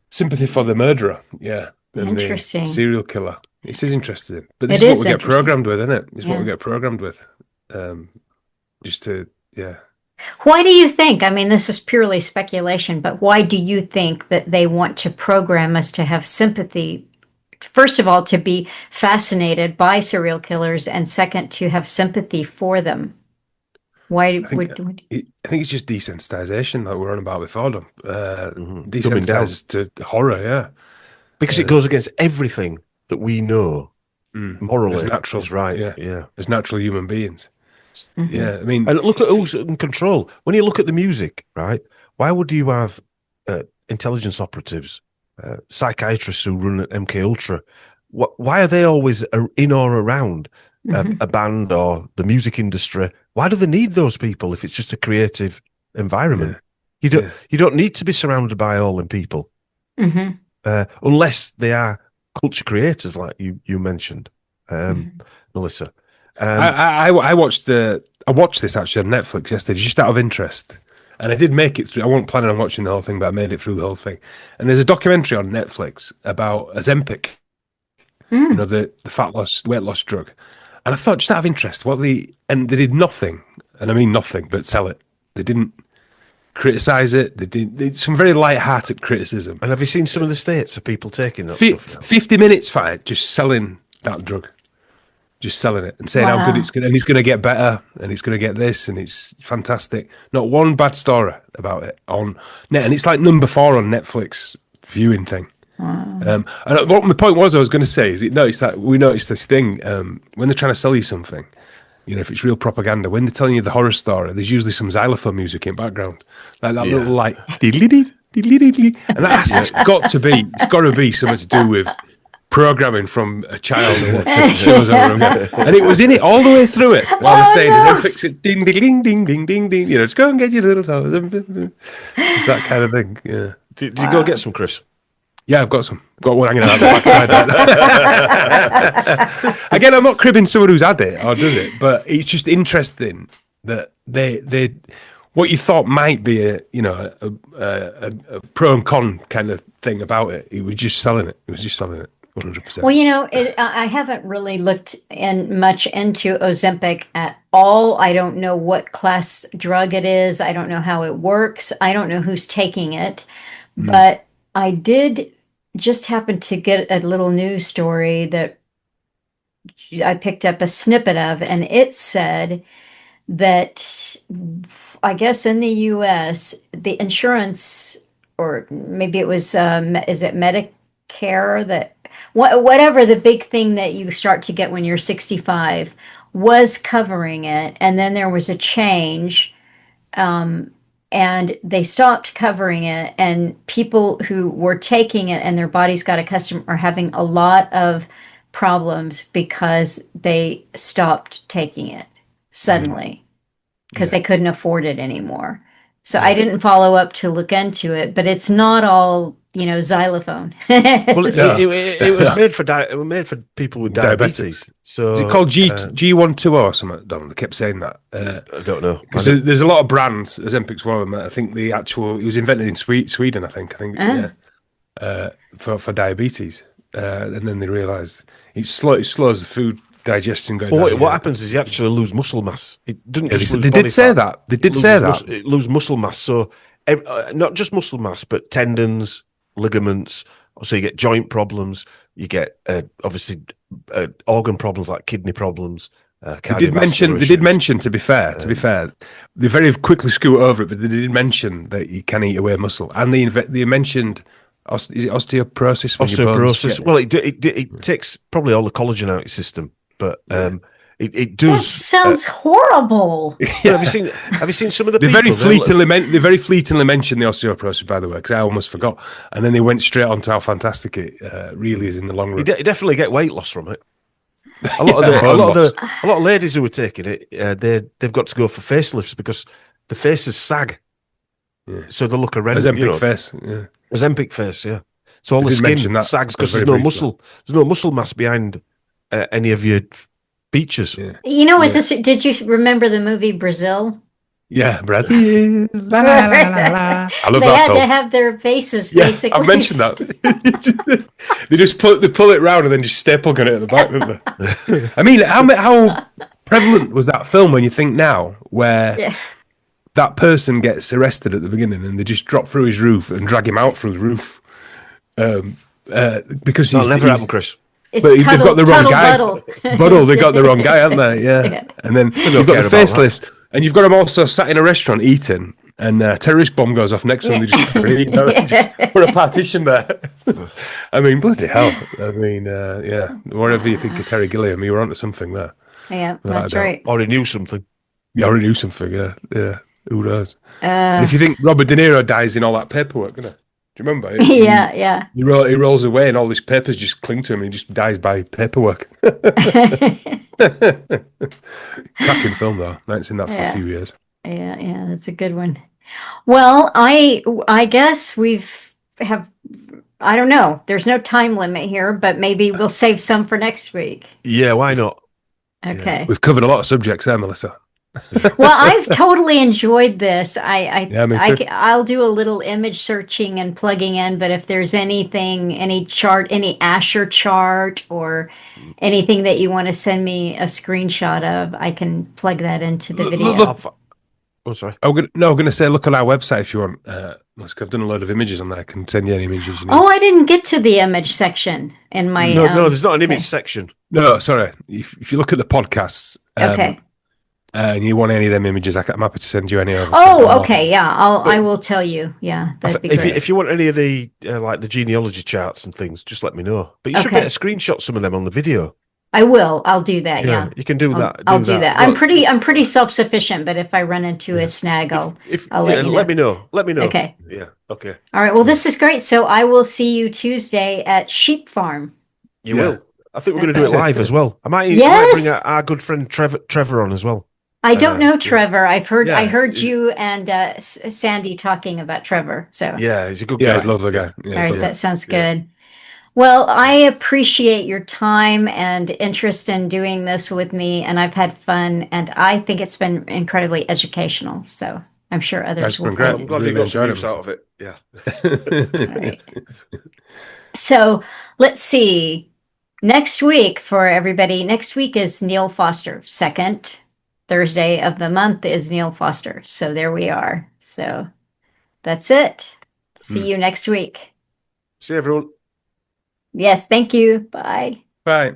Sympathy for the murderer. Yeah. And interesting. The serial killer. This is interesting. But this is what we get programmed with, isn't it? It's what we get programmed with. Why do you think, I mean, this is purely speculation, but why do you think that they want to program us to have sympathy? First of all, to be fascinated by serial killers, and second, to have sympathy for them. Why I think it's just desensitization that we're on about before them. Desensitized to horror, yeah. Because it goes against everything that we know morally. As natural, right? Yeah. As natural human beings. Yeah, I mean, and look at who's in control. When you look at the music, right? Why would you have intelligence operatives, psychiatrists who run at MK Ultra? Why are they always in or around a band or the music industry? Why do they need those people if it's just a creative environment? You don't need to be surrounded by all them people unless they are culture creators, like you mentioned, Melissa. I watched this actually on Netflix yesterday, just out of interest, and I did make it through. I wasn't planning on watching the whole thing, but I made it through the whole thing. And there's a documentary on Netflix about Ozempic, the weight loss drug. And I thought, just out of interest, and they did nothing, and I mean nothing, but sell it. They didn't criticize it. They did some very light-hearted criticism. And have you seen some of the states of people taking that stuff now? 50 minutes fight, just selling that drug, just selling it and saying how good it's going, and it's going to get better, and it's going to get this, and it's fantastic. Not one bad story about it on net, and it's like number 4 on Netflix viewing thing. And what my point was, I was going to say is, we noticed this thing when they're trying to sell you something. If it's real propaganda, when they're telling you the horror story, there's usually some xylophone music in background, like that little and it's got to be something to do with programming from a child or watching shows over again. And it was in it all the way through it while they're saying, "Then fix it, ding ding ding ding ding ding." Just go and get your little toes. It's that kind of thing. Yeah. Did you go get some, Chris? Yeah, I've got some. Got one hanging out the backside. Again, I'm not cribbing someone who's had it or does it, but it's just interesting that they what you thought might be a pro and con kind of thing about it. He was just selling it. 100%. Well, I haven't really looked much into Ozempic at all. I don't know what class drug it is. I don't know how it works. I don't know who's taking it, but I did just happen to get a little news story that I picked up a snippet of, and it said that I guess in the US, the insurance, or maybe it was, is it Medicare, that whatever the big thing that you start to get when you're 65 was covering it, and then there was a change. And they stopped covering it, and people who were taking it and their bodies got accustomed are having a lot of problems because they stopped taking it suddenly because they couldn't afford it anymore. So I didn't follow up to look into it, but it's not all, xylophone. Well, it was made for people with diabetes. So is it called G120 or something? Donald, they kept saying that. I don't know, because there's a lot of brands. Ozempic's one of them. I think it was invented in Sweden. I think for diabetes, and then they realised it slows the food digestion going. Well, what happens is you actually lose muscle mass. It doesn't just lose they body did say fat. that. They did say that. It lose muscle mass. So not just muscle mass, but tendons, ligaments. So you get joint problems. You get obviously organ problems like kidney problems. They did mention. To be fair, they very quickly scoot over it, but they did mention that you can eat away muscle, and they mentioned. Is it osteoporosis? Osteoporosis. Well, it takes probably all the collagen out of your system, but it does. That sounds horrible. Have you seen some of the? They very fleetingly mentioned the osteoporosis, by the way, because I almost forgot, and then they went straight on to how fantastic it really is in the long run. You definitely get weight loss from it. A lot of ladies who are taking it, they've got to go for facelifts because the faces sag. Yeah. So they look horrendous. Ozempic face. Yeah. Ozempic face, yeah. So all the skin sags because there's no muscle. There's no muscle mass behind any of your features. Yeah. You know what? Did you remember the movie Brazil? Yeah, Brazil. La, la, la, la, la. I love they that had film. to have their faces basically. I mentioned that. They pull it round and then just staple gun it at the back, don't they? I mean, how prevalent was that film when you think now, where that person gets arrested at the beginning and they just drop through his roof and drag him out through the roof because that'll never happen, Chris. But they've got the wrong guy. Buddle, they got the wrong guy, haven't they? Yeah. And then you've got the facelift, and you've got them also sat in a restaurant eating, and a terrorist bomb goes off next to them. They just put a partition there. I mean, bloody hell. I mean, whatever you think of Terry Gilliam, you were onto something there. Yeah, that's right. Or he knew something. Yeah, already knew something, yeah. Who knows? And if you think Robert De Niro dies in all that paperwork, do you remember? Yeah. He rolls away and all these papers just cling to him and he just dies by paperwork. Cracking film, though. I haven't seen that for a few years. Yeah, that's a good one. Well, I guess we've I don't know. There's no time limit here, but maybe we'll save some for next week. Yeah, why not? Okay. We've covered a lot of subjects there, Melissa. Well, I've totally enjoyed this. Yeah, me too. I'll do a little image searching and plugging in, but if there's anything, any chart, any Asher chart or anything that you want to send me a screenshot of, I can plug that into the video. Oh, sorry. I'm going to say look on our website if you want. I've done a load of images on there. I can send you any images you need. Oh, I didn't get to the image section in my. No, there's not an image section. No, sorry. If you look at the podcasts, okay. And you want any of them images, I'm happy to send you any over. Oh, okay, yeah. I will tell you. Yeah, that'd be great. If you want any of the like the genealogy charts and things, just let me know. But you should be able to screenshot some of them on the video. I will. I'll do that. Yeah, you can do that. I'll do that. I'm pretty self-sufficient, but if I run into a snag, I'll let you know. Let me know. Let me know. Okay. Yeah. Okay. All right. Well, this is great. So I will see you Tuesday at Sheep Farm. You will. I think we're going to do it live as well. I might bring our good friend Trevor on as well. I don't know Trevor. I heard you and Sandy talking about Trevor. So yeah, he's a good guy. Yeah, he's a lovely guy. Yeah, all right, that sounds good. Well, I appreciate your time and interest in doing this with me, and I've had fun, and I think it's been incredibly educational. So I'm sure others will. Great. I'm glad you got some use out of it. Yeah. Right. So let's see. Next week for everybody. Next week is Neil Foster. Second Thursday of the month is Neil Foster. So there we are. So that's it. See you next week. See you, everyone. Yes, thank you. Bye. Bye.